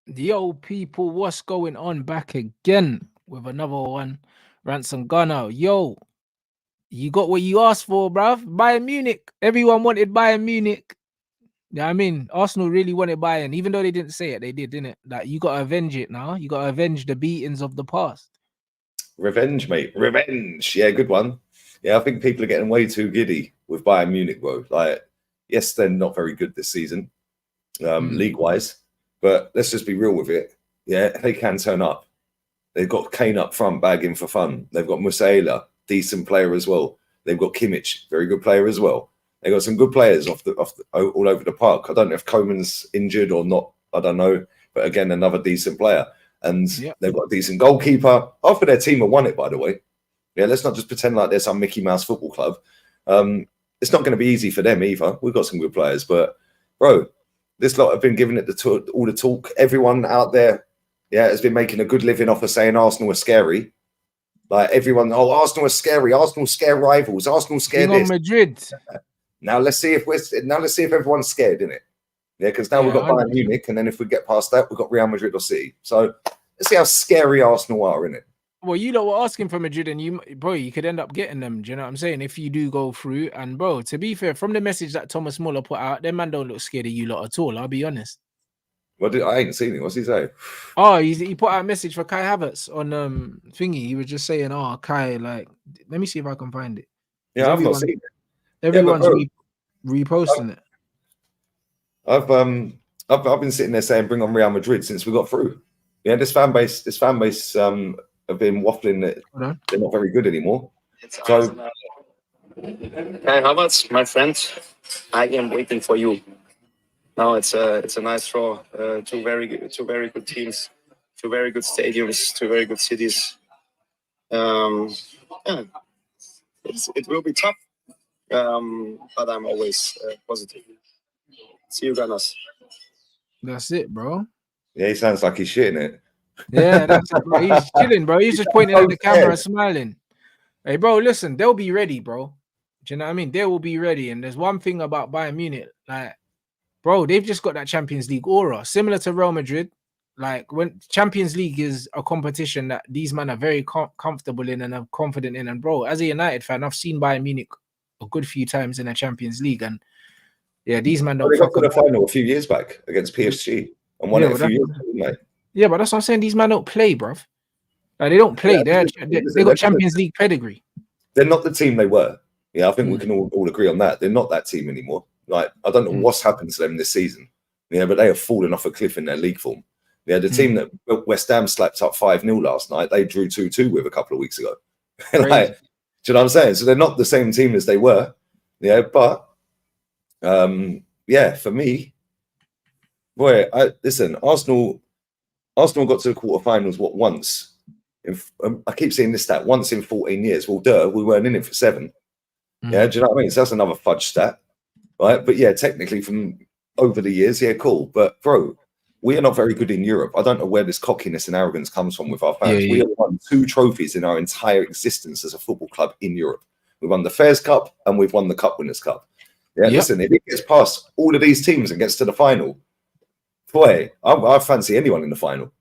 Yo, people, what's going on? Back again with another one. Rants and Gunner. Yo, you got what you asked for, bruv. Bayern Munich. Everyone wanted Bayern Munich. Yeah, I mean, Arsenal really wanted Bayern, even though they didn't say it. They did, didn't it? Like, you got to avenge it now. You got to avenge the beatings of the past. Revenge, mate. Revenge. Yeah, good one. Yeah, I think people are getting way too giddy with Bayern Munich, bro. Like, yes, they're not very good this season, league-wise. But let's just be real with it. Yeah, they can turn up. They've got KANE up front bagging for fun. They've got Musiala, decent player as well. They've got Kimmich, very good player as well. They've got some good players all over the park. I don't know if Koeman's injured or not. I don't know. But again, another decent player. And they've got a decent goalkeeper. Half of their team have won it, by the way. Yeah, let's not just pretend like they're some Mickey Mouse football club. It's not going to be easy for them either. We've got some good players. But, bro, this lot have been giving it all the talk. Everyone out there, has been making a good living off of saying Arsenal are scary. Like everyone, Arsenal are scary. Arsenal scare rivals. Arsenal scare this. Madrid. Now let's see if everyone's scared, innit? Yeah, because now we've got Bayern Munich, and then if we get past that, we've got Real Madrid or City. So let's see how scary Arsenal are, innit? Well, you lot were asking for Madrid, and you could end up getting them. Do you know what I'm saying? If you do go through, and bro, to be fair, from the message that Thomas Muller put out, them man don't look scared of you lot at all. I'll be honest. I ain't seen it. What's he say? Oh, he put out a message for Kai Havertz on thingy. He was just saying, "Oh, Kai, like, let me see if I can find it." Yeah, I've not seen it. Everyone's reposting it. I've been sitting there saying, "Bring on Real Madrid" since we got through. Yeah, this fan base have been waffling that they're not very good anymore. So, Kai Havertz, my friend, I am waiting for you. Now it's a nice draw. Two very good teams, two very good stadiums, two very good cities. It will be tough, but I'm always positive. See you, Gunners. That's it, bro. Yeah, he sounds like he's shitting it. Yeah, that's it, bro. He's chilling, bro. He's just pointing at the camera and smiling. Hey, bro, listen, they'll be ready, bro. Do you know what I mean? They will be ready. And there's one thing about Bayern Munich, like, bro, they've just got that Champions League aura, similar to Real Madrid. Like, when Champions League is a competition that these men are very comfortable in and are confident in. And, bro, as a United fan, I've seen Bayern Munich a good few times in the Champions League. And, yeah, these men don't. They got to the final a few years back against PSG and won it a few years ago, didn't they? Yeah, but that's what I'm saying. These men don't play, bruv. Like, they don't play. They got Champions League pedigree. They're not the team they were. Yeah, I think we can all agree on that. They're not that team anymore. Like, I don't know what's happened to them this season. Yeah, but they have fallen off a cliff in their league form. Yeah, the team that West Ham slapped up 5-0 last night, they drew 2-2 with a couple of weeks ago. Like, do you know what I'm saying? So they're not the same team as they were. Yeah, but for me, boy, listen, Arsenal got to the quarterfinals once. I keep saying this stat, once in 14 years. Well, we weren't in it for 7. Yeah, do you know what I mean? So that's another fudge stat, right? But yeah, technically from over the years, yeah, cool. But bro, we are not very good in Europe. I don't know where this cockiness and arrogance comes from with our fans. We have won 2 trophies in our entire existence as a football club in Europe. We've won the Fairs Cup and we've won the Cup Winners' Cup. Yeah, listen, if it gets past all of these teams and gets to the final, boy, I fancy anyone in the final.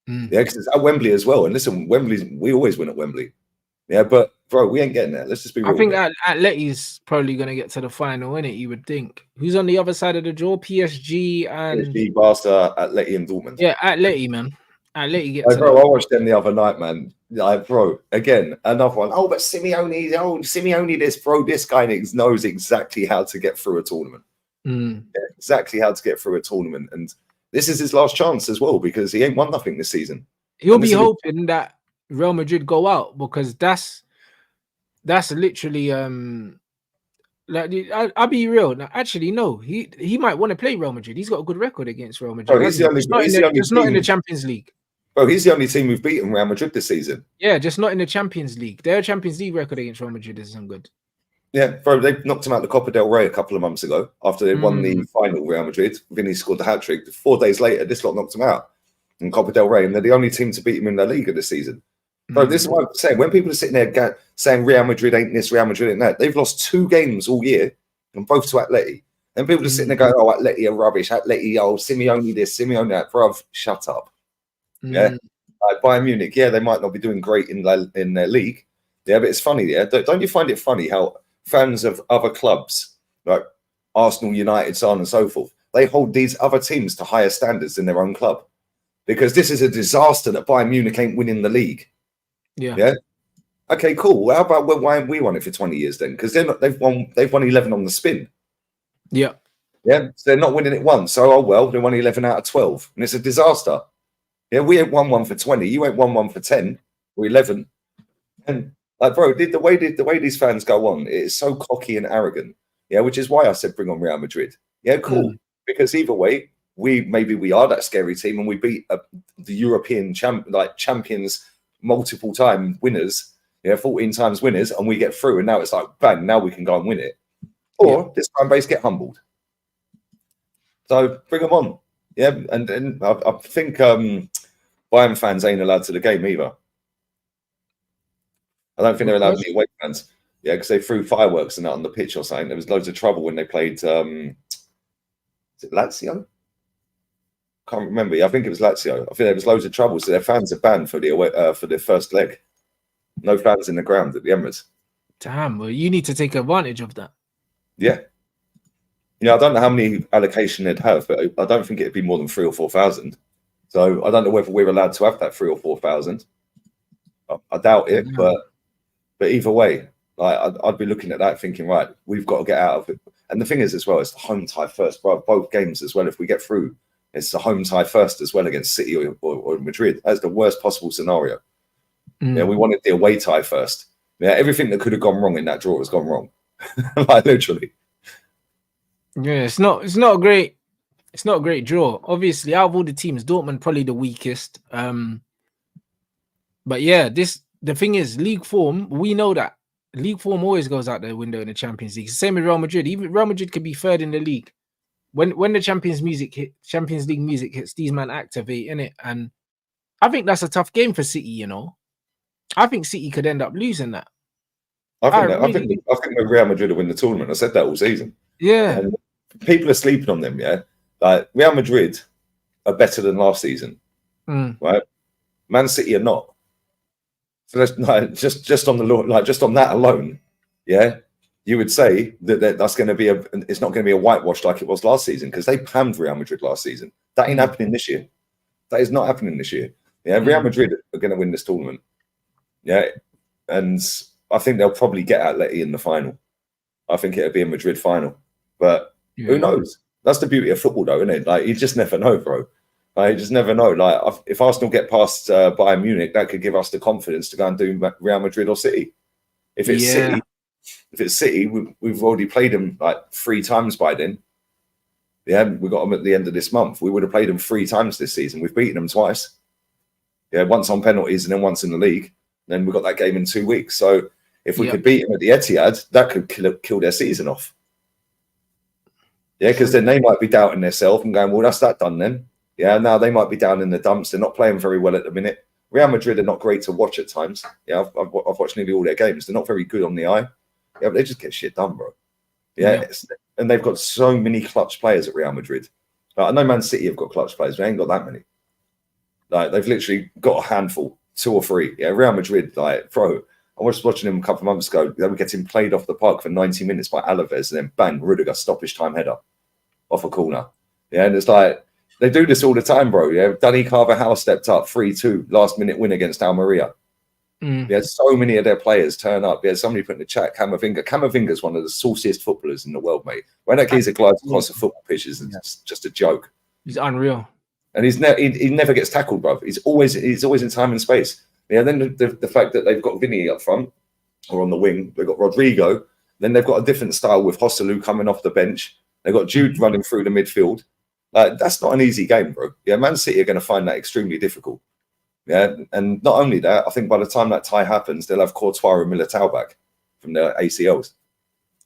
Yeah, because it's at Wembley as well. And listen, we always win at Wembley. Yeah, but bro, we ain't getting there. Let's just be real. I think Atleti's probably going to get to the final, innit? You would think. Who's on the other side of the draw? PSG and PSG, Barca, Atleti, and Dortmund. Yeah, Atleti, man. Atleti get. I watched them the other night, man. Like, bro, again, another one. Oh, but Simeone, this bro, this guy knows exactly how to get through a tournament. Yeah, exactly how to get through a tournament, and this is his last chance as well because he ain't won nothing this season. He'll be hoping that Real Madrid go out because that's literally like I'll be real. Now, actually, no, he might want to play Real Madrid. He's got a good record against Real Madrid. Bro, just not in the Champions League. Bro, he's the only team we've beaten Real Madrid this season. Yeah, just not in the Champions League. Their Champions League record against Real Madrid isn't good. Yeah, bro, they knocked him out the Copa del Rey a couple of months ago after they won the final. Real Madrid, Vinny scored the hat-trick. 4 days later, this lot knocked him out in Copa del Rey, and they're the only team to beat him in La Liga this season. Bro, this is what I'm saying. When people are sitting there saying Real Madrid ain't this, Real Madrid ain't that, they've lost 2 games all year, and both to Atleti. And people just sitting there going, "Oh, Atleti are rubbish. Atleti, oh, Simeone this, Simeone that." Bruv, shut up. Yeah, like Bayern Munich. Yeah, they might not be doing great in their league. Yeah, but it's funny. Yeah, don't you find it funny how fans of other clubs like Arsenal, United, so on and so forth, they hold these other teams to higher standards than their own club? Because this is a disaster that Bayern Munich ain't winning the league. Yeah. Okay, cool. Well, how about why haven't we won it for 20 years then? Because they've won 11 on the spin. Yeah. Yeah. So they're not winning it once. So oh well, they won 11 out of 12. And it's a disaster. Yeah, we ain't won one for 20. You ain't won one for 10 or 11. And like, bro, the way these fans go on, it is so cocky and arrogant. Yeah, which is why I said bring on Real Madrid. Yeah, cool. Because either way, we are that scary team and we beat the European champions, multiple time winners. Yeah, 14 times winners, and we get through, and now it's like bang, now we can go and win it. Or this fan base get humbled. So bring them on. Yeah, and I think Bayern fans ain't allowed to the game either. I don't think they're allowed to be away fans. Yeah, because they threw fireworks and that on the pitch or something. There was loads of trouble when they played. Is it Lazio? Can't remember. I think it was Lazio. I think there was loads of trouble, so their fans are banned for the first leg. No fans in the ground at the Emirates. Damn, well, you need to take advantage of that. Yeah. Yeah, I don't know how many allocation they'd have, but I don't think it'd be more than 3,000 or 4,000. So I don't know whether we're allowed to have that 3,000 or 4,000. I doubt it, but either way, like I'd be looking at that thinking, right, we've got to get out of it. And the thing is as well, it's the home tie first, bro. Both games as well. If we get through, it's the home tie first as well against City or Madrid. That's the worst possible scenario. Yeah, we wanted the away tie first. Yeah, everything that could have gone wrong in that draw has gone wrong. Like literally. Yeah, it's not a great draw. Obviously, out of all the teams, Dortmund probably the weakest. But yeah, the thing is, league form, we know that. League form always goes out the window in the Champions League. Same with Real Madrid. Even Real Madrid could be third in the league. When the Champions League music hits, these men activate in it. And I think that's a tough game for City, you know. I think City could end up losing that. I think Real Madrid will win the tournament. I said that all season. Yeah. And people are sleeping on them, yeah. Like Real Madrid are better than last season. Right? Man City are not. So that's like, just on that alone, yeah, you would say that's going to be it's not going to be a whitewash like it was last season because they panned Real Madrid last season. That ain't happening this year. That is not happening this year. Yeah, Real Madrid are going to win this tournament. Yeah, and I think they'll probably get Atleti in the final. I think it'll be a Madrid final, but who knows? That's the beauty of football, though, isn't it? Like you just never know, bro. Like, you just never know. Like if Arsenal get past Bayern Munich, that could give us the confidence to go and do Real Madrid or City. If it's City, we've already played them like 3 times by then. Yeah, we got them at the end of this month. We would have played them 3 times this season. We've beaten them twice. Yeah, once on penalties and then once in the league. Then we got that game in 2 weeks. So if we could beat them at the Etihad, that could kill their season off. Yeah, because then they might be doubting themselves and going, well, that's that done then. Yeah, now they might be down in the dumps. They're not playing very well at the minute. Real Madrid are not great to watch at times. Yeah, I've watched nearly all their games. They're not very good on the eye. Yeah, but they just get shit done, bro. Yeah. And they've got so many clutch players at Real Madrid. Like, I know Man City have got clutch players, but they ain't got that many. Like they've literally got a handful. 2 or 3. Yeah, Real Madrid, like, bro, I was watching him a couple of months ago. They were getting played off the park for 90 minutes by Alaves, and then bang, Rudiger, stoppage time header off a corner. Yeah, and it's like, they do this all the time, bro. Yeah, Dani Carvajal stepped up 3-2, last minute win against Almeria. Yeah, so many of their players turn up. Yeah, somebody put in the chat, Camavinga's one of the sauciest footballers in the world, mate. When that geezer glides across the football pitch, it's just a joke. He's unreal. And he never gets tackled, bro. He's always in time and space. Yeah. Then the fact that they've got Vinny up front or on the wing, they've got Rodrigo. Then they've got a different style with Joselu coming off the bench. They've got Jude running through the midfield. That's not an easy game, bro. Yeah, Man City are going to find that extremely difficult. Yeah, and not only that, I think by the time that tie happens, they'll have Courtois and Militao back from their ACLs.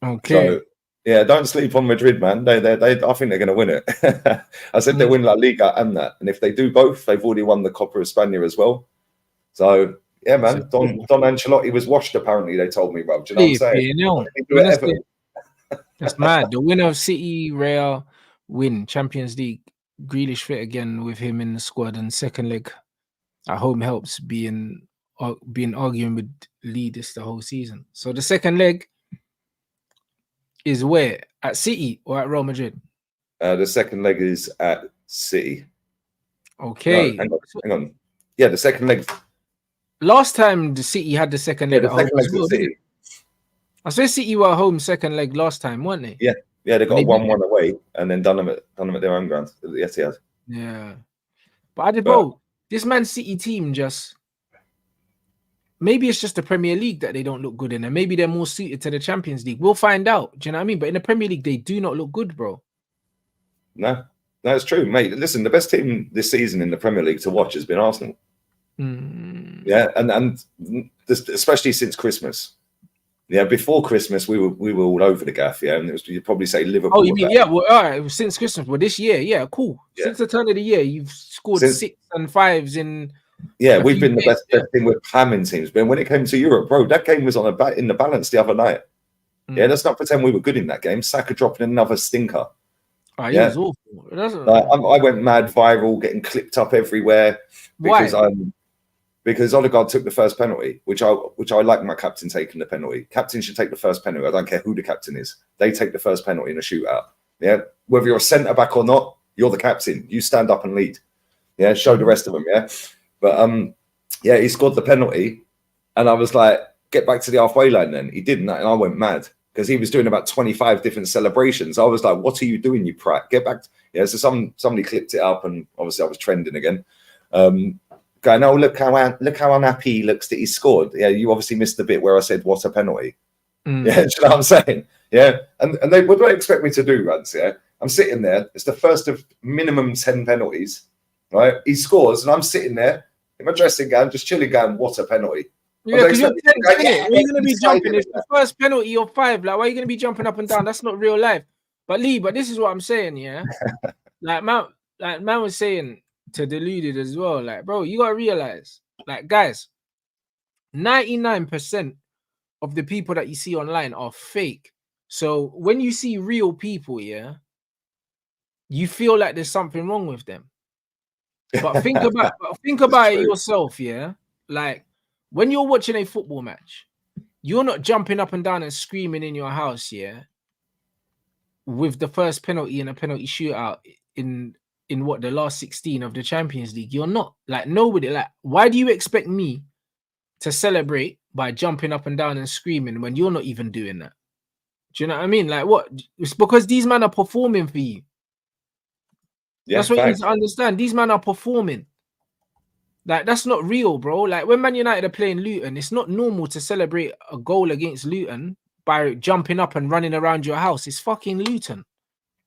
Okay. So, yeah, don't sleep on Madrid, man. I think they're going to win it. I said they win La Liga and that. And if they do both, they've already won the Copa España as well. So, yeah, man, Don Ancelotti was washed, apparently, they told me, bro. Do you know what I'm saying? That's mad. The winner of City Real win Champions League. Grealish fit again with him in the squad, and second leg at home helps being arguing with leaders the whole season. So the second leg is where? At City or at Real Madrid? The second leg is at City. Okay. No, hang on. Yeah, the second leg. Last time the City had the second leg at home. I said City were at home second leg last time, weren't they? Yeah. Yeah, they got 1-1 away and then done them at their own ground. Yes, he has. Yeah. But bro, this Man City team just, maybe it's just the Premier League that they don't look good in, and maybe they're more suited to the Champions League. We'll find out. Do you know what I mean? But in the Premier League, they do not look good, bro. No, it's true, mate. Listen, the best team this season in the Premier League to watch has been Arsenal. Yeah, and especially since Christmas. Yeah, before Christmas we were all over the gaff. Yeah, and you'd probably say Liverpool. Oh, you mean well, all right, since Christmas? Well, this year, yeah, cool. Yeah. Since the turn of the year, you've scored 6 and 5s in. Yeah, we've been the best thing with hamming teams. But when it came to Europe, bro, that game was on in the balance the other night. Yeah, let's not pretend we were good in that game. Saka dropping another stinker. Oh, he was awful. I went mad viral, getting clipped up everywhere because Odegaard took the first penalty, which I like my captain taking the penalty. Captain should take the first penalty. I don't care who the captain is. They take the first penalty in a shootout. Yeah, whether you're a centre back or not, you're the captain. You stand up and lead. Yeah, show the rest of them. Yeah, but yeah, he scored the penalty, and I was like, get back to the halfway line. Then he didn't, and I went mad because he was doing about 25 different celebrations. I was like, what are you doing, you prat? Get back. Yeah, so somebody clipped it up, and obviously I was trending again. Going, oh, look how unhappy he looks that he scored. Yeah, you obviously missed the bit where I said, what a penalty. Yeah, do you know what I'm saying? Yeah, and they, what do they expect me to do, Rants? Yeah, I'm sitting there. It's the first of minimum 10 penalties, right? He scores, and I'm sitting there in my dressing gown, just chilling, going, what a penalty. Yeah, because you're tense, isn't it? You're going to be jumping. It's the first penalty or 5. Like, why are you going to be jumping up and down? That's not real life. But Lee, this is what I'm saying, yeah? like man was saying to Deluded as well, like, bro, you got to realize, like, guys, 99% of the people that you see online are fake. So when you see real people, yeah, you feel like there's something wrong with them. But think about it yourself, yeah? Like, when you're watching a football match, you're not jumping up and down and screaming in your house, yeah, with the first penalty in a penalty shootout in what, the last 16 of the Champions League. You're not. Like, nobody. Like, why do you expect me to celebrate by jumping up and down and screaming when you're not even doing that? Do you know what I mean? Like, what? It's because these men are performing for you. Yeah, that's what you need to understand. These men are performing. Like, that's not real, bro. Like, when Man United are playing Luton, it's not normal to celebrate a goal against Luton by jumping up and running around your house. It's fucking Luton.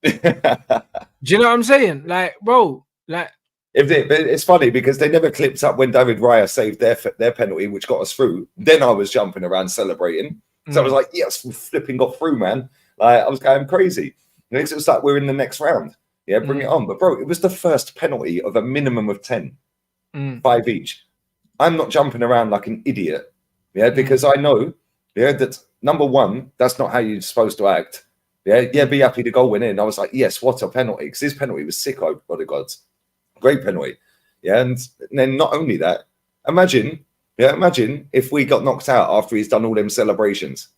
Do you know what I'm saying? Like, bro, like, it's funny because they never clipped up when David Raya saved their penalty, which got us through. Then I was jumping around celebrating. So I was like, yes, we flipping got through, man. Like, I was going crazy. It was like we're in the next round. Yeah, bring it on. But bro, it was the first penalty of a minimum of 10. 5 each. I'm not jumping around like an idiot. Yeah, because I know, yeah, that number one, that's not how you're supposed to act. Yeah, be happy the goal went in. I was like, yes, what a penalty. Because his penalty was sick, oh God. Great penalty. Yeah, and then not only that, imagine if we got knocked out after he's done all them celebrations.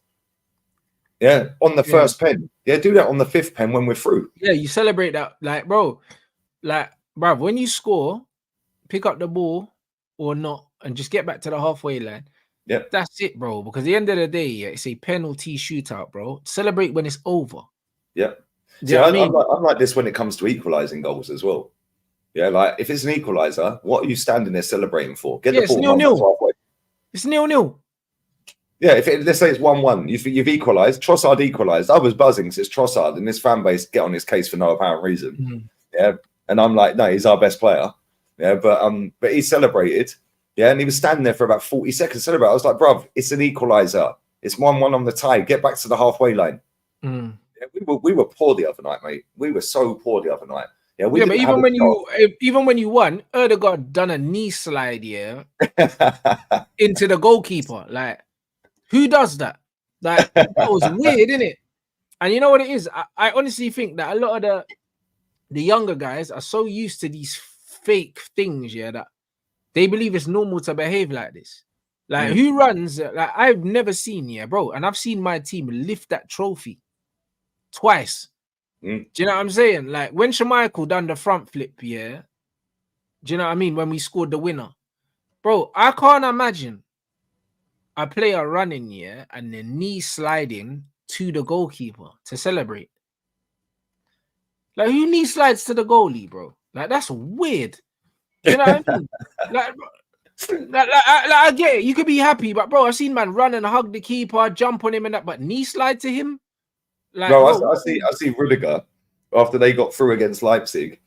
Yeah, on the first pen. Yeah, do that on the 5th pen when we're through. Yeah, you celebrate that. Like, bro, when you score, pick up the ball or not and just get back to the halfway line. Yeah, that's it, bro. Because at the end of the day, it's a penalty shootout, bro. Celebrate when it's over. Yeah. See, I'm like this when it comes to equalizing goals as well. Yeah, like if it's an equalizer, what are you standing there celebrating for? Get the ball. It's 0-0. It's 0-0. Yeah, let's say it's 1-1, you've equalised. Trossard equalised. I was buzzing because it's Trossard, and this fan base get on his case for no apparent reason. Yeah, and I'm like, no, he's our best player. Yeah, but he celebrated. Yeah, and he was standing there for about 40 seconds celebrating. I was like, bruv, it's an equaliser. It's 1-1 on the tie. Get back to the halfway line. Yeah, we were poor the other night, mate. We were so poor the other night. Yeah, but even when you won, Odegaard done a knee slide, yeah, into the goalkeeper. Like, who does that? Like, that was weird, isn't it? And you know what it is? I honestly think that a lot of the younger guys are so used to these fake things, yeah, that they believe it's normal to behave like this. Like who runs? Like I've never seen, yeah, bro, and I've seen my team lift that trophy twice. Do you know what I'm saying? Like when Schmeichel done the front flip, yeah. Do you know what I mean? When we scored the winner, bro, I can't imagine a player running, yeah, and the knee sliding to the goalkeeper to celebrate. Like who knee slides to the goalie, bro? Like that's weird. Do you know what I mean? Like, I get it. You could be happy, but bro, I've seen man run and hug the keeper, jump on him and that, but knee slide to him. Like, no, bro, I see Rudiger after they got through against Leipzig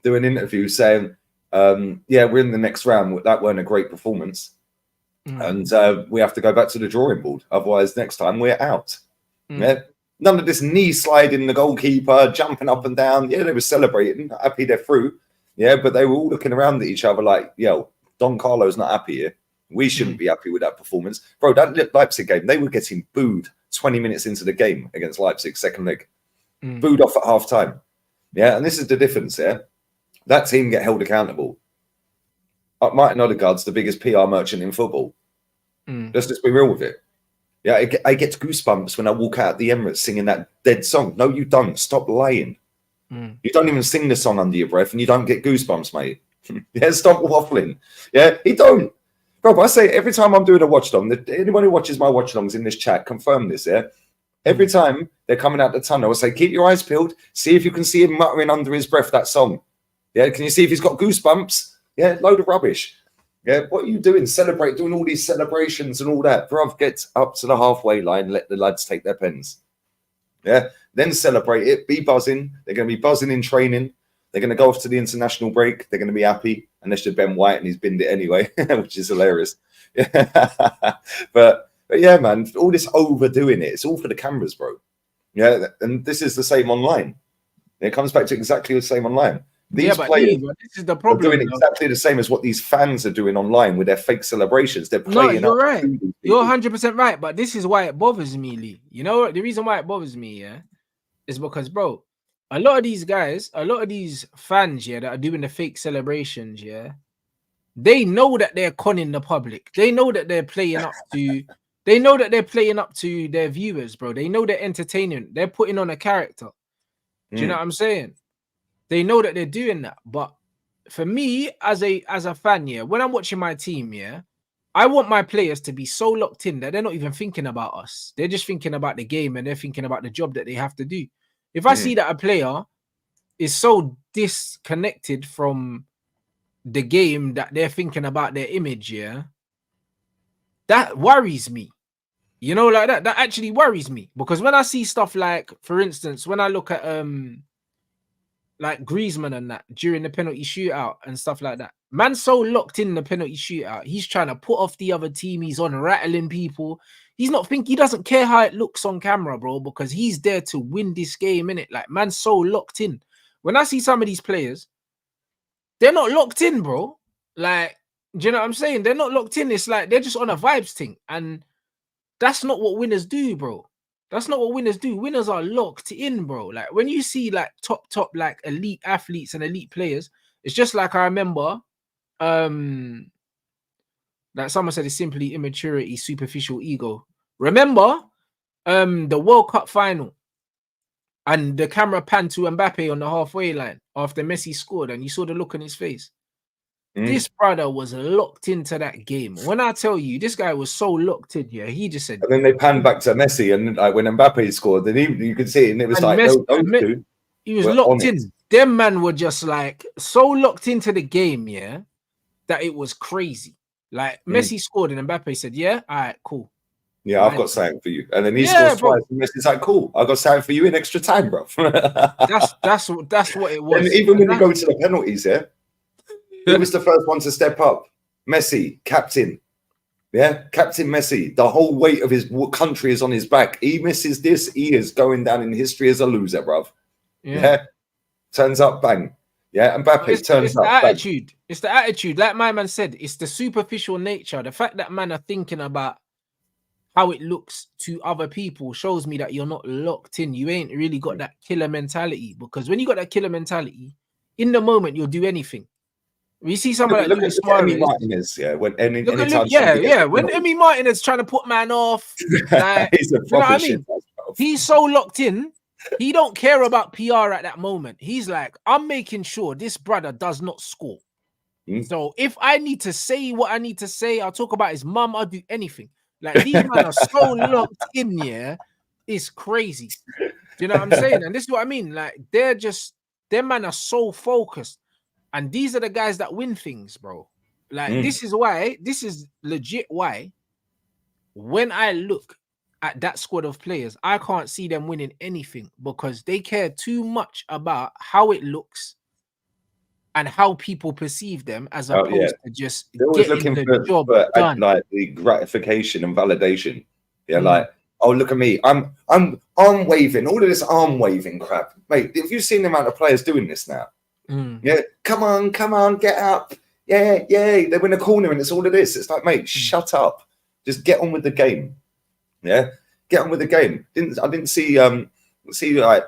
do an interview saying, yeah, we're in the next round. That weren't a great performance. And we have to go back to the drawing board. Otherwise, next time we're out. Yeah. None of this knee sliding the goalkeeper, jumping up and down. Yeah, they were celebrating, happy they're through. Yeah, but they were all looking around at each other like, yo, Don Carlo's not happy here. We shouldn't be happy with that performance. Bro, that Leipzig game, they were getting booed 20 minutes into the game against Leipzig, second leg. Booed off at half time. Yeah, and this is the difference, yeah. That team get held accountable. Martin Odegaard's the biggest PR merchant in football. Let's just be real with it. Yeah, I get goosebumps when I walk out the Emirates singing that dead song. No, you don't. Stop lying. You don't even sing the song under your breath and you don't get goosebumps, mate. Yeah, stop waffling. Yeah, he don't. Bro, I say every time I'm doing a watch along, anyone who watches my watch alongs in this chat, confirm this, yeah? Every time they're coming out the tunnel, I say, keep your eyes peeled. See if you can see him muttering under his breath that song. Yeah, can you see if he's got goosebumps? Yeah, load of rubbish. Yeah, what are you doing? Doing all these celebrations and all that. Bruv, get up to the halfway line, let the lads take their pens. Yeah, then celebrate it, be buzzing. They're going to be buzzing in training. They're going to go off to the international break. They're going to be happy, unless you're Ben White and he's binned it anyway, which is hilarious. But yeah, man, all this overdoing it, it's all for the cameras, bro. Yeah, and this is the same online. It comes back to exactly the same online. These players this is the problem. are doing exactly the same as what these fans are doing online with their fake celebrations. They're playing. No, you're right. You're 100% right. But this is why it bothers me, Lee. You know the reason why it bothers me, yeah, is because, bro, a lot of these guys, a lot of these fans, yeah, that are doing the fake celebrations, yeah, they know that they're conning the public. They know that they're playing up to. They know that they're playing up to their viewers, bro. They know they're entertaining. They're putting on a character. Do you know what I'm saying? They know that they're doing that. But for me, as a fan, yeah, when I'm watching my team, yeah, I want my players to be so locked in that they're not even thinking about us. They're just thinking about the game and they're thinking about the job that they have to do. If I see that a player is so disconnected from the game that they're thinking about their image, yeah, that worries me. You know, like that actually worries me. Because when I see stuff like, for instance, when I look at like Griezmann and that during the penalty shootout and stuff like that, man's so locked in the penalty shootout, he's trying to put off the other team, he's on rattling people. He's not thinking, he doesn't care how it looks on camera, bro, because he's there to win this game, innit? Like, man's so locked in. When I see some of these players, they're not locked in, bro. Like, do you know what I'm saying? They're not locked in. It's like they're just on a vibes thing. And that's not what winners do, bro. That's not what winners do. Winners are locked in, bro. Like when you see like top, like elite athletes and elite players, it's just like I remember, like someone said, it's simply immaturity, superficial ego. Remember, the World Cup final, and the camera panned to Mbappe on the halfway line after Messi scored, and you saw the look on his face. This brother was locked into that game. When I tell you, this guy was so locked in here, he just said. And then they panned back to Messi, and like when Mbappe scored, then you could see it, and it was and like Messi, he was locked in. Them man were just like so locked into the game, yeah, that it was crazy. Like Messi scored, and Mbappe said, "Yeah, all right, cool. Yeah, I've got something for you." And then he scores twice, and Messi's like, "Cool, I've got something for you in extra time, bro." that's what it was. And even when you go to the penalties, yeah. He was the first one to step up. Messi, captain. Yeah, Captain Messi. The whole weight of his country is on his back. He misses this, he is going down in history as a loser, bruv. Yeah. Turns up, bang. Yeah, Mbappe turns up. Attitude. Bang. It's the attitude. Like my man said, it's the superficial nature. The fact that man are thinking about how it looks to other people shows me that you're not locked in. You ain't really got that killer mentality, because when you got that killer mentality, in the moment you'll do anything. We see someone like Luis Suarez. Martinez, yeah. When anytime, when Emi Martinez trying to put man off, like, he's a proper shit. He's so locked in. He don't care about PR at that moment. He's like, I'm making sure this brother does not score. So if I need to say what I need to say, I'll talk about his mum. I'll do anything. Like, these men are so locked in. Yeah, it's crazy. Do you know what I'm saying? And this is what I mean. Like, them men are so focused. And these are the guys that win things, bro. Like, this is legit why when I look at that squad of players, I can't see them winning anything, because they care too much about how it looks and how people perceive them, as opposed to just getting the job done. Like the gratification and validation. Yeah, like, oh, look at me. I'm arm waving, all of this arm waving crap. Mate, have you seen the amount of players doing this now? Yeah, come on, get up. Yeah, they win a corner and it's all of this. It's like, mate, shut up. Just get on with the game. Yeah, get on with the game. I didn't see like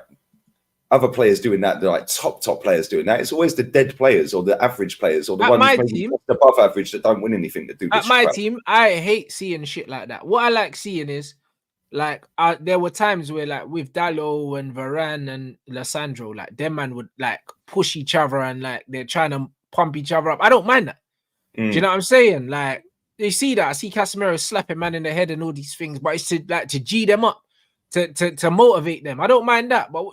other players doing that, like top players doing that. It's always the dead players or the average players or the ones maybe above average that don't win anything that do this. At my team, I hate seeing shit like that. What I like seeing is, like, there were times where, like, with Dalot and Varane and Lissandro, like, them man would like push each other and like they're trying to pump each other up. I don't mind that. Do you know what I'm saying? Like, you see that. I see Casemiro slapping man in the head and all these things, but it's to G them up, to motivate them. I don't mind that. But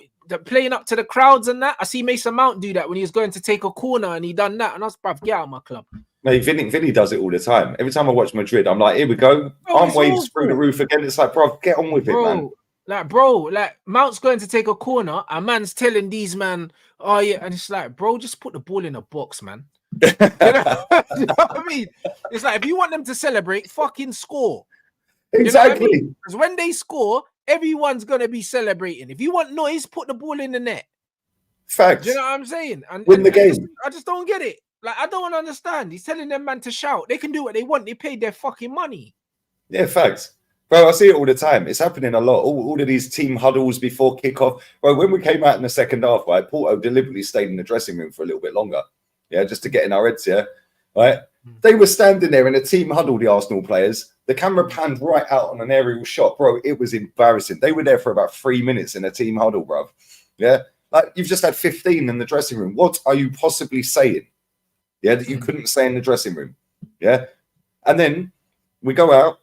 playing up to the crowds and that, I see Mason Mount do that when he was going to take a corner and he done that, and I was, bruv, get out of my club. Mate, Vinny does it all the time. Every time I watch Madrid, I'm like, here we go. Arm waves through the roof again. It's like, bro, get on with it, man. Like, Mount's going to take a corner, and man's telling these man, oh yeah, and it's like, bro, just put the ball in a box, man. You know what I mean? It's like, if you want them to celebrate, fucking score. Exactly. You know because when they score, everyone's gonna be celebrating. If you want noise, put the ball in the net. Facts. You know what I'm saying? And win the game. I just don't get it. Like, I don't understand. He's telling them man to shout. They can do what they want. They paid their fucking money. Yeah, facts. Bro, I see it all the time. It's happening a lot. All of these team huddles before kickoff. Bro, when we came out in the second half, right, Porto deliberately stayed in the dressing room for a little bit longer. Yeah, just to get in our heads, yeah. Right? They were standing there in a team huddle, the Arsenal players. The camera panned right out on an aerial shot. Bro, it was embarrassing. They were there for about 3 minutes in a team huddle, bro. Yeah? Like, you've just had 15 in the dressing room. What are you possibly saying? Yeah, that you couldn't say in the dressing room. Yeah. And then we go out.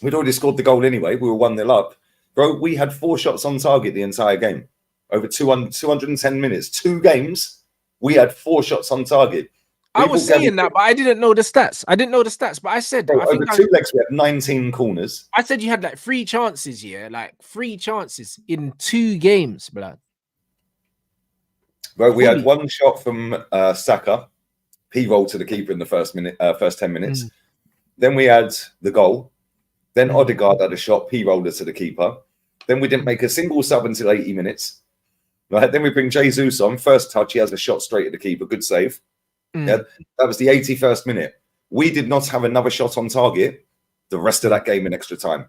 We'd already scored the goal anyway. We were 1-0 up. Bro, we had 4 shots on target the entire game. Over 210 minutes. 2 games, we had 4 shots on target. I was saying that, but I didn't know the stats. But I said, bro, over 2 legs, we had 19 corners. I said you had like 3 chances, yeah? Like 3 chances in 2 games, blood. Bro, we had 1 shot from Saka. He rolled to the keeper in the first 10 minutes. Then we had the goal. Then Odegaard had a shot. He rolled it to the keeper. Then we didn't make a single sub until 80 minutes. Right. Then we bring Jesus on. First touch, he has a shot straight at the keeper. Good save. Yeah, that was the 81st minute. We did not have another shot on target the rest of that game in extra time.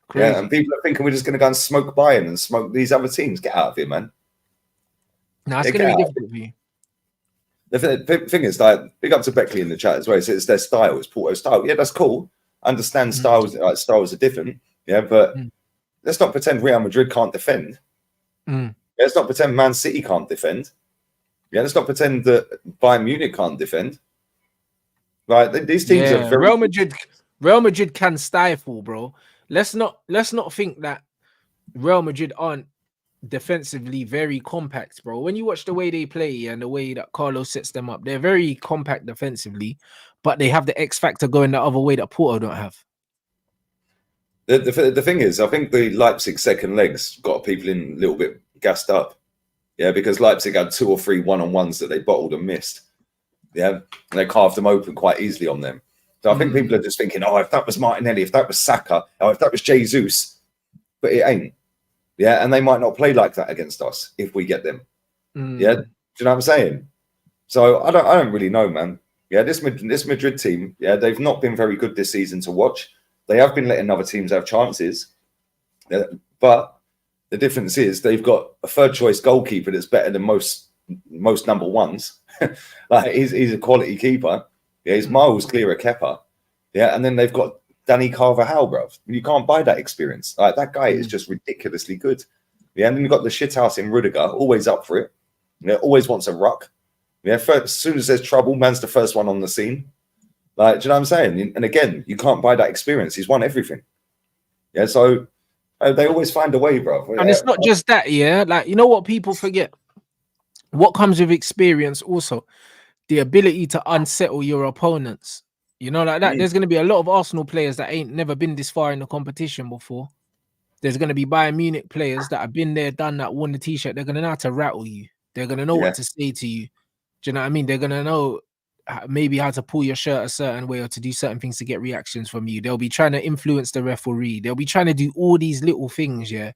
Crazy. Yeah, and people are thinking we're just going to go and smoke Bayern and smoke these other teams. Get out of here, man. No, it's going to be difficult for you. The thing is, like, big up to Beckley in the chat as well. It's their style. It's Porto style. Yeah, that's cool. Understand styles. Like, styles are different. Yeah, but let's not pretend Real Madrid can't defend. Let's not pretend Man City can't defend. Yeah, let's not pretend that Bayern Munich can't defend. Right, these teams are very. Real Madrid can stifle, bro. Let's not think that Real Madrid aren't defensively very compact, bro. When you watch the way they play and the way that Carlos sets them up, they're very compact defensively, but they have the X factor going the other way that Porto don't have. The thing is, I think the Leipzig second legs got people in a little bit gassed up. Yeah, because Leipzig had 2 or 3 one-on-ones that they bottled and missed. Yeah, and they carved them open quite easily on them. So I think people are just thinking, oh, if that was Martinelli, if that was Saka, or if that was Jesus, but it ain't. Yeah, and they might not play like that against us if we get them. Yeah, do you know what I'm saying? So I don't really know, man. Yeah, this Madrid team, yeah, they've not been very good this season to watch. they have been letting other teams have chances, but the difference is they've got a third choice goalkeeper that's better than most number ones. Like he's a quality keeper. Yeah, he's miles clear of Kepa. Yeah, and then they've got Danny Carvajal, bro. You can't buy that experience. Like that guy is just ridiculously good. Yeah, and then you've got the shit house in Rudiger, always up for it. Yeah, always wants a ruck. Yeah, as soon as there's trouble, man's the first one on the scene. Like, do you know what I'm saying? And again, you can't buy that experience. He's won everything. Yeah, so they always find a way, bro. And it's not just that, yeah. Like, you know what people forget? What comes with experience also? The ability to unsettle your opponents. You know, like that. There's going to be a lot of Arsenal players that ain't never been this far in the competition before. There's going to be Bayern Munich players that have been there, done that, won the t-shirt. They're going to know how to rattle you. They're going to know what to say to you. Do you know what I mean? They're going to know maybe how to pull your shirt a certain way or to do certain things to get reactions from you. They'll be trying to influence the referee. They'll be trying to do all these little things, yeah,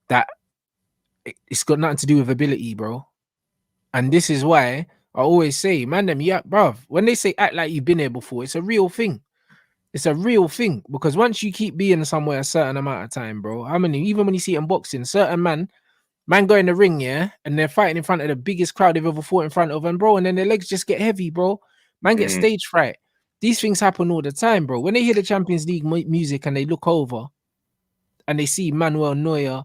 that it's got nothing to do with ability, bro. And this is why I always say, man, bruv, when they say act like you've been here before, it's a real thing. It's a real thing, because once you keep being somewhere a certain amount of time, bro, even when you see it in boxing, certain man go in the ring, yeah, and they're fighting in front of the biggest crowd they've ever fought in front of, and bro, and then their legs just get heavy, bro. Man get stage fright. These things happen all the time, bro. When they hear the Champions League music and they look over and they see Manuel Neuer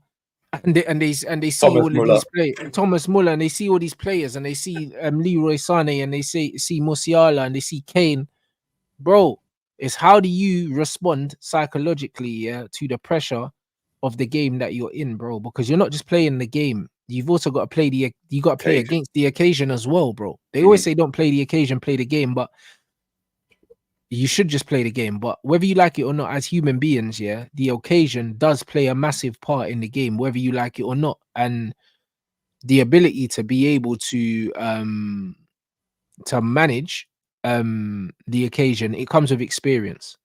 and they see Thomas all Muller. of these players, Thomas Muller, and they see all these players, and they see Leroy Sané, and they see Musiala, and they see KANE, bro. It's how do you respond psychologically, to the pressure of the game that you're in, bro? Because you're not just playing the game. You've also got to play play against the occasion as well, bro. They always say don't play the occasion, play the game, but you should just play the game. But whether you like it or not, as human beings, yeah, the occasion does play a massive part in the game, whether you like it or not. And the ability to be able to manage the occasion, it comes with experience.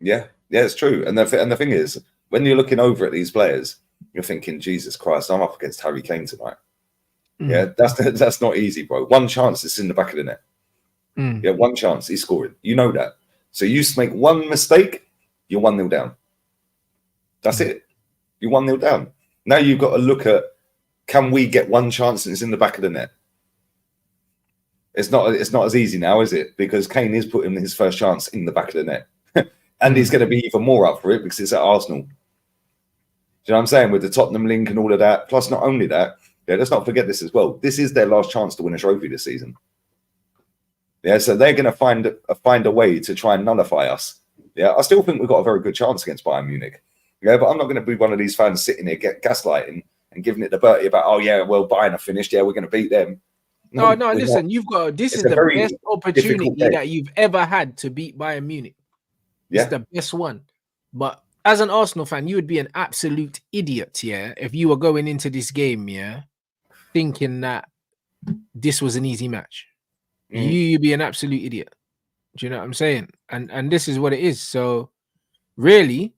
Yeah, it's true. And the thing is, when you're looking over at these players, you're thinking, Jesus Christ, I'm up against Harry Kane tonight. Yeah, that's not easy, bro. One chance, it's in the back of the net. Yeah, one chance, he's scoring. You know that. So you make one mistake, you're 1-0 down. That's it. You're 1-0 down. Now you've got to look at, can we get one chance and it's in the back of the net? It's not as easy now, is it? Because Kane is putting his first chance in the back of the net. And he's going to be even more up for it because it's at Arsenal. Do you know what I'm saying? With the Tottenham link and all of that. Plus, not only that, let's not forget this as well. This is their last chance to win a trophy this season. Yeah, so they're going to find a way to try and nullify us. Yeah, I still think we've got a very good chance against Bayern Munich. Yeah, but I'm not going to be one of these fans sitting here gaslighting and giving it the Bertie about, oh yeah, well, Bayern are finished. Yeah, we're going to beat them. No, listen, you've got this is the best opportunity that you've ever had to beat Bayern Munich. Yeah. It's the best one. But as an Arsenal fan, you would be an absolute idiot, yeah, if you were going into this game, yeah, thinking that this was an easy match. You'd be an absolute idiot. Do you know what I'm saying? And this is what it is. So really,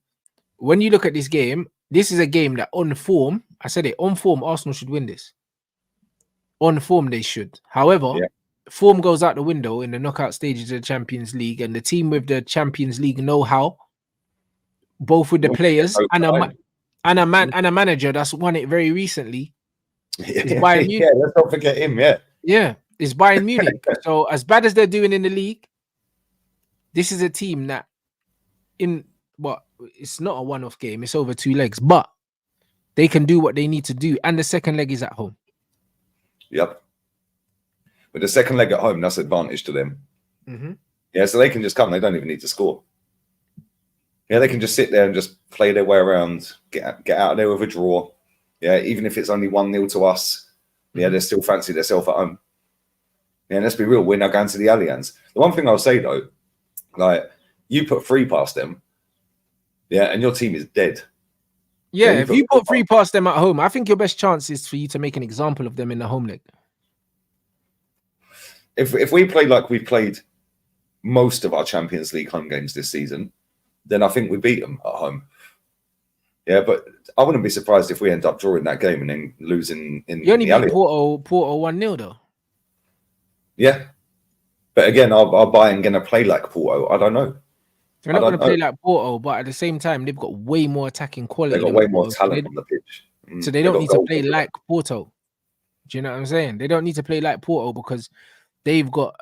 when you look at this game, this is a game that on form, I said it, on form, Arsenal should win this. On form, they should. However, form goes out the window in the knockout stages of the Champions League, and the team with the Champions League know-how, both with the players and a manager that's won it very recently. Is Bayern Munich. Yeah, let's not forget him. Yeah, it's Bayern Munich. So as bad as they're doing in the league, this is a team that it's not a one-off game. It's over 2 legs, but they can do what they need to do, and the second leg is at home. Yep. With the second leg at home, that's advantage to them. Yeah, so they can just come. They don't even need to score. Yeah, they can just sit there and just play their way around, get out of there with a draw. Yeah, even if it's only 1-0 to us, yeah, they still fancy themselves at home. Yeah, and let's be real, we're now going to the Allianz. The one thing I'll say, though, like, you put 3 past them, yeah, and your team is dead. Yeah, if you put 3 past them at home, I think your best chance is for you to make an example of them in the home leg. If we play like we've played most of our Champions League home games this season, then I think we beat them at home. Yeah, but I wouldn't be surprised if we end up drawing that game and then losing in You only the beat Porto 1-0 though. Yeah. But again, are Bayern going to play like Porto? I don't know. They're not going to play like Porto, but at the same time, they've got way more attacking quality. They've got way more talent on the pitch. So they don't need to play like Porto. Do you know what I'm saying? They don't need to play like Porto because they've got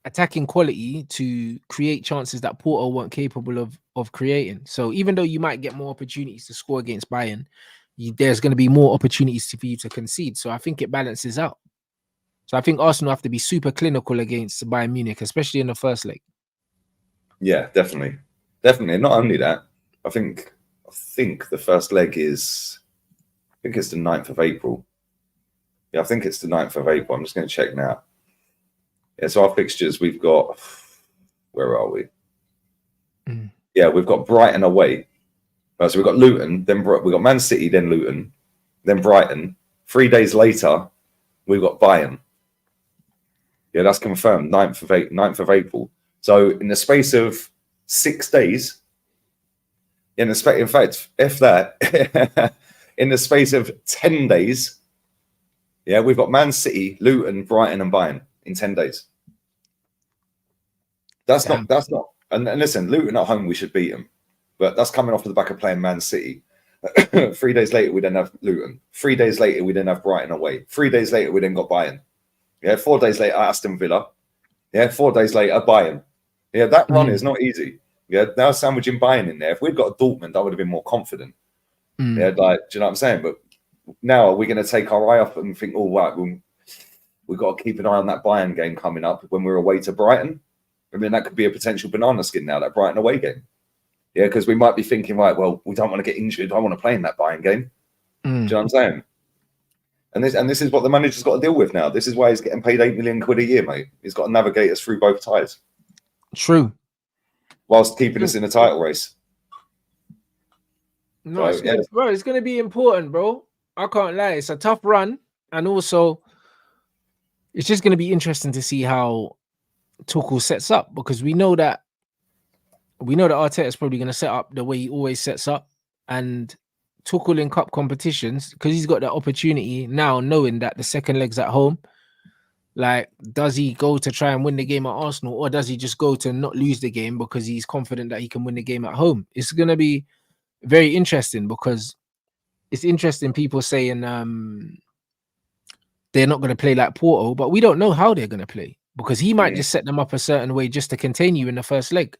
attacking quality to create chances that Porto weren't capable of creating. So even though you might get more opportunities to score against Bayern, there's going to be more opportunities for you to concede. So I think it balances out. So I think Arsenal have to be super clinical against Bayern Munich, especially in the first leg. Yeah, definitely. Definitely. Not only that, I think the first leg is, I think it's the 9th of April. Yeah, I think it's the 9th of April. I'm just going to check now. Yeah, so our fixtures, we've got, where are we? Yeah, we've got Brighton away. So we've got Luton, then we've got Man City, then Luton, then Brighton. 3 days later, we've got Bayern. Yeah, that's confirmed, 9th of April. So in the space of 6 days, in fact, if that, in the space of 10 days, yeah, we've got Man City, Luton, Brighton, and Bayern in 10 days. That's not, and listen, Luton at home, we should beat them. But that's coming off of the back of playing Man City. 3 days later, we then have Luton. 3 days later, we then have Brighton away. 3 days later, we then got Bayern. Yeah, 4 days later, Aston Villa. Yeah, 4 days later, Bayern. Yeah, that run is not easy. Yeah, now sandwiching Bayern in there. If we'd got a Dortmund, I would have been more confident. Yeah, like, do you know what I'm saying? But now are we going to take our eye off and think, oh, right, we've got to keep an eye on that Bayern game coming up when we're away to Brighton? I mean, that could be a potential banana skin now, that Brighton away game. Yeah, because we might be thinking, right, well, we don't want to get injured. I want to play in that Bayern game. Do you know what I'm saying? And this is what the manager's got to deal with now. This is why he's getting paid £8 million a year, mate. He's got to navigate us through both ties. True. Whilst keeping us in the title race. No, so, bro, it's going to be important, bro. I can't lie. It's a tough run. And also, it's just going to be interesting to see how Tuchel sets up, because we know that Arteta is probably going to set up the way he always sets up, and Tuchel in cup competitions, because he's got that opportunity now, knowing that the second leg's at home. Like, does he go to try and win the game at Arsenal, or does he just go to not lose the game because he's confident that he can win the game at home? It's going to be very interesting, because it's interesting people saying they're not going to play like Porto, but we don't know how they're going to play, because he might just set them up a certain way just to contain you in the first leg.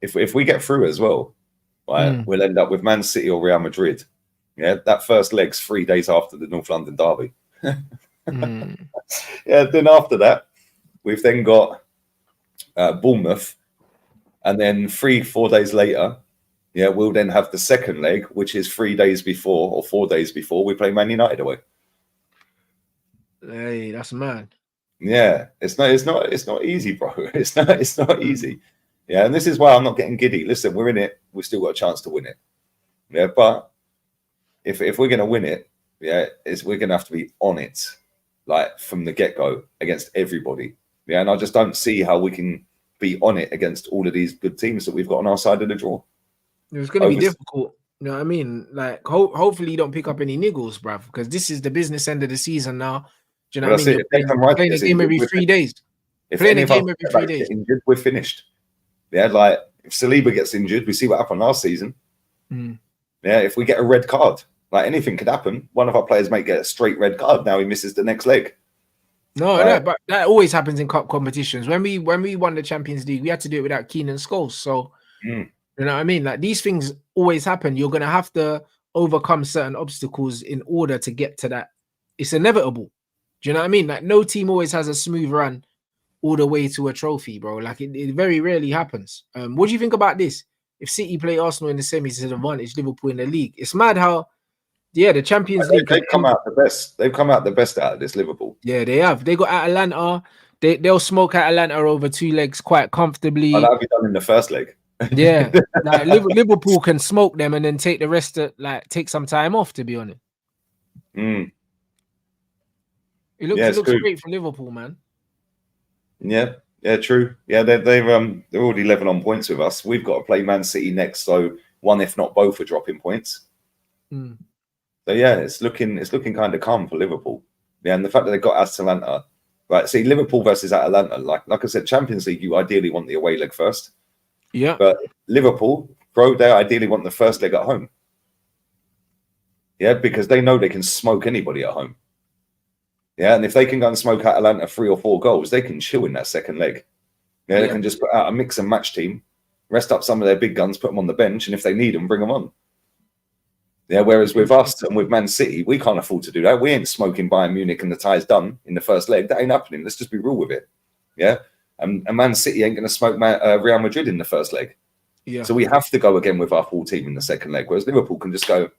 If we get through as well, right, we'll end up with Man City or Real Madrid. Yeah, that first leg's 3 days after the North London derby. Yeah, then after that, we've then got Bournemouth, and then 3-4 days later, yeah, we'll then have the second leg, which is 3 days before or 4 days before we play Man United away. Hey, that's mad. Yeah, it's not easy, bro. It's not easy. Yeah, and this is why I'm not getting giddy. Listen, we're in it. We've still got a chance to win it. Yeah, but if we're going to win it, yeah, we're going to have to be on it, like from the get-go against everybody. Yeah, and I just don't see how we can be on it against all of these good teams that we've got on our side of the draw. It's going to be difficult. You know what I mean? Like, hopefully you don't pick up any niggles, bruv, because this is the business end of the season now. Do you know what I mean? Playing a game every 3 days. Playing a game every 3 days. Injured, we're finished. Yeah, like if Saliba gets injured, we see what happened last season. Yeah, if we get a red card, like anything could happen. One of our players might get a straight red card. Now he misses the next leg. No, but that always happens in cup competitions. When we won the Champions League, we had to do it without Keane and Scholes. So you know what I mean? Like, these things always happen. You're gonna have to overcome certain obstacles in order to get to that. It's inevitable. Do you know what I mean? Like, no team always has a smooth run all the way to a trophy, bro. Like, it very rarely happens. What do you think about this? If City play Arsenal in the semis, it's an advantage Liverpool in the league. It's mad how, the Champions League. They've come out the best. They've come out the best out of this, Liverpool. Yeah, they have. They got Atalanta. They'll smoke Atalanta over 2 legs quite comfortably. And that'll be done in the first leg. Yeah, like Liverpool can smoke them and then take the rest of, like, take some time off, to be honest. It looks great for Liverpool, man. Yeah, true. Yeah, they're already level on points with us. We've got to play Man City next, so one, if not both, are dropping points. So yeah, it's looking kind of calm for Liverpool. Yeah, and the fact that they got Atalanta, right? See, Liverpool versus Atalanta, like I said, Champions League, you ideally want the away leg first. Yeah. But Liverpool, bro, they ideally want the first leg at home. Yeah, because they know they can smoke anybody at home. Yeah, and if they can go and smoke Atalanta 3 or 4 goals, they can chill in that second leg. Yeah, they can just put out a mix and match team, rest up some of their big guns, put them on the bench, and if they need them, bring them on. Yeah, whereas with us and with Man City, we can't afford to do that. We ain't smoking Bayern Munich and the tie's done in the first leg. That ain't happening. Let's just be real with it. Yeah, and Man City ain't going to smoke Real Madrid in the first leg. Yeah. So we have to go again with our full team in the second leg, whereas Liverpool can just go.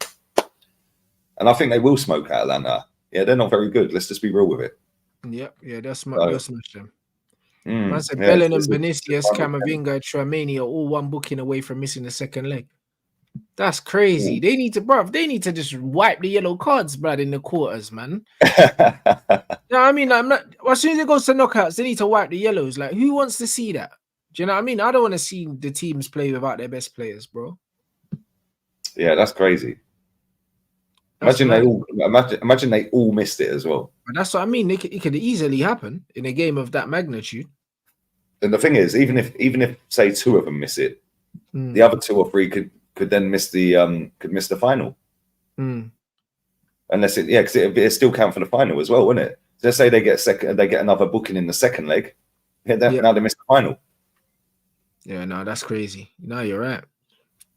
And I think they will smoke Atalanta. Yeah, they're not very good. Let's just be real with it. Yeah, that's smash them. Man said yeah, Bellingham, Vinicius, Camavinga, Tchouaméni are all one booking away from missing the second leg. That's crazy. They need to just wipe the yellow cards, blood, in the quarters, man. No, I mean, I'm not. As soon as it goes to knockouts, they need to wipe the yellows. Like, who wants to see that? Do you know what I mean? I don't want to see the teams play without their best players, bro. Yeah, that's crazy. Imagine they all missed it as well. But that's what I mean. It could easily happen in a game of that magnitude. And the thing is, even if say 2 of them miss it, the other 2 or 3 could then miss the final. Unless because it still count for the final as well, wouldn't it? So let's say they get another booking in the second leg. Now they miss the final. Yeah, no, that's crazy. No, you're right.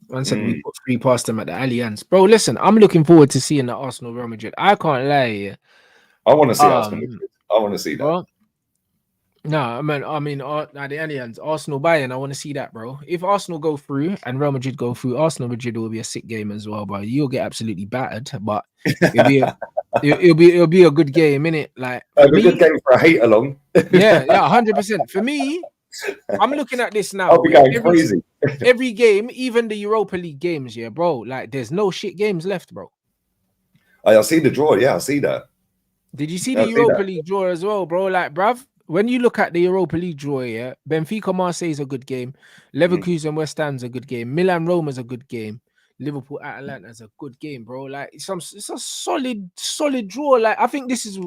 One second, we put 3 past them at the Allianz. Bro, listen, I'm looking forward to seeing the Arsenal Real Madrid. I can't lie. Yeah. I want to see Arsenal Madrid. I want to see that. Bro, no, I mean, the Allianz, Arsenal Bayern, I want to see that, bro. If Arsenal go through and Real Madrid go through, Arsenal Madrid will be a sick game as well, bro. You'll get absolutely battered, but it'll be a good game, innit? Like, a good game for a hate along. yeah, 100%. For me, I'm looking at this now. I'll be going crazy. Every game, even the Europa League games, yeah, bro. Like, there's no shit games left, bro. I see the draw. Yeah, I see that. Did you see the Europa League draw as well, bro? Like, bruv, when you look at the Europa League draw, yeah, Benfica Marseille is a good game. Leverkusen West Ham's a good game. Milan Roma's a good game. Liverpool Atalanta's a good game, bro. Like, it's a solid draw. Like, I think this is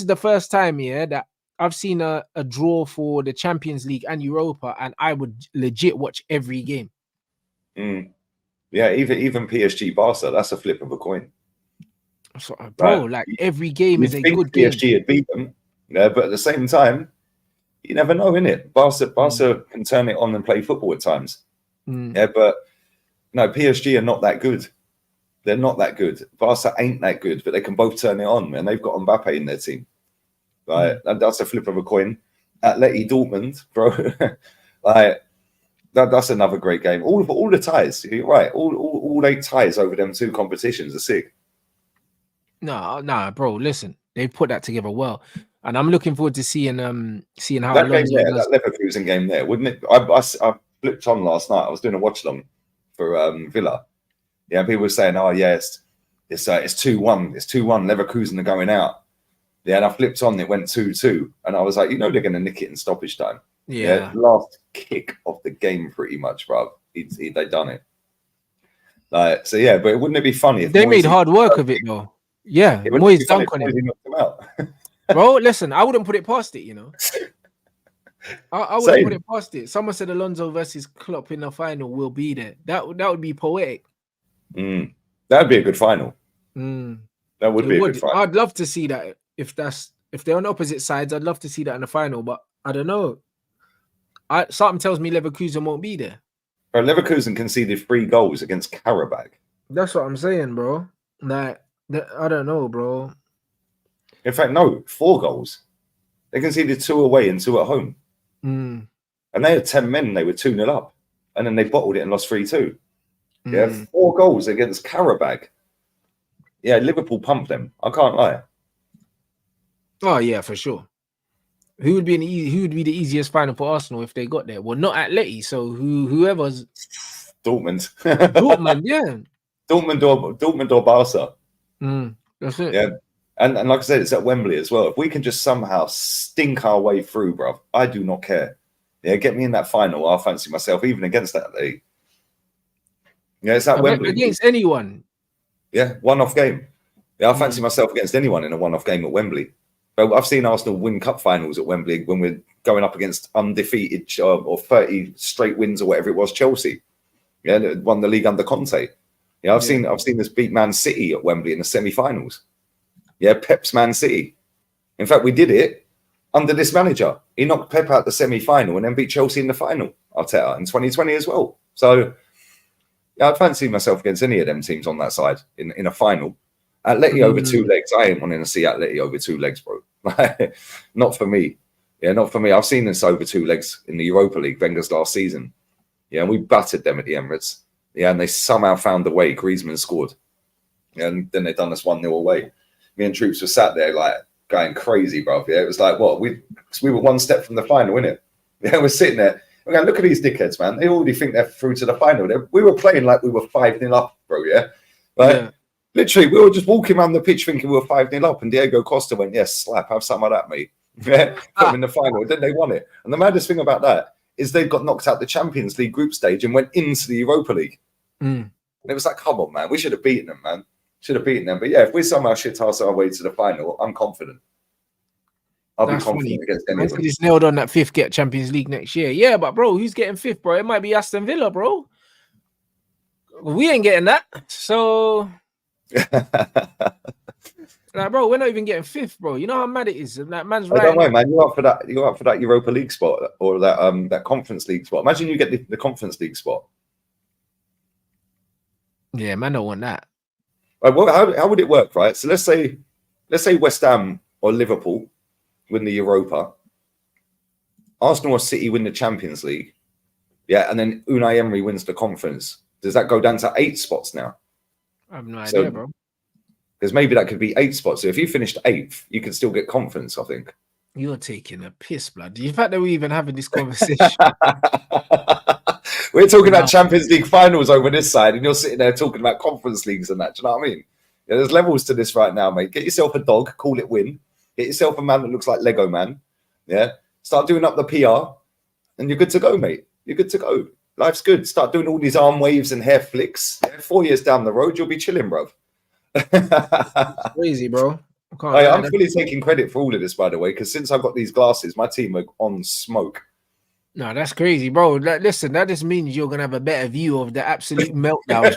the first time, yeah, that I've seen a draw for the Champions League and Europa, and I would legit watch every game. Yeah, even PSG Barca, that's a flip of a coin. So, bro, like every game is a good game. PSG had beat them, yeah, but at the same time, you never know, innit? Barca can turn it on and play football at times. Yeah, but no, PSG are not that good. They're not that good. Barca ain't that good, but they can both turn it on, man. They've got Mbappe in their team. Right, that's a flip of a coin. Atleti Dortmund, bro. Like that's another great game. All the ties, you're right. All 8 ties over them 2 competitions are sick. Nah, bro. Listen, they put that together well, and I'm looking forward to seeing how that game there, that Leverkusen game there, wouldn't it? I flipped on last night. I was doing a watch along for Villa. Yeah, people were saying, "Oh yes, it's 2-1. It's 2-1. Leverkusen are going out." Yeah, and I flipped on, it went 2-2. And I was like, they're going to nick it in stoppage time. Yeah. Last kick of the game, pretty much, bro. They done it. Like, so, yeah, but wouldn't it be funny if they made hard work of it, though? Yeah, Moyes dunk on him. Bro, listen, I wouldn't put it past it, I wouldn't put it past it. Someone said Alonso versus Klopp in the final will be there. That would be poetic. That would be a good final. That would be a good final. I'd love to see that. If they're on opposite sides, I'd love to see that in the final, but I don't know. Something tells me Leverkusen won't be there. Bro, Leverkusen conceded 3 goals against Karabakh. That's what I'm saying, bro. Like, I don't know, bro. In fact, no, 4 goals. They conceded 2 away and 2 at home. And they had 10 men. They were 2-0 up, and then they bottled it and lost 3-2. Yeah, 4 goals against Karabakh. Yeah, Liverpool pumped them. I can't lie. Oh yeah, for sure. Who would be the easiest final for Arsenal if they got there? Well, not Atleti, so whoever's Dortmund. Dortmund, yeah. Dortmund or Barca. That's it. Yeah. And like I said, it's at Wembley as well. If we can just somehow stink our way through, bro, I do not care. Yeah, get me in that final. I'll fancy myself, even against that league. Yeah, it's at Wembley. Against anyone. Yeah, one-off game. Yeah, I'll fancy myself against anyone in a one-off game at Wembley. But I've seen Arsenal win cup finals at Wembley when we're going up against undefeated or 30 straight wins or whatever it was, Chelsea. Yeah, that won the league under Conte. Yeah, I've seen us beat Man City at Wembley in the semi-finals. Yeah, Pep's Man City. In fact, we did it under this manager. He knocked Pep out the semi-final and then beat Chelsea in the final, Arteta, in 2020 as well. So, yeah, I'd fancy myself against any of them teams on that side in a final. Atleti over 2 legs. I ain't wanting to see Atleti over 2 legs, bro. Not for me. Yeah, not for me. I've seen this over 2 legs in the Europa League, Wenger's last season. Yeah, and we battered them at the Emirates. Yeah, and they somehow found a way. Griezmann scored. Yeah, and then they done us 1-0 away. Me and Troops were sat there like going crazy, bro. Yeah, it was like, what? We were 1 step from the final, innit? Yeah, we're sitting there. We're going, look at these dickheads, man. They already think they're through to the final. We were playing like we were 5-0 up, bro, yeah? Like, literally, we were just walking around the pitch thinking we were 5-0 up, and Diego Costa went, yes, slap, have some of that, mate. Yeah, put them in the final. Then they won it. And the maddest thing about that is they got knocked out the Champions League group stage and went into the Europa League. And it was like, come on, man. We should have beaten them, man. Should have beaten them. But yeah, if we somehow shit-ass our way to the final, I'm confident. I'll be confident against any of them. He's nailed on that 5th get Champions League next year. Yeah, but bro, who's getting 5th, bro? It might be Aston Villa, bro. We ain't getting that. So, like, bro, we're not even getting 5th, bro. You know how mad it is. That man's right. Don't worry, man. You're up for that. You're up for that Europa League spot or that Conference League spot. Imagine you get the Conference League spot. Yeah, man, don't want that. Right, well, how would it work, right? So let's say West Ham or Liverpool win the Europa, Arsenal or City win the Champions League, yeah, and then Unai Emery wins the conference. Does that go down to 8 spots now? I have no idea, bro. Because maybe that could be 8 spots. So if you finished 8th, you could still get conference, I think. You're taking a piss, blood. The fact that we're even having this conversation. We're talking about Champions League finals over this side, and you're sitting there talking about conference leagues and that. Do you know what I mean? Yeah, there's levels to this right now, mate. Get yourself a dog, call it win. Get yourself a man that looks like Lego Man. Yeah. Start doing up the PR, and you're good to go, mate. You're good to go. Life's good. Start doing all these arm waves and hair flicks. Yeah, 4 years down the road, you'll be chilling, bro. Crazy, bro. I'm fully taking credit for all of this, by the way, because since I've got these glasses, my team are on smoke. No, that's crazy, bro. Listen, that just means you're gonna have a better view of the absolute meltdown.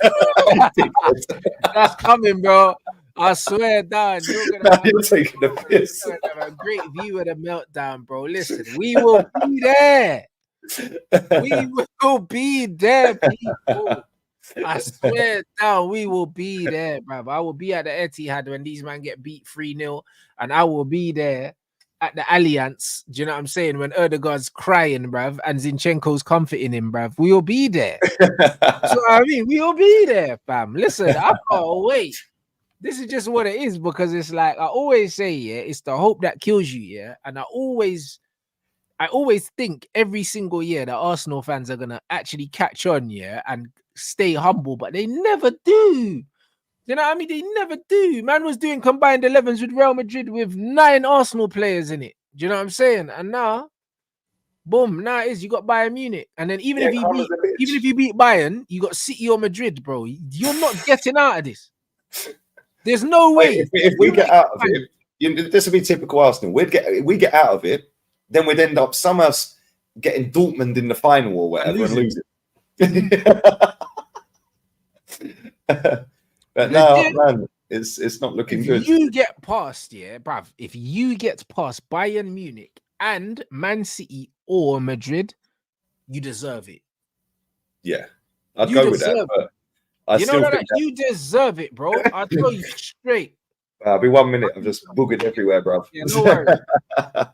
That's coming, bro. I swear down. You're taking the piss. You're gonna have a great view of the meltdown, bro. Listen, we will be there. We will be there, people. I swear down, we will be there, bro. I will be at the Etihad when these men get beat 3-0, and I will be there at the Allianz. Do you know what I'm saying? When Erdogan's crying, bruv, and Zinchenko's comforting him, bruv, we will be there. So I mean, we will be there, fam. Listen, I can't wait. This is just what it is, because it's like I always say, yeah, it's the hope that kills you, yeah. And I always think every single year that Arsenal fans are gonna actually catch on, yeah, and stay humble, but they never do. You know what I mean? They never do. Man was doing combined 11s with Real Madrid with 9 Arsenal players in it. Do you know what I'm saying? And now, boom, now it is. You got Bayern Munich. And then even if you beat Bayern, you got City or Madrid, bro. You're not getting out of this. There's no way. If we get out of it, this would be typical Arsenal. We get out of it, then we'd end up somehow getting Dortmund in the final or whatever and losing. But no, man, it's not looking good. If you get past, yeah, bruv, if you get past Bayern Munich and Man City or Madrid, you deserve it. Yeah, I'd go with that. But I still think you deserve it, bro. I'll tell you straight. I'll be 1 minute. I'm just boogered everywhere, bruv. Yeah, no worries.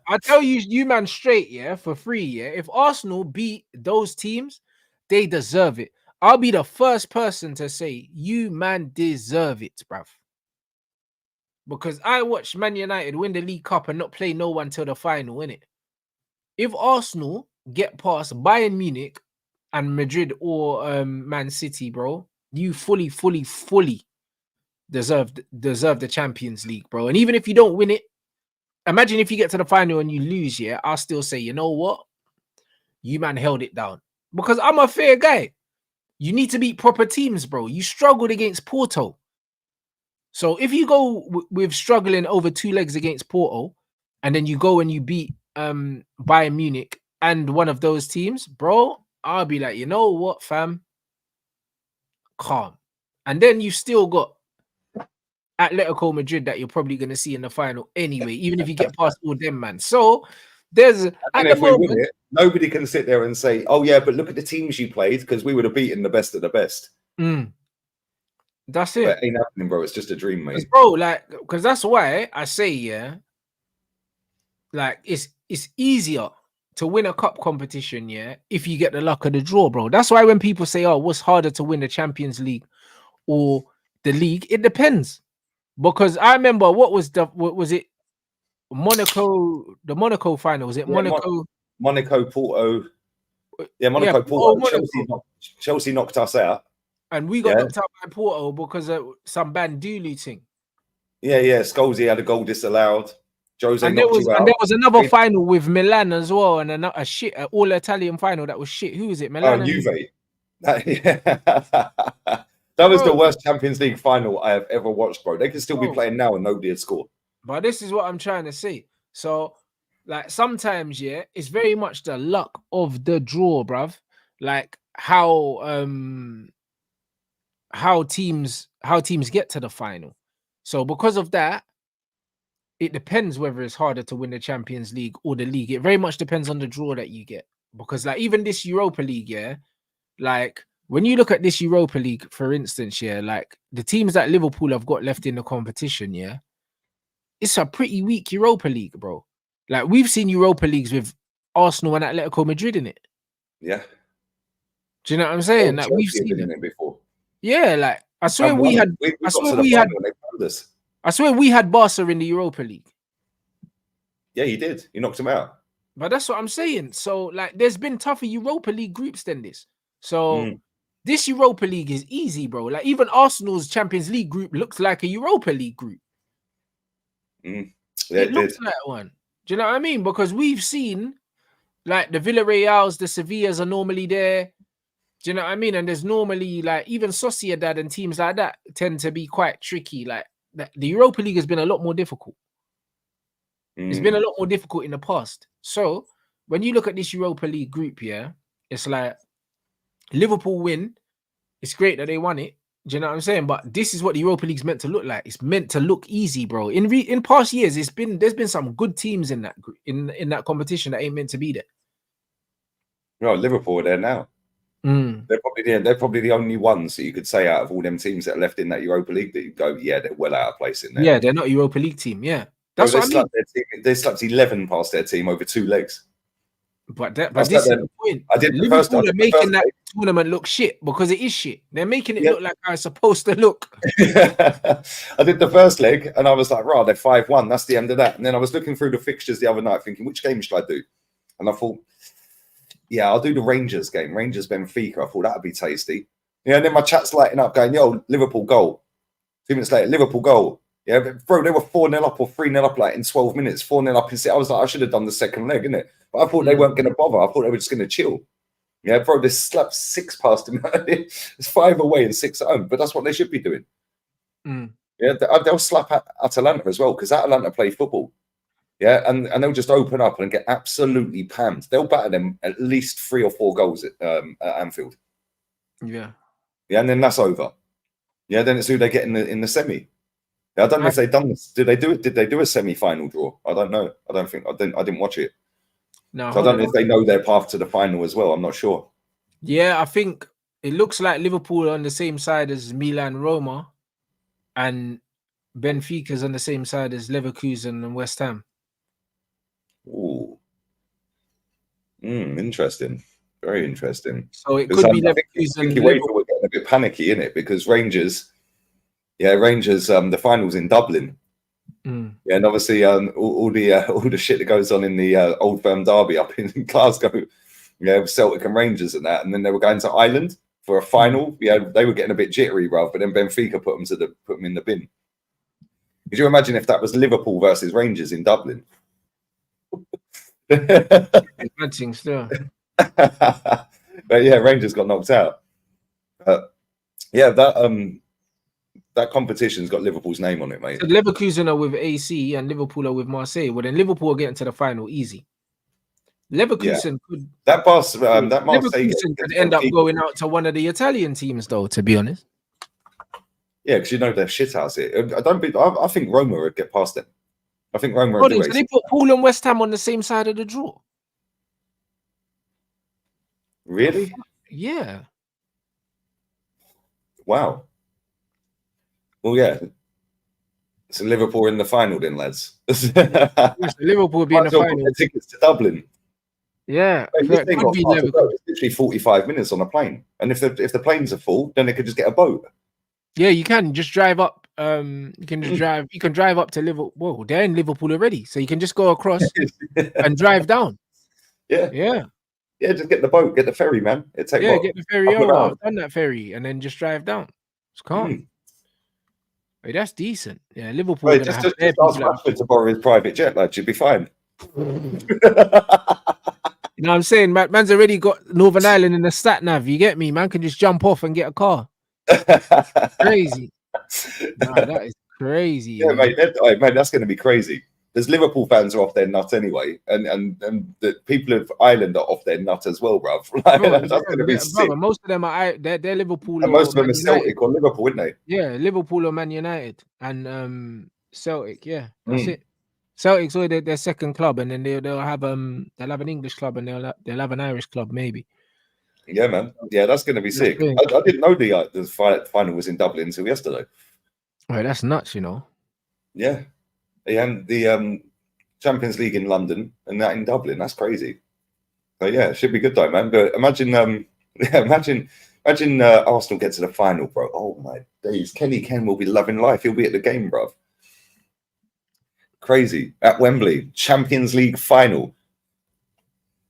I'll tell you man straight, yeah, for free, yeah. If Arsenal beat those teams, they deserve it. I'll be the first person to say, you man deserve it, bruv. Because I watched Man United win the League Cup and not play no one till the final, innit? If Arsenal get past Bayern Munich and Madrid or Man City, bro, you fully deserve the Champions League, bro. And even if you don't win it, imagine if you get to the final and you lose, yeah, I'll still say, you know what? You man held it down. Because I'm a fair guy. You need to beat proper teams, bro. You struggled against Porto. So if you go with struggling over 2 legs against Porto, and then you go and you beat Bayern Munich and one of those teams, bro, I'll be like, you know what, fam? Calm. And then you still got Atletico Madrid that you're probably going to see in the final anyway, even if you get past all them, man. So there's And at the if we win moment, it, nobody can sit there and say, "Oh yeah, but look at the teams you played," because we would have beaten the best of the best. That's it. But it ain't happening, bro. It's just a dream, mate. Bro, like, because that's why I say, yeah, like it's easier to win a cup competition, yeah, if you get the luck of the draw, bro. That's why when people say, "Oh, what's harder to win the Champions League or the league?" It depends. Because I remember what was it? Monaco, the Monaco final. Was it Monaco? Monaco, Porto. Yeah, Monaco, Porto. Chelsea knocked us out. And we got knocked out by Porto because of some Bandulu thing. Yeah. Scholesy had a goal disallowed. Jose and there was another final with Milan as well, and a shit all Italian final that was shit. Who was it? Milan. Oh, Juve. That was the worst Champions League final I have ever watched, bro. They could still be playing now and nobody had scored. But this is what I'm trying to say. So, like, sometimes, yeah, it's very much the luck of the draw, bruv. Like how teams get to the final. So because of that, it depends whether it's harder to win the Champions League or the league. It very much depends on the draw that you get. Because like even this Europa League, yeah, like when you look at this Europa League, for instance, yeah, like the teams that Liverpool have got left in the competition, yeah, it's a pretty weak Europa League, bro. Like we've seen Europa Leagues with Arsenal and Atletico Madrid in it. Yeah. Do you know what I'm saying? Like we've seen it before. Yeah, like I swear we had Barca in the Europa League. Yeah, you did. You knocked them out. But that's what I'm saying. So like there's been tougher Europa League groups than this. So this Europa League is easy, bro. Like even Arsenal's Champions League group looks like a Europa League group. Yeah, it looks like one. Do you know what I mean? Because we've seen like the Villarreals, the Sevillas are normally there. Do you know what I mean? And there's normally like even Sociedad and teams like that tend to be quite tricky. Like the Europa League has been a lot more difficult. It's been a lot more difficult in the past. So when you look at this Europa League group, yeah, it's like Liverpool win. It's great that they won it. Do you know what I'm saying? But this is what the Europa League's meant to look like. It's meant to look easy, bro. In past years, there's been some good teams in that in that competition that ain't meant to be there. No, Liverpool are there now. They're probably the only ones that you could say out of all them teams that are left in that Europa League that you go, yeah, they're well out of place in there. Yeah, they're not a Europa League team. Yeah, that's what I mean. They slapped 11 past their team over 2 legs. But this is the point. Liverpool are making that tournament look shit because it is shit. They're making it look like how it's supposed to look. I did the first leg and I was like, right, they're 5-1. That's the end of that. And then I was looking through the fixtures the other night thinking, which game should I do? And I thought, yeah, I'll do the Rangers game. Rangers Benfica. I thought that'd be tasty. Yeah, and then my chat's lighting up going, yo, Liverpool goal. 2 minutes later, Liverpool goal. Yeah, but bro, they were 4-0 up or 3-0 up like in 12 minutes, 4-0 up. I was like, I should have done the second leg, innit? But I thought they weren't going to bother. I thought they were just going to chill. Yeah, bro, they slapped 6 past them. It's 5 away and 6 at home. But that's what they should be doing. Yeah, they'll slap Atalanta as well because Atalanta play football. Yeah, and they'll just open up and get absolutely pammed. They'll batter them at least 3 or 4 goals at Anfield. Yeah. Yeah, and then that's over. Yeah, then it's who they get in the semi. Yeah, I don't know if they've done this. Did they do it? Did they do a semi-final draw? I don't know. I didn't watch it. No, so I don't know if they know their path to the final as well. I'm not sure. Yeah, I think it looks like Liverpool are on the same side as Milan, Roma, and Benfica's on the same side as Leverkusen and West Ham. Ooh. Interesting. Very interesting. So it could be Leverkusen. We're getting a bit panicky in it because Rangers, the finals in Dublin. Yeah, and obviously all the shit that goes on in the Old Firm Derby up in Glasgow, Celtic and Rangers and that, and then they were going to Ireland for a final. Yeah, they were getting a bit jittery, bruv, but then Benfica put them in the bin. Could you imagine if that was Liverpool versus Rangers in Dublin? Imagine still. But yeah, Rangers got knocked out. Yeah, that that competition's got Liverpool's name on it, mate. So Leverkusen are with AC and Liverpool are with Marseille. Well, then Liverpool are getting to the final easy. Leverkusen could that Marseille Leverkusen could end up going out to one of the Italian teams, though. To be honest, yeah, because you know they're shit house it. I think Roma would get past them. I think Roma. So they put Poole and West Ham on the same side of the draw. Really? Yeah. Wow. Well, yeah. So Liverpool in the final, then, lads. Yes, Liverpool will be in the final. Tickets to Dublin. Yeah, it could be it's literally 45 minutes on a plane, and if the planes are full, then they could just get a boat. Yeah, you can just drive up. You can just drive. You can drive up to Liverpool. Whoa, they're in Liverpool already, so you can just go across and drive down. Yeah, yeah, yeah. Just get the boat, get the ferry, man. Get the ferry over. I've done that ferry, and then just drive down. It's calm. Hey, that's decent. Yeah, Liverpool. Wait, just ask Ashworth to borrow his private jet, lad. You'd be fine. You know what I'm saying? Man's already got Northern Ireland in the stat nav. You get me? Man can just jump off and get a car. Crazy. Nah, that is crazy. Yeah, mate, that's going to be crazy. Because Liverpool fans are off their nut anyway, and the people of Ireland are off their nut as well, bruv. That's going to be sick. Most of them are they're Liverpool. And most of them are Celtic or Liverpool, isn't they? Yeah, Liverpool or Man United and Celtic. Yeah, that's it. Celtic's already their second club, and then they'll have an English club and they'll have an Irish club maybe. Yeah, man. Yeah, that's going to be sick. I didn't know the final was in Dublin until yesterday. Right, that's nuts, you know. Yeah, and the Champions League in London and that in Dublin. That's crazy. So yeah, it should be good though, man. But imagine Arsenal get to the final, bro. Oh my days, Kenny Ken will be loving life. He'll be at the game, bro. Crazy at Wembley, Champions League final.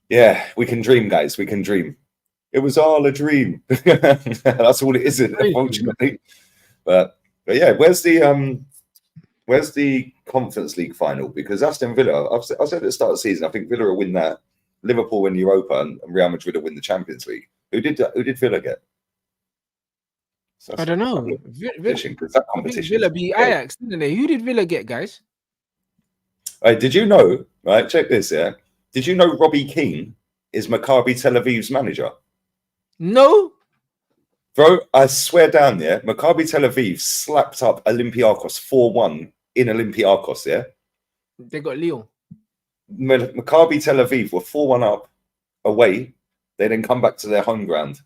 Yeah, we can dream, guys. We can dream. It was all a dream. That's all it is, unfortunately. But yeah, where's the Conference League final? Because Aston Villa, I said at the start of the season, I think Villa will win that. Liverpool win Europa, and Real Madrid will win the Champions League. Who did Villa get? So I don't know. Villa beat Ajax, didn't they? Who did Villa get, guys? Did you know? Right, check this. Yeah, did you know Robbie Keane is Maccabi Tel Aviv's manager? No, bro. I swear down there, Maccabi Tel Aviv slapped up Olympiacos 4-1 in Olympiacos. Yeah, they got Lyon. Maccabi Tel Aviv were 4-1 up away. They then come back to their home ground.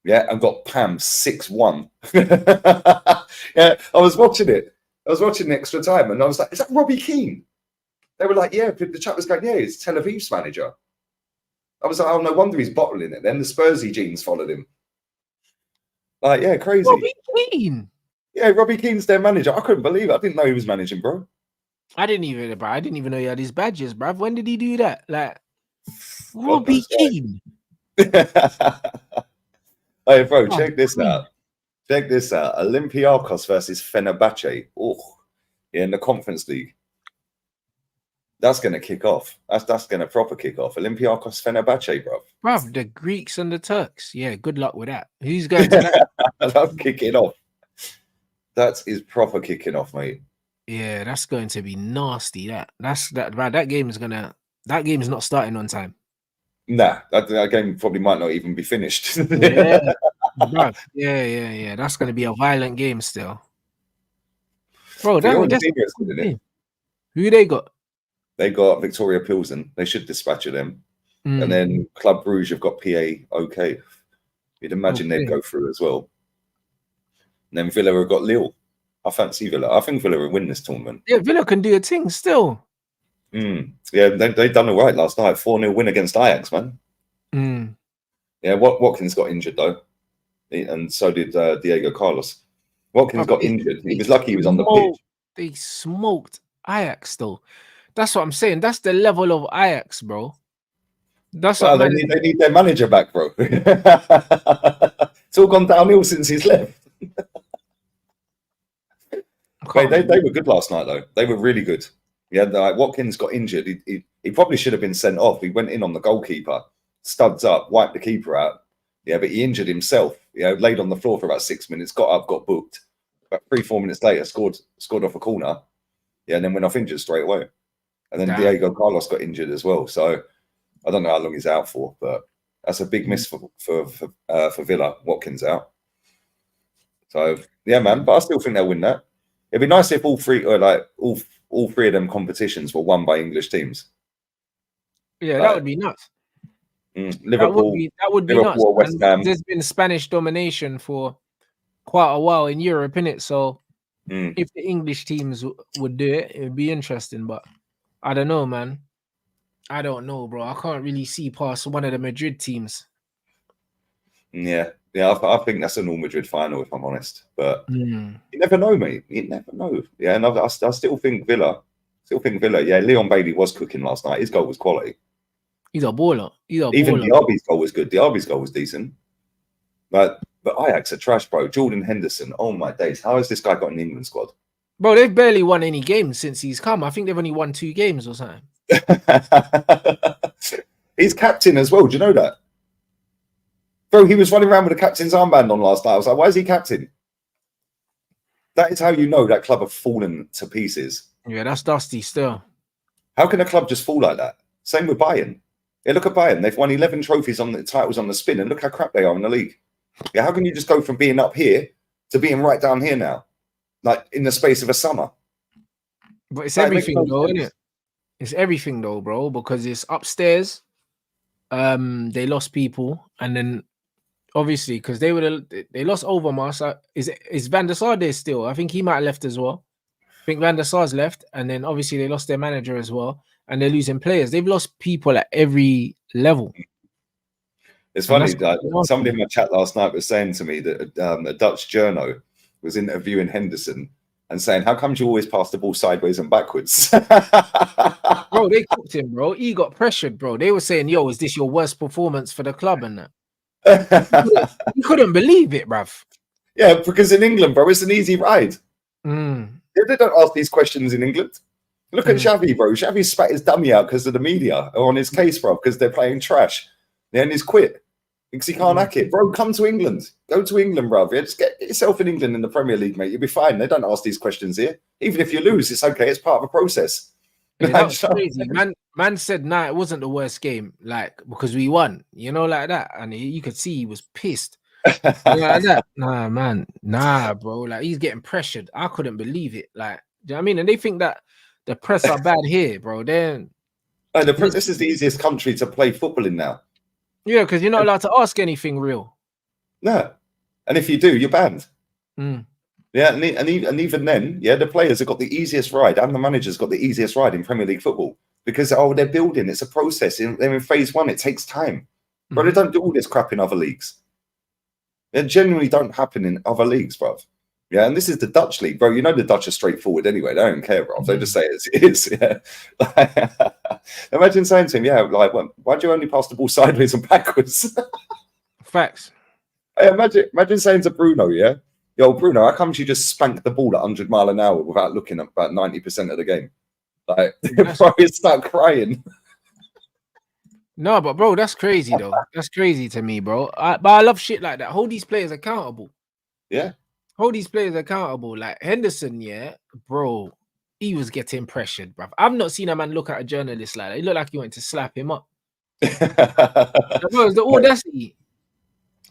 Yeah, and got Pam 6-1. Yeah, I was watching it. I was watching the extra time, and I was like, "Is that Robbie Keane?" They were like, "Yeah." The chat was going, "Yeah, it's Tel Aviv's manager." I was like, "Oh, no wonder he's bottling it." Then the Spursy genes followed him. Like, yeah, crazy. Robbie Keane. Yeah, Robbie Keane's their manager. I couldn't believe it. I didn't know he was managing, bro. I didn't even know he had his badges, bruv. When did he do that? Like, Robbie Keane. Hey, bro, check this out. Check this out. Olympiacos versus Fenerbahce. Oh, yeah, in the Conference League. That's going to kick off. That's going to proper kick off. Olympiacos Fenerbahce, bro. Bruv, the Greeks and the Turks. Yeah, good luck with that. Who's going to that? That's kicking off. That is proper kicking off, mate. Yeah, that's going to be nasty. That game is not starting on time. Nah, that game probably might not even be finished. Yeah, bruv. Yeah. That's going to be a violent game still. Bro, that's who they got? They got Victoria Pilsen. They should dispatch of them. And then Club Brugge have got PAOK. You'd imagine they'd go through as well. And then Villa have got Lille. I fancy Villa. I think Villa will win this tournament. Yeah, Villa can do a thing still. Yeah, they done all right last night. 4-0 win against Ajax, man. Yeah, Watkins got injured, though. And so did Diego Carlos. Watkins got injured. He was lucky he was on the pitch. They smoked Ajax, though. That's what I'm saying. That's the level of Ajax, bro. That's what they need their manager back, bro. It's all gone downhill since he's left. Wait, they were good last night, though. They were really good. Yeah, like Watkins got injured. He probably should have been sent off. He went in on the goalkeeper, studs up, wiped the keeper out. Yeah, but he injured himself. You know, laid on the floor for about 6 minutes, got up, got booked. About 3-4 minutes later, scored off a corner. Yeah, and then went off injured straight away. And then Diego Carlos got injured as well. So I don't know how long he's out for, but that's a big miss for Villa. Watkins out. So yeah, man. But I still think they'll win that. It'd be nice if all three of them competitions were won by English teams. Yeah, that would be nuts. Liverpool, that would be nuts. West Ham. There's been Spanish domination for quite a while in Europe, innit? So if the English teams would do it, it'd be interesting. But I don't know, man. I don't know, bro. I can't really see past one of the Madrid teams. Yeah, I think that's an all Madrid final, if I'm honest. But you never know, mate. You never know. Yeah, and I still think Villa. Yeah, Leon Bailey was cooking last night. His goal was quality. He's a baller. Even Diaby's goal was good. Diaby's goal was decent. But Ajax are trash, bro. Jordan Henderson. Oh my days. How has this guy got an England squad? Bro, they've barely won any games since he's come. I think they've only won 2 games or something. He's captain as well. Do you know that? Bro, he was running around with a captain's armband on last night. I was like, why is he captain? That is how you know that club have fallen to pieces. Yeah, that's dusty still. How can a club just fall like that? Same with Bayern. Yeah, look at Bayern. They've won 11 trophies on the titles on the spin, and look how crap they are in the league. Yeah, how can you just go from being up here to being right down here now? Like in the space of a summer. But it's everything though, isn't it? It's everything though, bro, because it's upstairs. They lost people, and then obviously because they lost Overmars. Is Van der Sar there still? I think he might have left as well. I think Van der Sar's left, and then obviously they lost their manager as well, and they're losing players. They've lost people at every level. It's funny that somebody in my chat last night was saying to me that a Dutch journo was interviewing Henderson and saying, how come you always pass the ball sideways and backwards? Bro, they cooked him, bro. He got pressured, bro. They were saying, yo, is this your worst performance for the club? And that. He couldn't believe it, bruv. Yeah, because in England, bro, it's an easy ride. They don't ask these questions in England. Look at Xavi, bro. Xavi spat his dummy out because of the media or on his case, bro, because they're playing trash. Then he's quit because he can't hack it. Bro, come to England. Go to England, bro. Yeah, just get yourself in England in the Premier League, mate. You'll be fine. They don't ask these questions here. Even if you lose, it's okay. It's part of a process. Yeah, that's crazy. Man said, nah, it wasn't the worst game, like, because we won, you know, like that. And you could see he was pissed. Like that. Nah, man. Nah, bro. Like, he's getting pressured. I couldn't believe it. Like, do you know what I mean? And they think that the press are bad here, bro. Then this is the easiest country to play football in now. Yeah, because you're not allowed to ask anything real. No. And if you do, you're banned. Yeah, and even then, yeah, the players have got the easiest ride and the managers got the easiest ride in Premier League football because, they're building. It's a process. They're in phase 1. It takes time. Bro, they don't do all this crap in other leagues. They genuinely don't happen in other leagues, bro. Yeah, and this is the Dutch league, bro. You know the Dutch are straightforward anyway. They don't care, bro. They just say it is. Yeah. Imagine saying to him, yeah, like, why'd you only pass the ball sideways and backwards? Facts. Hey, imagine saying to Bruno, yeah, yo, Bruno, how come you just spank the ball at 100 mile an hour without looking at about 90% of the game? Like, bro, you start crying. No, but bro, that's crazy though. That's crazy to me, bro. But I love shit like that. Hold these players accountable. Yeah. Hold these players accountable. Like Henderson, yeah, bro, he was getting pressured, bro. I've not seen a man look at a journalist like that. He looked like he went to slap him up. Bro, it's the audacity.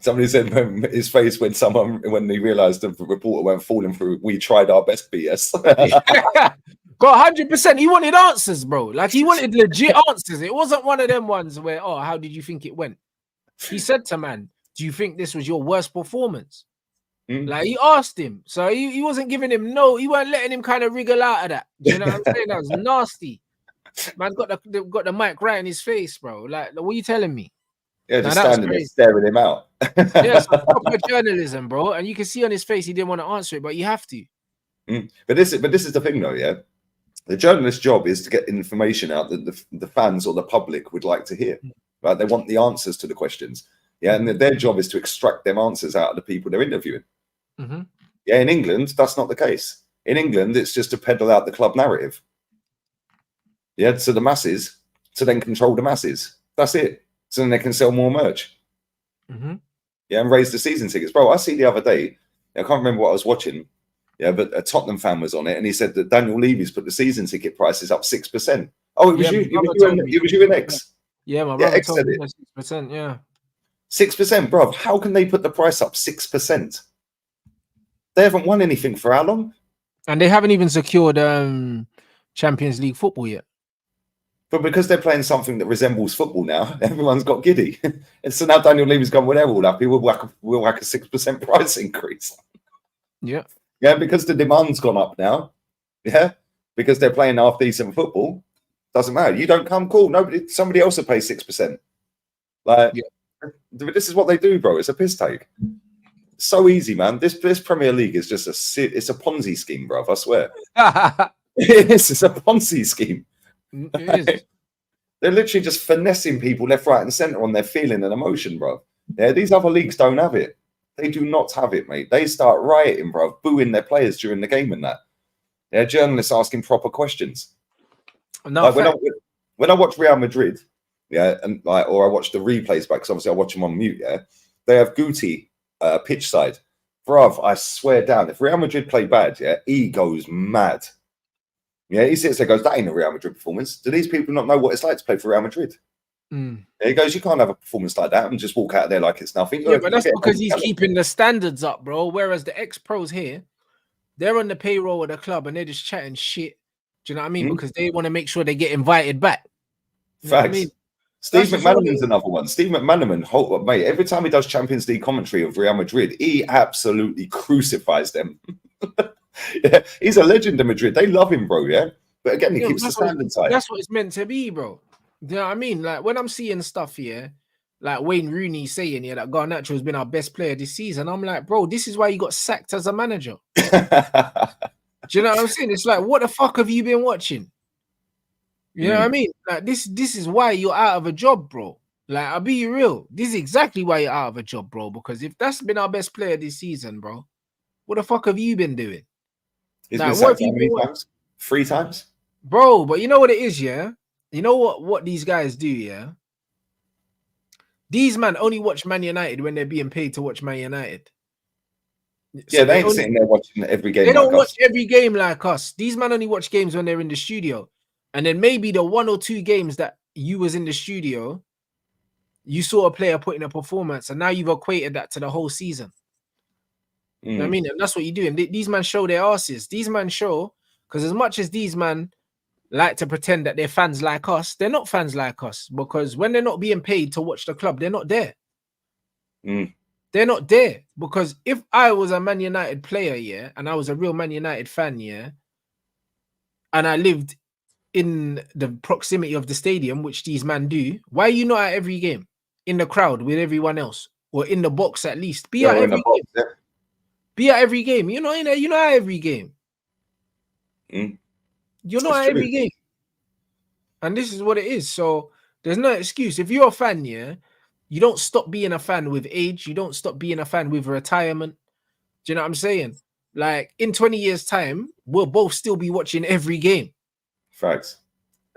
Somebody said his face when he realized the reporter went falling through, we tried our best, BS. Got 100%. He wanted answers, bro. Like, he wanted legit answers. It wasn't one of them ones where, oh, how did you think it went? He said to man, do you think this was your worst performance? Like, he asked him. So he wasn't giving him he weren't letting him kind of wriggle out of that. Do you know what I'm saying? That was nasty. Man got the mic right in his face, bro. Like, what are you telling me? Yeah, just standing there staring him out. Yeah, it's proper journalism, bro. And you can see on his face he didn't want to answer it, but you have to. But this is the thing, though. Yeah, the journalist's job is to get information out that the fans or the public would like to hear. Right? They want the answers to the questions. Yeah, and their job is to extract them answers out of the people they're interviewing. Yeah, in England, that's not the case. In England, it's just to peddle out the club narrative. Yeah, to the masses, to then control the masses. That's it. So then they can sell more merch. Yeah, and raise the season tickets. Bro, I see the other day, I can't remember what I was watching, Yeah, but a Tottenham fan was on it, and he said that Daniel Levy's put the season ticket prices up 6%. Oh, it was you. It was you and X. Yeah, my brother X told said me 6%. Yeah, 6%, bro. How can they put the price up 6%? They haven't won anything for how long? And they haven't even secured Champions League football yet. But because they're playing something that resembles football now, everyone's got giddy. And so now Daniel Levy's gone, well, they're all up. He will whack a 6% price increase. Yeah. Yeah, because the demand's gone up now. Yeah, because they're playing half-decent football. Doesn't matter. You don't come, cool. Nobody, somebody else will pay 6%. Like, this is what they do, bro. It's a piss take. So easy, man. This Premier League is just it's a Ponzi scheme, bro. I swear. It's a Ponzi scheme. It is. They're literally just finessing people left, right, and centre on their feeling and emotion, bro. Yeah, these other leagues don't have it. They do not have it, mate. They start rioting, bro, booing their players during the game and that. Yeah, journalists asking proper questions. No, like when I watch Real Madrid, yeah, and like, or I watch the replays back, because obviously I watch them on mute. Yeah, they have Guti pitch side, bruv. I swear down, if Real Madrid play bad, yeah, he goes mad. Yeah, he sits there, goes, that ain't a Real Madrid performance. Do these people not know what it's like to play for Real Madrid? Yeah, he goes, you can't have a performance like that and just walk out there like it's nothing. Yeah, but that's because he's keeping the standards up, bro. Whereas the ex-pros here, they're on the payroll of the club and they're just chatting shit. Do you know what I mean? Because they want to make sure they get invited back. You know what I mean? Steve McManaman's another one. Steve McManaman, mate, every time he does Champions League commentary of Real Madrid, he absolutely crucifies them. Yeah, he's a legend in Madrid. They love him, bro, yeah? But again, he keeps the standards high. That's what it's meant to be, bro. Do you know what I mean? Like, when I'm seeing stuff here, like Wayne Rooney saying here that Garnacho has been our best player this season, I'm like, bro, this is why you got sacked as a manager. Do you know what I'm saying? It's like, what the fuck have you been watching? You know what I mean? Like, this is why you're out of a job, bro. Like, I'll be real. This is exactly why you're out of a job, bro. Because if that's been our best player this season, bro, what the fuck have you been doing? He's been sacked how many times? 3 times? Bro, but you know what it is, yeah? You know what these guys do, yeah? These men only watch Man United when they're being paid to watch Man United. Yeah, so they ain't sitting there watching every game. They don't watch every game like us. These men only watch games when they're in the studio. And then maybe the 1 or 2 games that you was in the studio, you saw a player put in a performance, and now you've equated that to the whole season. You know what I mean? And that's what you do. And these men show their asses. These men show, because as much as these men like to pretend that they're fans like us, they're not fans like us, because when they're not being paid to watch the club, they're not there. They're not there. Because if I was a Man United player, yeah, and I was a real Man United fan, yeah, and I lived in the proximity of the stadium, which these men do, why are you not at every game in the crowd with everyone else, or in the box at least? Be at every game. Yeah. Be at every game. You're not in there. You're not at every game. You're not at every game. And this is what it is. So there's no excuse. If you're a fan, yeah, you don't stop being a fan with age. You don't stop being a fan with retirement. Do you know what I'm saying? Like, in 20 years' time, we'll both still be watching every game. Facts.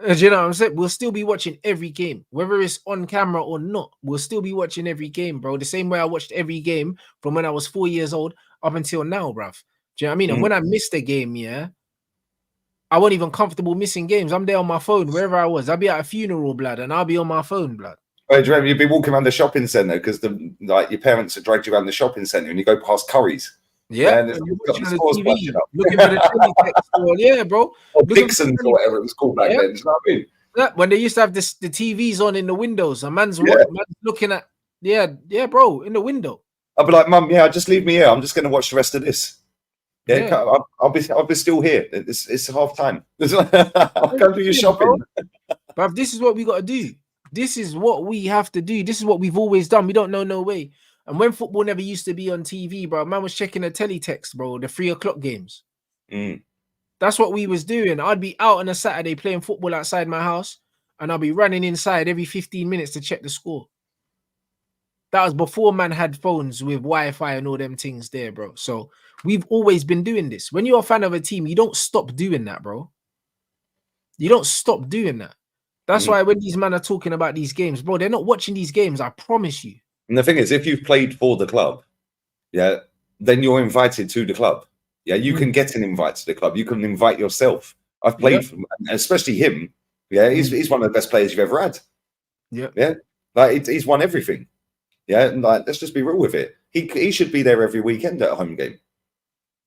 Do you know what I'm saying? We'll still be watching every game, whether it's on camera or not. We'll still be watching every game, bro. The same way I watched every game from when I was 4 years old up until now, bruv. Do you know what I mean? And when I missed a game, yeah, I wasn't even comfortable missing games. I'm there on my phone, wherever I was. I'll be at a funeral, blood, and I'll be on my phone, blood. Wait, do you remember you'd be walking around the shopping centre because your parents had dragged you around the shopping centre and you go past Curry's. Yeah, and you're watching on the TV, looking for the teletext. Yeah, bro. Or Dixon's or whatever it was called back then. You know what I mean? Yeah, when they used to have the TVs on in the windows, a man's looking at, bro, in the window. I'll be like, Mum, just leave me here. I'm just going to watch the rest of this. Yeah, I'll be still here. It's half time. I'll go do your shopping. But this is what we got to do. This is what we have to do. This is what we've always done. We don't know no way. And when football never used to be on TV, bro, man was checking the teletext, bro, the 3 o'clock games. That's what we was doing. I'd be out on a Saturday playing football outside my house, and I'll be running inside every 15 minutes to check the score. That was before man had phones with Wi-Fi and all them things there, bro. So we've always been doing this. When you're a fan of a team, you don't stop doing that, bro. You don't stop doing that. That's why when these men are talking about these games, bro, they're not watching these games, I promise you. And the thing is, if you've played for the club, then you're invited to the club. Yeah, you can get an invite to the club. You can invite yourself. I've played, especially him. Yeah, he's one of the best players you've ever had. Yeah, like he's won everything. Yeah, and like let's just be real with it. He should be there every weekend at a home game.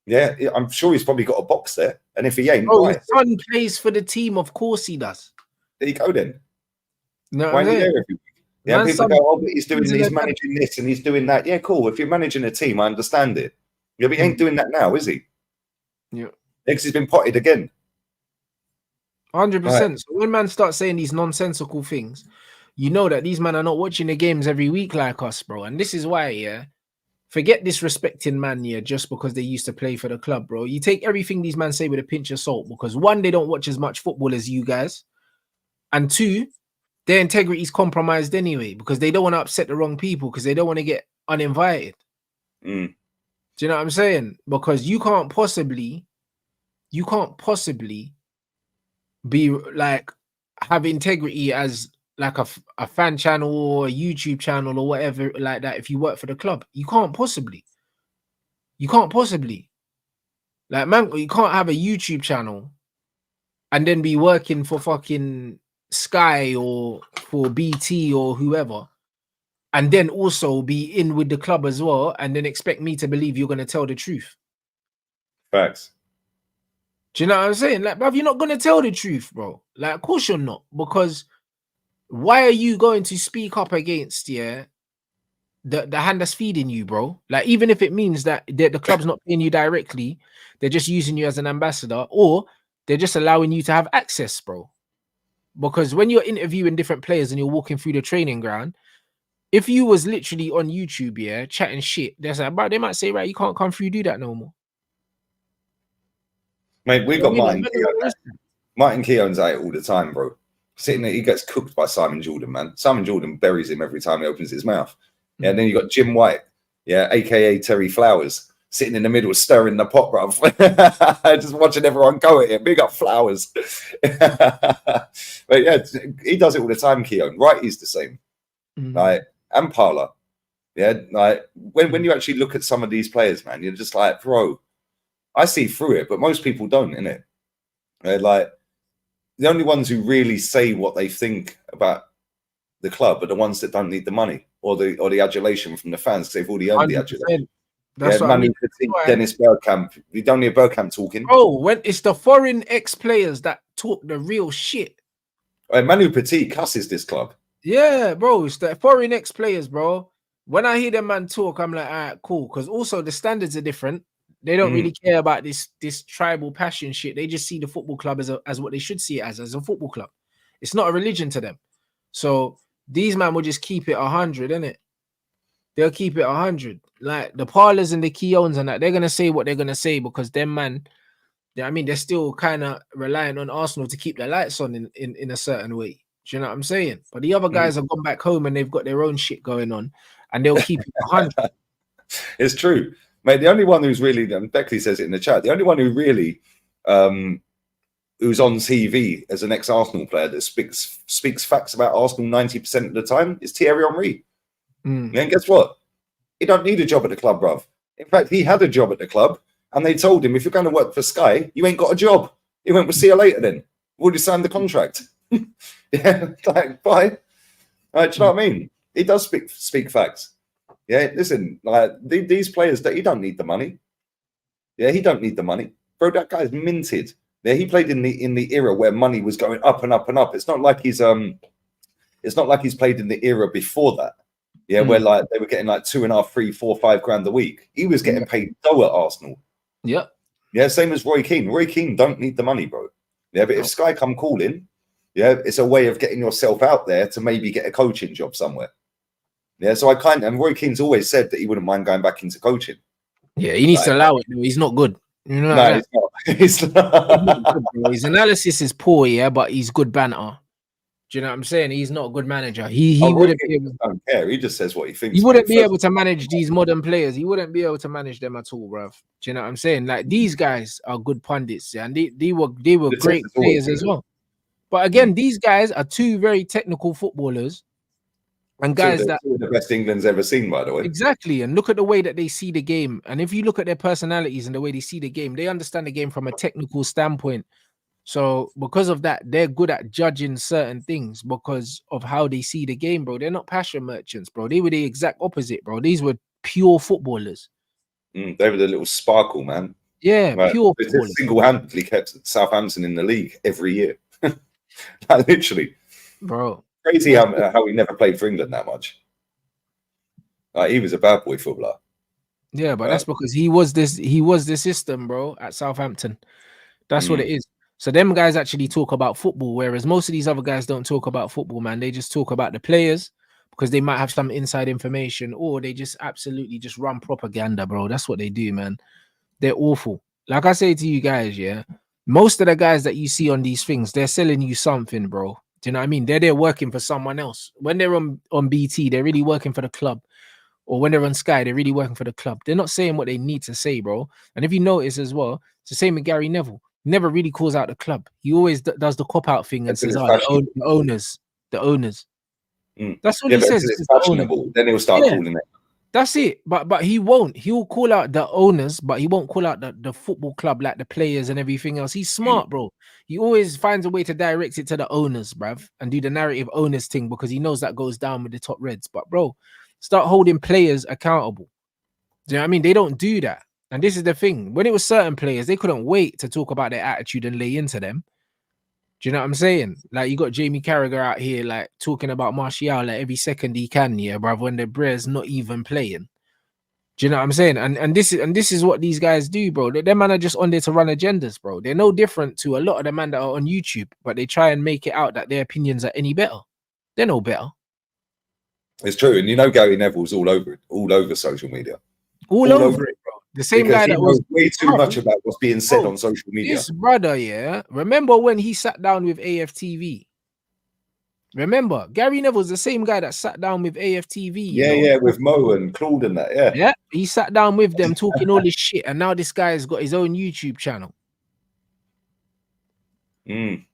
Yeah, I'm sure he's probably got a box there. And if he ain't, his son plays for the team. Of course he does. There you go then. No, why are you there every week? Yeah, people go, oh, but he's managing this and he's doing that. Yeah, cool. If you're managing a team, I understand it. Yeah, but he ain't doing that now, is he? Yeah. Because he's been potted again. 100%. So when man starts saying these nonsensical things, you know that these men are not watching the games every week like us, bro. And this is why, forget disrespecting man, just because they used to play for the club, bro. You take everything these men say with a pinch of salt, because one, they don't watch as much football as you guys, and two, their integrity is compromised anyway, because they don't want to upset the wrong people, because they don't want to get uninvited. Do you know what I'm saying? Because you can't possibly be like have integrity as like a fan channel or a YouTube channel or whatever like that if you work for the club. You can't possibly. Like, man, you can't have a YouTube channel and then be working for fucking Sky or for BT or whoever, and then also be in with the club as well, and then expect me to believe you're going to tell the truth. Facts. Do you know what I'm saying? Like, bruv, you're not going to tell the truth, bro. Like, of course you're not, because why are you going to speak up against, the hand that's feeding you, bro? Like, even if it means that the club's not paying you directly, they're just using you as an ambassador, or they're just allowing you to have access, bro. Because when you're interviewing different players and you're walking through the training ground, if you was literally on YouTube, chatting shit, they might say, right, you can't come through, do that no more. Mate, we've got Martin Keown. Martin Keown's at it all the time, bro. Sitting there, he gets cooked by Simon Jordan, man. Simon Jordan buries him every time he opens his mouth. Yeah, and then you got Jim White, aka Terry Flowers, sitting in the middle, stirring the pot, bro. Just watching everyone go at him. Big up Flowers. But yeah, he does it all the time, Keown. Right, he's the same. Like, and Parler. Yeah, like when you actually look at some of these players, man, you're just like, bro, I see through it, but most people don't, innit? Like, the only ones who really say what they think about the club are the ones that don't need the money or the adulation from the fans, because they've already earned the adulation. That's what I mean. Dennis Bergkamp. You don't hear Bergkamp talking. Oh, when it's the foreign ex-players that talk the real shit. Manu Petit cusses this club. Yeah, bro, it's the foreign ex-players, bro. When I hear them man talk, I'm like, all right, cool. Because also the standards are different. They don't really care about this tribal passion shit. They just see the football club as what they should see it as a football club. It's not a religion to them. So these man will just keep it 100, innit? They'll keep it 100. Like the Parlers and the Keowns and that, they're gonna say what they're gonna say because them man, they're still kind of relying on Arsenal to keep their lights on in a certain way. Do you know what I'm saying? But the other guys have gone back home and they've got their own shit going on, and they'll keep it 100. It's true. Mate, the only one who's really, Beckley says it in the chat, the only one who really, who's on TV as an ex-Arsenal player that speaks facts about Arsenal 90% of the time is Thierry Henry. And guess what? He don't need a job at the club, bruv. In fact, he had a job at the club, and they told him, if you're going to work for Sky, you ain't got a job. He went, we'll see you later then. We've already signed the contract. Yeah, like, bye. Do you know what I mean? He does speak facts. Yeah, listen, like these players, he don't need the money. Yeah, he don't need the money, bro. That guy's minted. Yeah, he played in the era where money was going up and up and up. It's not like he's played in the era before that. Yeah, where like they were getting like 2.5, 3, 4, 5 grand a week. He was getting paid dough at Arsenal. Yeah, yeah, same as Roy Keane. Roy Keane don't need the money, bro. Yeah, but if Sky come calling, yeah, it's a way of getting yourself out there to maybe get a coaching job somewhere. Yeah, so and Roy Keane's always said that he wouldn't mind going back into coaching. Yeah, he needs to allow it. He's not good. You know, no, he's not. His analysis is poor, yeah, but he's good banter. Do you know what I'm saying? He's not a good manager. He wouldn't be able, don't care. He just says what he thinks. He wouldn't be able to manage these modern players. He wouldn't be able to manage them at all, bruv. Do you know what I'm saying? Like, these guys are good pundits, yeah, and they were great players as well. But again, these guys are two very technical footballers And guys that two of the best England's ever seen, by the way. exactly, and look at the way that they see the game. And if you look at their personalities and the way they see the game, they understand the game from a technical standpoint. So because of that, they're good at judging certain things because of how they see the game, bro. They're not passion merchants, bro. They were the exact opposite, bro. These were pure footballers. They were the little sparkle, man. Yeah, pure footballers. Single-handedly kept Southampton in the league every year. Like, literally. Bro. Crazy how he never played for England that much. Like, he was a bad boy footballer. Yeah, but that's because he was the system, bro, at Southampton. That's what it is. So them guys actually talk about football, whereas most of these other guys don't talk about football, man. They just talk about the players because they might have some inside information, or they just absolutely just run propaganda, bro. That's what they do, man. They're awful. Like I say to you guys, yeah, most of the guys that you see on these things, they're selling you something, bro. Do you know what I mean? They're there working for someone else. When they're on BT, they're really working for the club. Or when they're on Sky, they're really working for the club. They're not saying what they need to say, bro. And if you notice as well, it's the same with Gary Neville. He never really calls out the club. He always does the cop-out thing and says, the owners. That's what he says. It's fashionable. Then he'll start calling it. That's it. But he won't. He'll call out the owners, but he won't call out the football club, like the players and everything else. He's smart, bro. He always finds a way to direct it to the owners, bruv, and do the narrative owners thing because he knows that goes down with the top reds. But, bro, start holding players accountable. Do you know what I mean? They don't do that. And this is the thing. When it was certain players, they couldn't wait to talk about their attitude and lay into them. Do you know what I'm saying? Like, you got Jamie Carragher out here, like, talking about Martial like every second he can, yeah, bruv, when the Brer's not even playing. Do you know what I'm saying? And this is what these guys do, bro. Them man are just on there to run agendas, bro. They're no different to a lot of the man that are on YouTube, but they try and make it out that their opinions are any better. They're no better. It's true. And you know Gary Neville's all over social media. All over it, bro. The same guy that was way too much about what's being said on social media. This brother, yeah. Remember when he sat down with AFTV? Remember, Gary Neville's the same guy that sat down with AFTV. Yeah, with Mo and Claude and that, yeah. Yeah, he sat down with them talking all this shit, and now this guy has got his own YouTube channel. And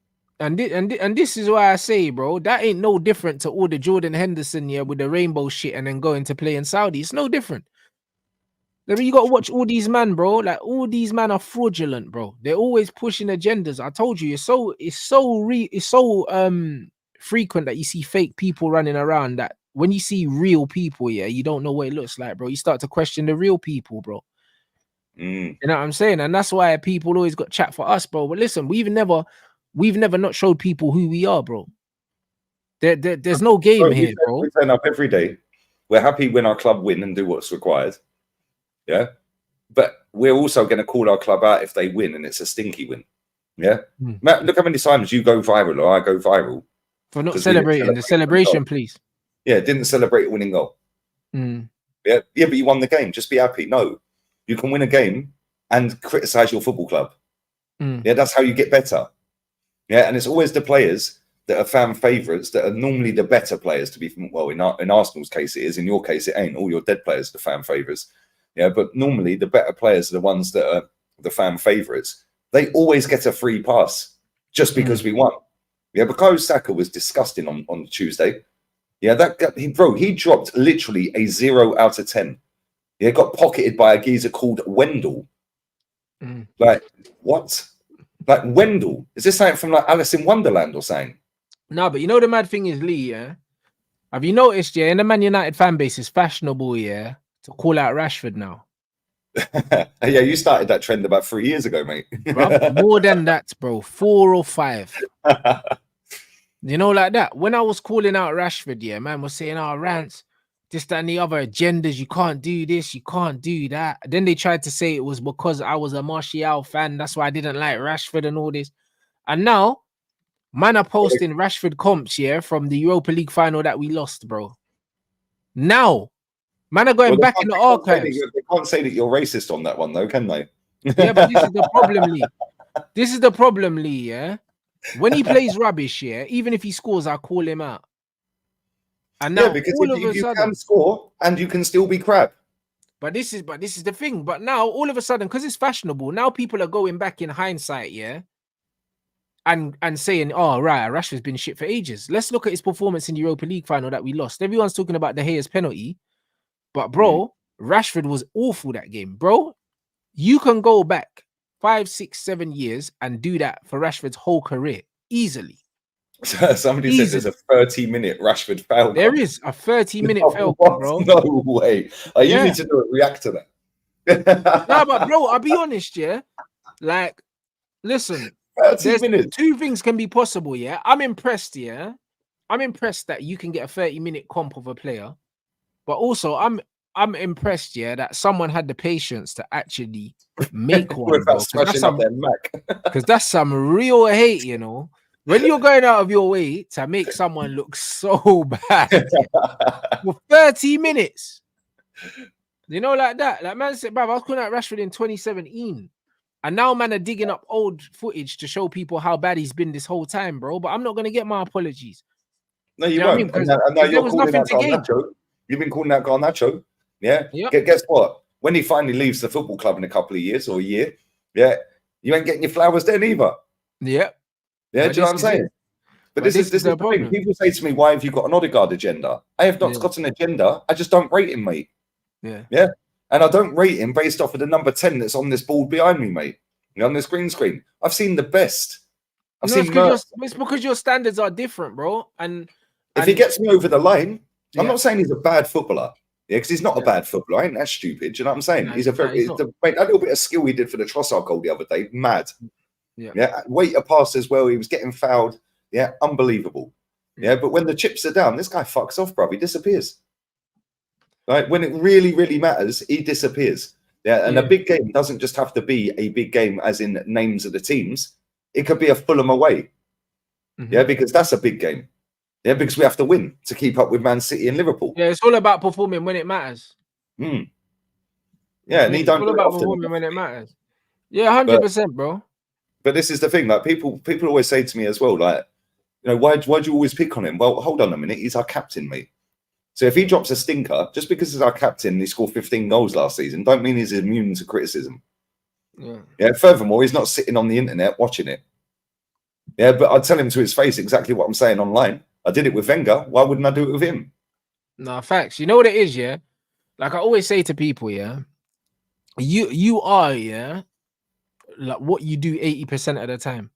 this is why I say, bro, that ain't no different to all the Jordan Henderson, yeah, with the rainbow shit and then going to play in Saudi. It's no different. You got to watch all these men, bro. Like, all these men are fraudulent, bro. They're always pushing agendas. I told you, it's so frequent that you see fake people running around that when you see real people, yeah, you don't know what it looks like, bro. You start to question the real people, bro. You know what I'm saying? And that's why people always got chat for us, bro. But listen, we've never not showed people who we are, bro. There's no game here, bro. We turn up every day. We're happy when our club win and do what's required. Yeah, but we're also going to call our club out if they win and it's a stinky win. Yeah, Matt, look how many times you go viral or I go viral for not celebrating the celebration, please. Yeah, didn't celebrate a winning goal. Yeah, but you won the game. Just be happy. No, you can win a game and criticize your football club. Yeah, that's how you get better. Yeah, and it's always the players that are fan favourites that are normally the better players. To be well, in Arsenal's case, it is. In your case, it ain't. All your dead players are the fan favourites. Yeah, but normally the better players are the ones that are the fan favourites. They always get a free pass just because we won. Yeah, Bukayo Saka was disgusting on Tuesday. Yeah, he dropped literally a 0 out of 10. Yeah, got pocketed by a geezer called Wendell. Like, what? Like, Wendell? Is this something from like Alice in Wonderland or something? No, but you know the mad thing is, Lee, yeah? Have you noticed, yeah, in the Man United fan base, it's fashionable, yeah, to call out Rashford now. Yeah, you started that trend about 3 years ago, mate. Bro, more than that, bro. 4 or 5. You know, like that. When I was calling out Rashford, yeah, man was saying, oh, Rants, this, that, and the other agendas. You can't do this. You can't do that. Then they tried to say it was because I was a Martial fan. That's why I didn't like Rashford and all this. And now, man are posting Rashford comps, yeah, from the Europa League final that we lost, bro. Now, man are going back in the archives. They can't say that you're racist on that one, though, can they? Yeah, but this is the problem, Lee. This is the problem, Lee, yeah? When he plays rubbish, yeah, even if he scores, I call him out. And now, yeah, because if you can score and you can still be crap. But this is the thing. But now, all of a sudden, because it's fashionable, now people are going back in hindsight, yeah, and saying, oh, right, Rashford's been shit for ages. Let's look at his performance in the Europa League final that we lost. Everyone's talking about De Gea's penalty, but bro, Rashford was awful that game, bro. You can go back 5, 6, 7 years and do that for Rashford's whole career easily. Somebody said there's a 30-minute Rashford foul. There is a 30-minute foul, bro. No way. You need to react to that. No, but bro, I'll be honest, yeah. Like, listen, 30 minutes. 2 things can be possible, yeah. I'm impressed, yeah. I'm impressed that you can get a 30-minute comp of a player, but also I'm impressed, yeah, that someone had the patience to actually make one, bro. Because that's some real hate, you know. When you're going out of your way to make someone look so bad for 30 minutes, you know, like that. Like, man said, bruv, I was calling out Rashford in 2017, and now man are digging up old footage to show people how bad he's been this whole time, bro. But I'm not going to get my apologies. No, you won't. I mean? And now you're calling out Garnacho. You've been calling out Garnacho. Yeah. Guess what? When he finally leaves the football club in a couple of years or a year, you ain't getting your flowers then either. Yeah. Yeah, do you know what I'm saying? But this is the thing. People say to me, why have you got an Odegaard agenda? I have not got an agenda. I just don't rate him, mate. Yeah. And I don't rate him based off of the number 10 that's on this board behind me, mate. On this green screen. I've seen the best. I've seen it's because your standards are different, bro. And if he gets me over the line, I'm not saying he's a bad footballer. Yeah, because he's not a bad footballer. I ain't that stupid. Do you know what I'm saying? He's a very mate, that little bit of skill he did for the Trossard goal the other day, mad. Yeah, weight of pass as well. He was getting fouled. Yeah, unbelievable. Yeah, but when the chips are down, this guy fucks off, bro. He disappears. Right? When it really, really matters, he disappears. Yeah, and a big game doesn't just have to be a big game as in names of the teams. It could be a Fulham away. Yeah, because that's a big game. Yeah, because we have to win to keep up with Man City and Liverpool. Yeah, it's all about performing when it matters. Yeah, and he don't all about performing when it matters. Yeah, 100%, bro. But this is the thing, like people always say to me as well, like, you know, why do you always pick on him? Well, hold on a minute, he's our captain, mate. So if he drops a stinker, just because he's our captain and he scored 15 goals last season, don't mean he's immune to criticism. Yeah. Furthermore, he's not sitting on the internet watching it. Yeah, but I'd tell him to his face exactly what I'm saying online. I did it with Wenger. Why wouldn't I do it with him? No, facts. You know what it is, yeah? Like I always say to people, yeah, you are, yeah, like what you do 80% of the time.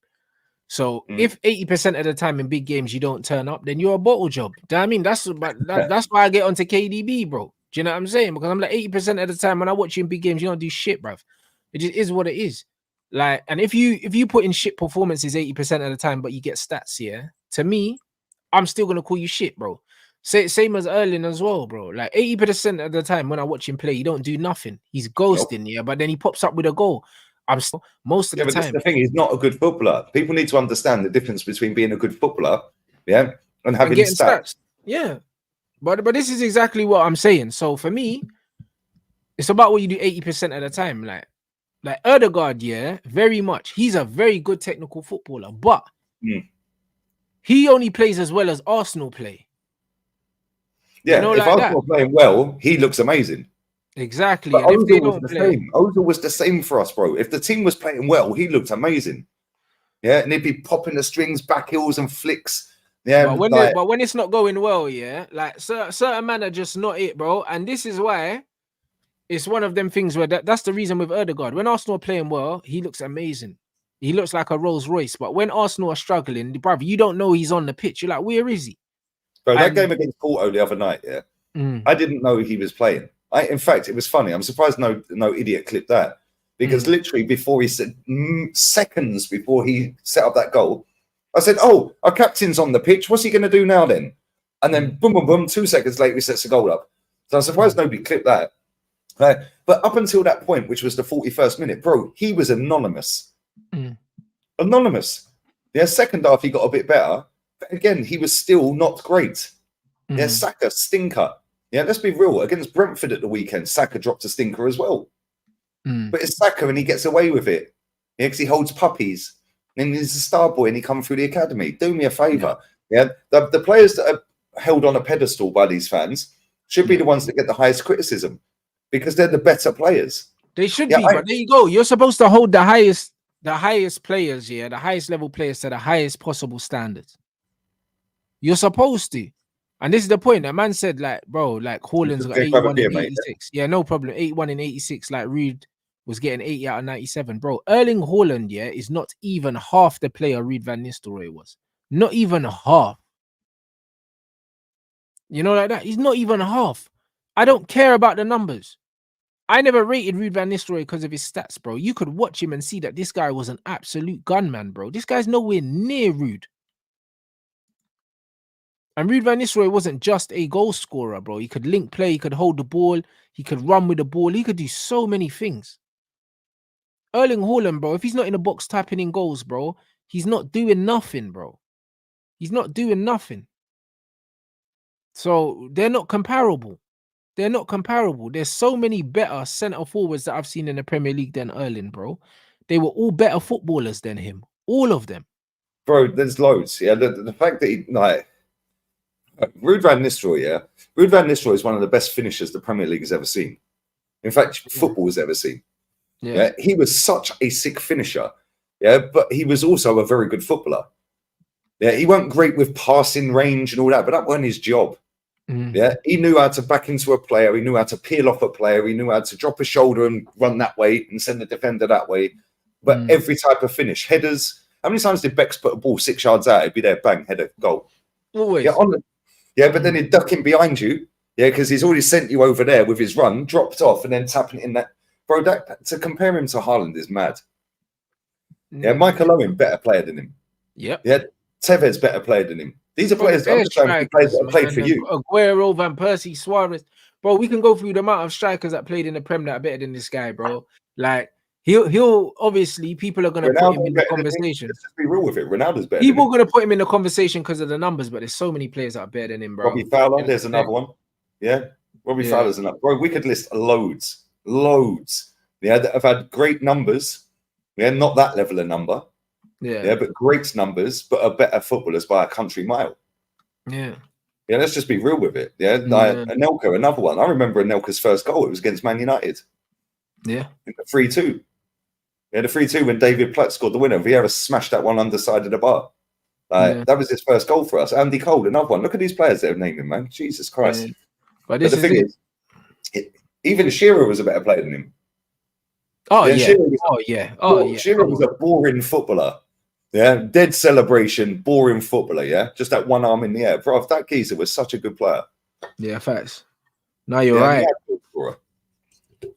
So if 80% of the time in big games you don't turn up, then you're a bottle job. Do you know what I mean? That's why I get onto KDB, bro. Do you know what I'm saying? Because I'm like 80% of the time when I watch you in big games, you don't do shit, bruv. It just is what it is. Like, and if you put in shit performances 80% of the time, but you get stats, yeah, to me, I'm still gonna call you shit, bro. Same as Erling as well, bro. Like 80% of the time when I watch him play, he don't do nothing. He's ghosting, yeah, but then he pops up with a goal. I'm still most of the time. The thing, he's not a good footballer. People need to understand the difference between being a good footballer, yeah, and having stats. Yeah, but this is exactly what I'm saying. So for me, it's about what you do 80% of the time. Like Ødegaard, yeah, very much. He's a very good technical footballer, but he only plays as well as Arsenal play. Yeah, you know, if like Arsenal are playing well, he looks amazing. Exactly. But Ozil was the same for us, bro. If the team was playing well, he looked amazing. Yeah, and he'd be popping the strings, back heels and flicks. Yeah, but when it's not going well, yeah, like certain men are just not it, bro. And this is why it's one of them things where that's the reason with Ødegaard. When Arsenal are playing well, he looks amazing. He looks like a Rolls Royce. But when Arsenal are struggling, brother, you don't know he's on the pitch. You're like, where is he? Bro, that game against Porto the other night, yeah, I didn't know he was playing. In fact, it was funny. I'm surprised no idiot clipped that, because literally before he said seconds before he set up that goal, I said, "Oh, our captain's on the pitch. What's he going to do now then?" And then boom, boom, boom. 2 seconds later, he sets the goal up. So I'm surprised nobody clipped that. But up until that point, which was the 41st minute, bro, he was anonymous. Anonymous. Yeah, second half he got a bit better. But again, he was still not great. Yeah, Saka, stinker. Yeah, let's be real. Against Brentford at the weekend, Saka dropped a stinker as well. But it's Saka and he gets away with it. Yeah, because he holds puppies. And he's a star boy and he come through the academy. Do me a favour. Yeah, the players that are held on a pedestal by these fans should be the ones that get the highest criticism, because they're the better players. They should be, but there you go. You're supposed to hold the highest the highest players, the highest level players to the highest possible standards. You're supposed to. And this is the point. That man said, like, bro, like Haaland's got 81 and 86. Yeah, no problem. 81 and 86. Like Reed was getting 80 out of 97. Bro, Erling Haaland, is not even half the player Reed Van Nistelrooy was. Not even half. You know, like that. He's not even half. I don't care about the numbers. I never rated Ruud van Nistelrooy because of his stats, bro. You could watch him and see that this guy was an absolute gunman, bro. This guy's nowhere near Ruud. And Ruud van Nistelrooy wasn't just a goal scorer, bro. He could link play, he could hold the ball, he could run with the ball, he could do so many things. Erling Haaland, bro, if he's not in the box tapping in goals, bro, he's not doing nothing, bro. He's not doing nothing. So they're not comparable. They're not comparable. There's so many better centre forwards that I've seen in the Premier League than Erling, bro. They were all better footballers than him. All of them. Bro, there's loads. Yeah, the fact that he, like, Ruud van Nistelrooy, Ruud van Nistelrooy is one of the best finishers the Premier League has ever seen. In fact, football has ever seen. Yeah, he was such a sick finisher. Yeah, but he was also a very good footballer. Yeah, he wasn't great with passing range and all that, but that wasn't his job. Yeah, he knew how to back into a player. He knew how to peel off a player. He knew how to drop a shoulder and run that way and send the defender that way. But every type of finish, headers. How many times did Bex put a ball 6 yards out? It'd be there, bang, header, goal. Always. Yeah, but then he'd duck in behind you. Yeah, because he's already sent you over there with his run, dropped off, and then tapping it in that. Bro, that, to compare him to Haaland is mad. Yeah, Michael Owen, better player than him. Yep. Yeah, Tevez, better player than him. These are players that have played for you. Aguero, Van Persie, Suarez. Bro, we can go through the amount of strikers that played in the Prem that are better than this guy, bro. Like, he'll obviously, people are going to put him in the conversation. Let's just be real with it. Ronaldo's better. People are going to put him in the conversation because of the numbers, but there's so many players that are better than him, bro. Robbie Fowler, there's another one. Yeah, Robbie Fowler's another. Bro, we could list loads. Yeah, that have had great numbers. Yeah, not that level of number. Yeah, but great numbers, but are better footballers by a country mile. Yeah, let's just be real with it. Yeah, like Anelka, another one. I remember Anelka's first goal. It was against Man United. Yeah, 3-2. Yeah, the 3-2 when David Platt scored the winner. Vieira smashed that one underside of the bar. That was his first goal for us. Andy Cole, another one. Look at these players that have named him, man. Jesus Christ. Yeah. But the thing is, even Shearer was a better player than him. Shearer was a boring footballer. Yeah, dead celebration, boring footballer. Yeah, just that one arm in the air. Bro, that geezer was such a good player. Yeah, facts. No, you're right.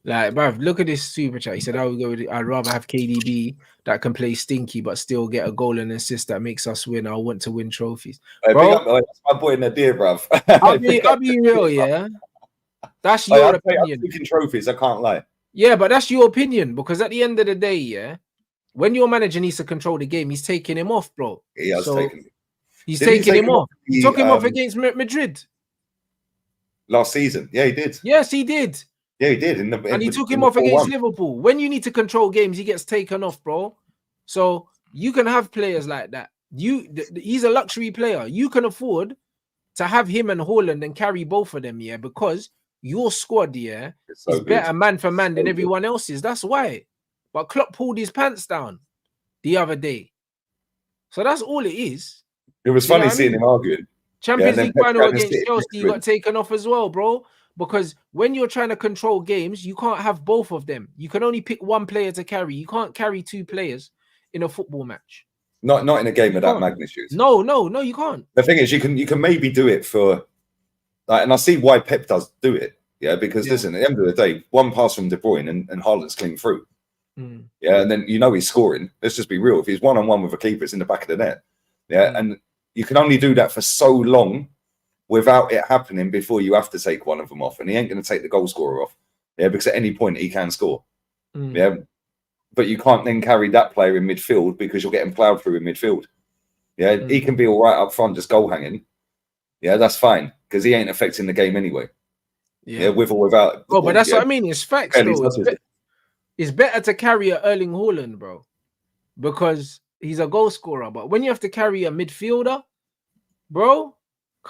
Like, bruv, look at this super chat. He said, I'd rather have KDB that can play stinky but still get a goal and assist that makes us win. I want to win trophies. Bro, that's my boy Nadir, bruv. I'll be real, yeah. That's your opinion. I'm thinking trophies, I can't lie. Yeah, but that's your opinion, because at the end of the day, yeah, when your manager needs to control the game, he's taking him off, bro. He's taking him off. He took him off against Madrid last season. Yeah, he did. Yes, he did. Yeah, he did. And he took him off against Liverpool. When you need to control games, he gets taken off, bro. So you can have players like that. He's a luxury player. You can afford to have him and Haaland and carry both of them, yeah, because your squad, yeah, is better man for man than everyone else's. That's why. But Klopp pulled his pants down the other day. So that's all it is. It was funny seeing him arguing. Champions League final against Chelsea got taken off as well, bro. Because when you're trying to control games, you can't have both of them. You can only pick one player to carry. You can't carry two players in a football match. Not in a game of that magnitude. No, you can't. The thing is, you can maybe do it for, and I see why Pep does do it. Yeah, because listen, at the end of the day, one pass from De Bruyne and Haaland's clean through. Yeah, and then he's scoring. Let's just be real. If he's one-on-one with a keeper, it's in the back of the net. Yeah, and you can only do that for so long without it happening before you have to take one of them off. And he ain't going to take the goal scorer off. Yeah, because at any point he can score. Yeah, but you can't then carry that player in midfield because you're getting ploughed through in midfield. Yeah, he can be all right up front, just goal hanging. Yeah, that's fine because he ain't affecting the game anyway. Yeah, with or without. Oh, but that's what I mean. It's facts, though. It's better to carry a Erling Haaland, bro, because he's a goal scorer. But when you have to carry a midfielder, bro,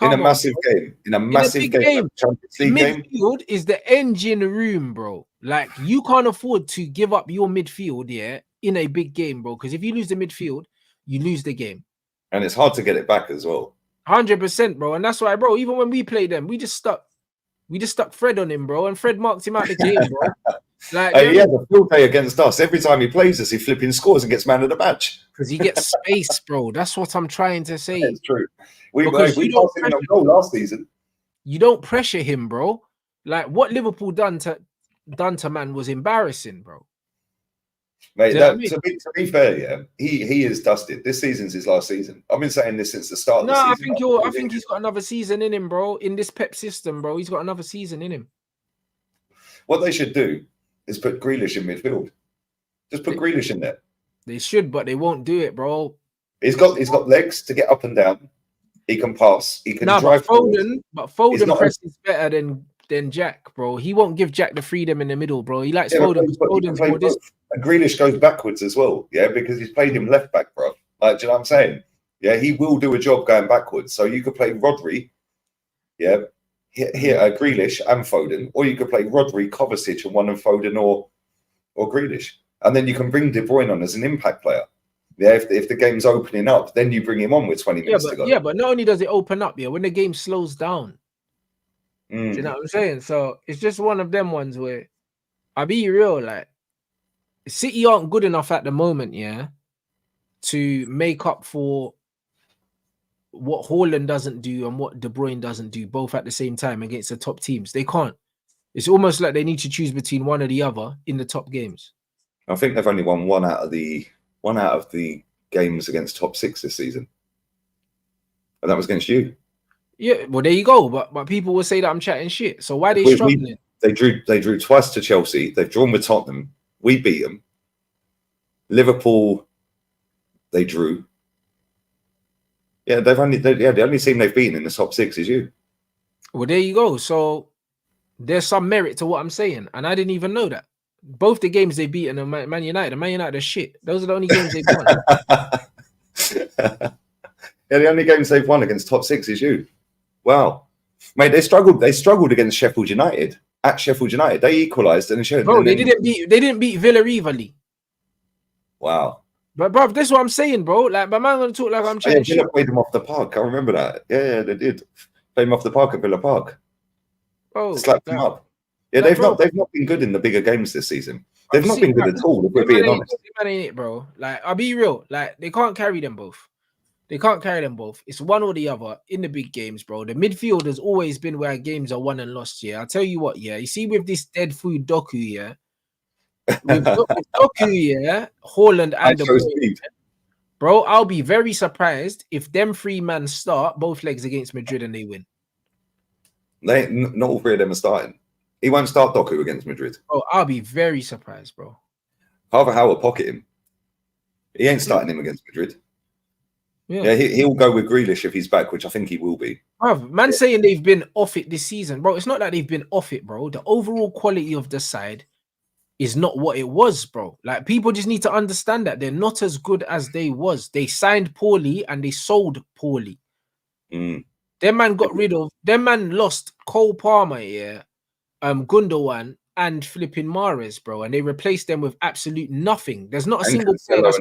in a massive game, Champions League midfield is the engine room, bro. Like, you can't afford to give up your midfield, yeah, in a big game, bro. Because if you lose the midfield, you lose the game. And it's hard to get it back as well. 100%, bro. And that's why, bro, even when we played them, we just stuck Fred on him, bro. And Fred marked him out the game, bro. Like, he has a field day against us. Every time he plays us, he flipping scores and gets man of the match. Because he gets space, bro. That's what I'm trying to say. It's true. We Because passed him a goal last season. You don't pressure him, bro. Like what Liverpool done to man was embarrassing, bro. Mate, to be fair, yeah, he is dusted. This season's his last season. I've been saying this since the start of the season. I think he's got another season in him, bro. In this Pep system, bro, he's got another season in him. What they should do is put Grealish in midfield. Just put Grealish in there. They should, but they won't do it, bro. He's got legs to get up and down. He can pass. He can drive. But Foden presses better than Jack, bro. He won't give Jack the freedom in the middle, bro. He likes Foden. And Grealish goes backwards as well, yeah, because he's played him left back, bro. Like, do you know what I'm saying? Yeah, he will do a job going backwards. So you could play Rodri, yeah, here Grealish and Foden, or you could play Rodri, Kovacic, and one of Foden or Grealish, and then you can bring De Bruyne on as an impact player. Yeah, if the game's opening up, then you bring him on with 20 minutes to go. Yeah, but not only does it open up, yeah, when the game slows down. Do you know what I'm saying? So it's just one of them ones where I'll be real, like City aren't good enough at the moment, yeah, to make up for what Haaland doesn't do and what De Bruyne doesn't do both at the same time against the top teams. They can't. It's almost like they need to choose between one or the other in the top games. I think they've only won one out of the games against top six this season, and that was against you. Yeah, well, there you go. But people will say that I'm chatting shit. So why are they struggling? They drew twice to Chelsea. They've drawn with Tottenham. We beat them. Liverpool, they drew. Yeah, the only team they've beaten in the top six is you. Well, there you go. So there's some merit to what I'm saying, and I didn't even know that. Both the games they beat are Man United. And Man United are shit. Those are the only games they've won. Yeah, the only games they've won against top six is you. Wow, mate, they struggled. They struggled against Sheffield United at Sheffield United. They equalised and showed. Bro, they didn't beat Villa either. Wow. But bro, that's what I'm saying, bro. Like, my man gonna talk like I'm chatting shit. Villa played them off the park. I remember that. Yeah, they did. Play them off the park at Villa Park. Oh, slapped them up. Yeah, they've not been good in the bigger games this season. They've not been good at all, if we're being honest. Man ain't it, bro. Like, I'll be real. Like, they can't carry them both. They can't carry them both. It's one or the other in the big games, bro. The midfield has always been where games are won and lost. Yeah, I'll tell you what. Yeah, you see with this dead food Doku, yeah, with Doku, yeah, Haaland and the boy, bro. I'll be very surprised if them three men start both legs against Madrid and they win. Not all three of them are starting. He won't start Doku against Madrid. Oh, I'll be very surprised, bro. Harvey will pocket him. He ain't starting him against Madrid. Yeah, he'll go with Grealish if he's back, which I think he will be. Man, saying they've been off it this season, bro. It's not that they've been off it, bro. The overall quality of the side is not what it was, bro. Like, people just need to understand that they're not as good as they was. They signed poorly and they sold poorly. Them man lost Cole Palmer, yeah, Gundogan and flipping Mahrez, bro, and they replaced them with absolute nothing. There's not a single player that's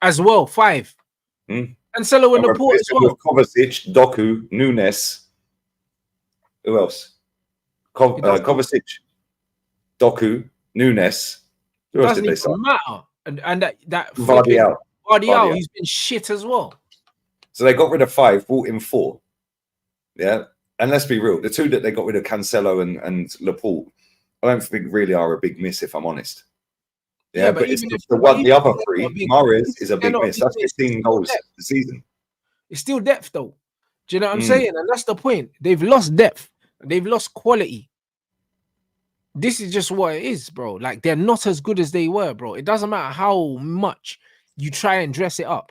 as well. 5. Cancelo and Laporte as well. Kovacic, Doku, Nunes. Who else? Kovacic, Doku, Nunes. Who else did they sign? Matter. And that Vardial, he's been shit as well. So they got rid of 5, brought in 4. Yeah. And let's be real, the 2 that they got rid of, Cancelo and Laporte, I don't think really are a big miss, if I'm honest. Yeah, but it's the other 3, Mahrez is a big miss. That's 15 goals the season. It's still depth, though. Do you know what I'm saying? And that's the point. They've lost depth. They've lost quality. This is just what it is, bro. Like, they're not as good as they were, bro. It doesn't matter how much you try and dress it up.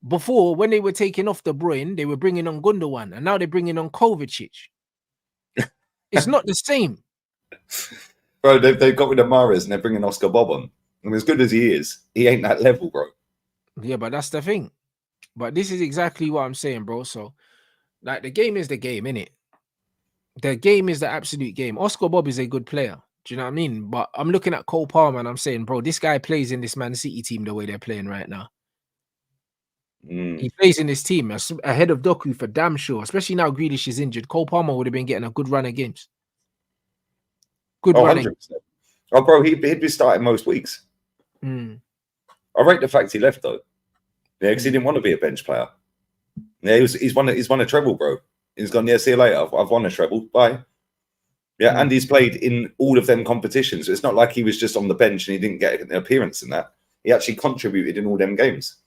Before, when they were taking off De Bruyne, they were bringing on Gundogan, and now they're bringing on Kovacic. It's not the same. Bro, they've got rid of Mahrez and they're bringing Oscar Bob on. And as good as he is, he ain't that level, bro. Yeah, but that's the thing. But this is exactly what I'm saying, bro. So, like, the game is the game, innit? The game is the absolute game. Oscar Bob is a good player. Do you know what I mean? But I'm looking at Cole Palmer and I'm saying, bro, this guy plays in this Man City team the way they're playing right now. He plays in this team ahead of Doku for damn sure, especially now Grealish is injured. Cole Palmer would have been getting a good run of games. Good run. 100%. Oh, bro, he'd be starting most weeks. I rate the fact he left, though. Yeah, because he didn't want to be a bench player. Yeah, he's won a treble, bro. He's gone, yeah, see you later. I've won a treble. Bye. Yeah, and he's played in all of them competitions. It's not like he was just on the bench and he didn't get an appearance in that. He actually contributed in all them games.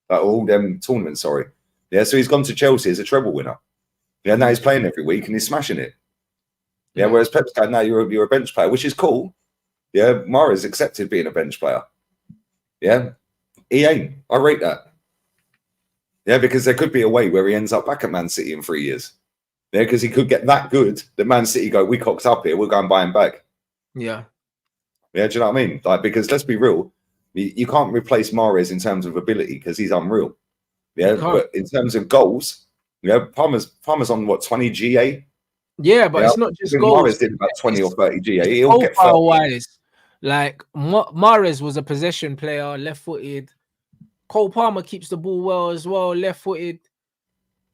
All them tournaments, sorry. Yeah, so he's gone to Chelsea as a treble winner. Yeah, now he's playing every week and he's smashing it. Yeah, whereas Pep's going, now you're a bench player, which is cool. Yeah, Mara's accepted being a bench player. Yeah, he ain't. I rate that. Yeah, because there could be a way where he ends up back at Man City in 3 years. Yeah, because he could get that good that Man City go, we cocked up here, we'll go and buy him back. Yeah. Yeah, do you know what I mean? Like, because let's be real, you can't replace Mahrez in terms of ability because he's unreal. Yeah, but in terms of goals, yeah, Palmer's on what, 20 GA? Yeah, but it's not just goals. Mahrez did about 20 or 30 GA. He'll get wise. Like Mahrez was a possession player, left-footed. Cole Palmer keeps the ball well as well, left-footed.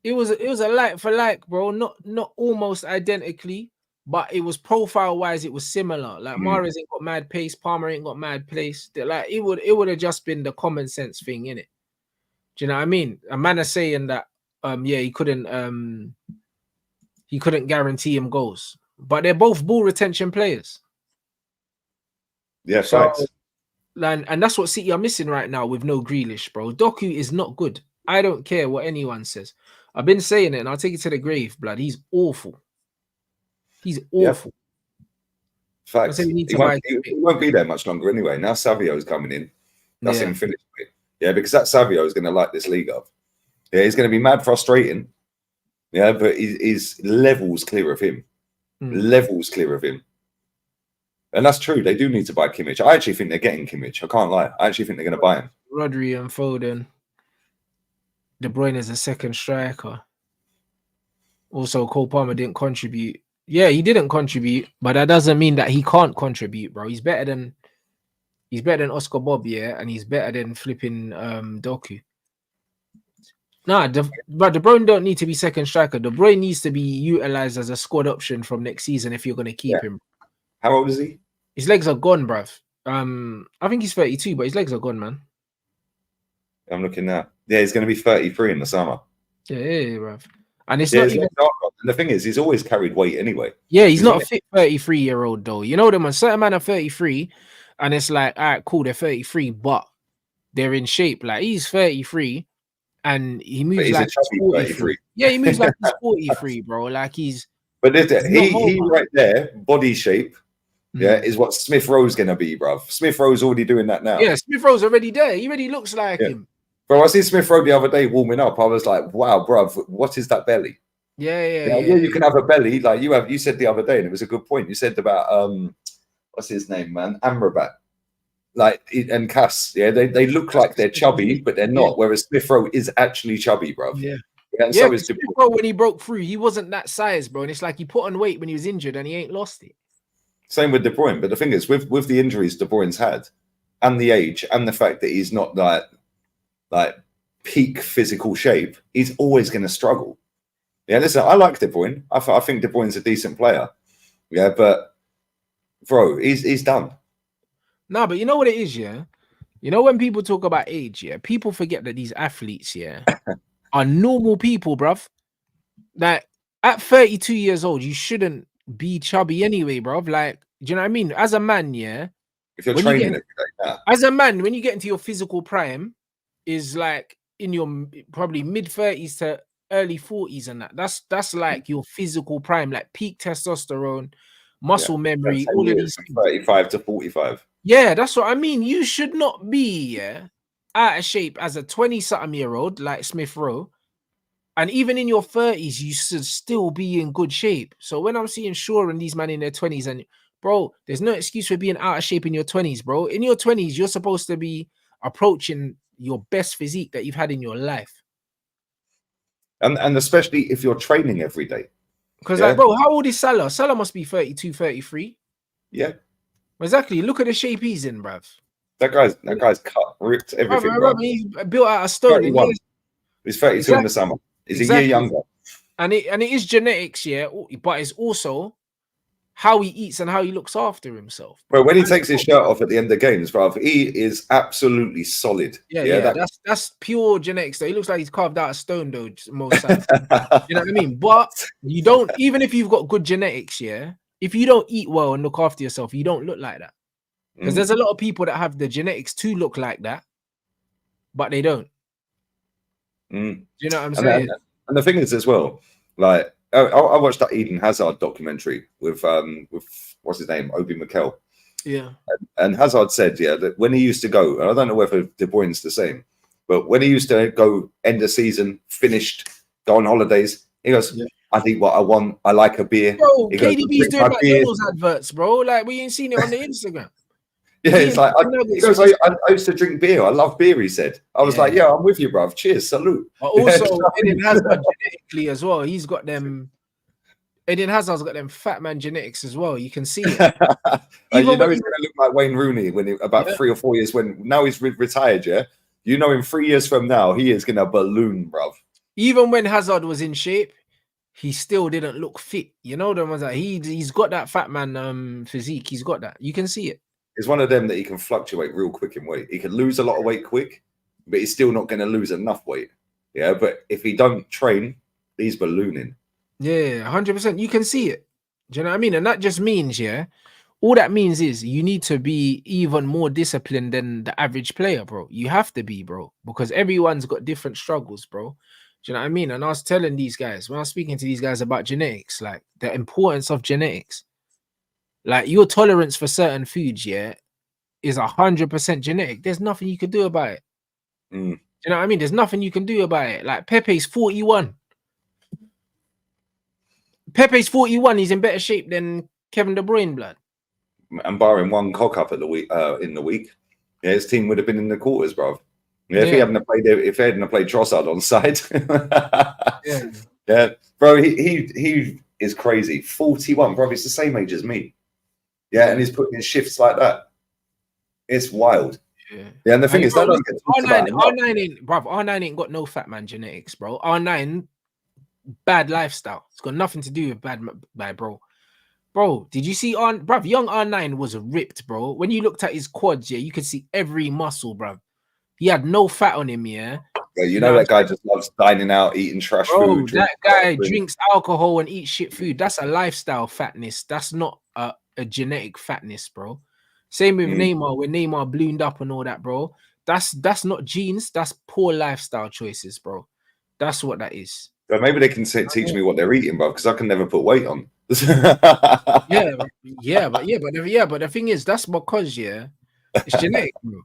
It was a like for like, bro. Not almost identically, but it was profile-wise, it was similar. Like Mahrez ain't got mad pace, Palmer ain't got mad pace. Like it would have just been the common sense thing, innit? Do you know what I mean? A man is saying that yeah, he couldn't guarantee him goals. But they're both ball retention players. Yeah, facts. And that's what City are missing right now with no Grealish, bro. Doku is not good. I don't care what anyone says. I've been saying it and I'll take it to the grave, blood. He's awful. He's awful. Yeah. Facts. He won't be there much longer anyway. Now Savio's coming in. That's him finished with. Yeah, because that Savio is going to light this league up. Yeah, he's going to be mad frustrating. Yeah, but he's levels clear of him. Levels clear of him. And that's true. They do need to buy Kimmich. I actually think they're getting Kimmich. I can't lie. I actually think they're going to buy him. Rodri and Foden. De Bruyne is a second striker. Also, Cole Palmer didn't contribute. Yeah, he didn't contribute, but that doesn't mean that he can't contribute, bro. He's better than Oscar Bob, yeah, and he's better than flipping Doku. Nah, but De Bruyne don't need to be second striker. De Bruyne needs to be utilized as a squad option from next season if you're going to keep him. How old is he? His legs are gone, bruv. I think he's 32, but his legs are gone, man. I'm looking now. Yeah, he's going to be 33 in the summer. Yeah, bruv. And it's not even... And the thing is, he's always carried weight anyway. Yeah, he's not a fit 33-year-old though. You know them, a certain man are 33, and it's like, all right, cool, they're 33, but they're in shape. Like he's 33, and he moves like he's 43. Yeah, he moves like he's 43, bro. Like he's. But he right there, body shape. Yeah, is what Smith Rowe's gonna be, bruv. Smith Rowe's already doing that now. Yeah, Smith Rowe's already there. He already looks like him. Bro, I see Smith Rowe the other day warming up. I was like, wow, bruv, what is that belly? Yeah. You can have a belly like you said the other day, and it was a good point. You said about what's his name, man? Amrabat. Like and Cass, yeah, they look like they're chubby, but they're not. Whereas Smith Rowe is actually chubby, bruv. And so is Smith Rowe, when he broke through, he wasn't that size, bro. And it's like he put on weight when he was injured and he ain't lost it. Same with De Bruyne, but the thing is, with the injuries De Bruyne's had, and the age, and the fact that he's not like peak physical shape, he's always going to struggle. Yeah, listen, I like De Bruyne. I think De Bruyne's a decent player. Yeah, but bro, he's done. No, but you know what it is, yeah? You know when people talk about age, yeah, people forget that these athletes, yeah, are normal people, bruv. Like at 32 years old, you shouldn't be chubby anyway, bruv. Like, do you know what I mean? As a man, yeah. If you're training every day, as a man, when you get into your physical prime, is like in your probably mid-30s to early 40s and that's like your physical prime, like peak testosterone, muscle memory, all of these 35 to 45. Yeah, that's what I mean. You should not be out of shape as a 20-something-year-old like Smith Rowe. And even in your 30s, you should still be in good shape. So when I'm seeing Shaw and these men in their 20s, and bro, there's no excuse for being out of shape in your 20s, bro. In your 20s, you're supposed to be approaching your best physique that you've had in your life. And especially if you're training every day. Because like, bro, how old is Salah? Salah must be 32, 33. Yeah, exactly. Look at the shape he's in, bruv. that guy's cut, ripped, everything, bro. He's built out of stone. And he's 32 in the summer. He's a year younger. And it is genetics, yeah, but it's also how he eats and how he looks after himself. But when he takes his shirt off at the end of games, bro, he is absolutely solid. Yeah. That's pure genetics. Though. He looks like he's carved out of stone, though, most times. You know what I mean? But you don't, even if you've got good genetics, yeah, if you don't eat well and look after yourself, you don't look like that. Because there's a lot of people that have the genetics to look like that, but they don't. Do you know what I'm saying? And the thing is as well, like I watched that Eden Hazard documentary with what's his name, Obi Mikel. Yeah. And Hazard said, yeah, that when he used to go, and I don't know whether De Bruyne's the same, but when he used to go end of season, finished, go on holidays, he goes, I think what I want, I like a beer. Bro, KDB's doing McDonald's adverts, bro. Like we ain't seen it on the Instagram. Yeah, it's like I used to drink beer. I love beer. He said. I was like, yeah, I'm with you, bruv. Cheers, salute. But also, Eden Hazard genetically as well. He's got them. Eden Hazard's got them fat man genetics as well. You can see it. You know he's going to look like Wayne Rooney when about 3 or 4 years. When now he's retired. Yeah, you know, in 3 years from now, he is going to balloon, bruv. Even when Hazard was in shape, he still didn't look fit. You know, the ones that he's got that fat man physique. He's got that. You can see it. It's one of them that he can fluctuate real quick in weight. He can lose a lot of weight quick, but he's still not going to lose enough weight. Yeah, but if he don't train, he's ballooning. Yeah, 100%. You can see it. Do you know what I mean? And that just means, yeah, all that means is you need to be even more disciplined than the average player, bro. You have to be, bro, because everyone's got different struggles, bro. Do you know what I mean? And I was telling these guys, when I was speaking to these guys about genetics, like the importance of genetics. Like your tolerance for certain foods, yeah, is 100% genetic. There's nothing you can do about it. Do you know what I mean? There's nothing you can do about it. Like Pepe's 41. Pepe's 41. He's in better shape than Kevin De Bruyne, blood. And barring one cock up at the week, in the week, yeah, his team would have been in the quarters, bro. Yeah, if he hadn't played Trossard on side, yeah, bro, he is crazy. 41, bro. He's the same age as me. Yeah, and he's putting in shifts like that. It's wild. Yeah, and the thing is, that doesn't get R9 ain't got no fat man genetics, bro. R9, bad lifestyle. It's got nothing to do with bad, bro. Bro, did you see young R9 was ripped, bro. When you looked at his quads, yeah, you could see every muscle, bro. He had no fat on him, yeah. Yeah, you know that guy just loves dining out, eating trash food. That guy drinks alcohol and eats shit food. That's a lifestyle fatness. That's not a genetic fatness, bro. Same with Neymar, when Neymar ballooned up and all that, bro. That's not genes. That's poor lifestyle choices, bro. That's what that is. But maybe they can teach me what they're eating, bro, because I can never put weight on. But the thing is, that's because it's genetic, bro.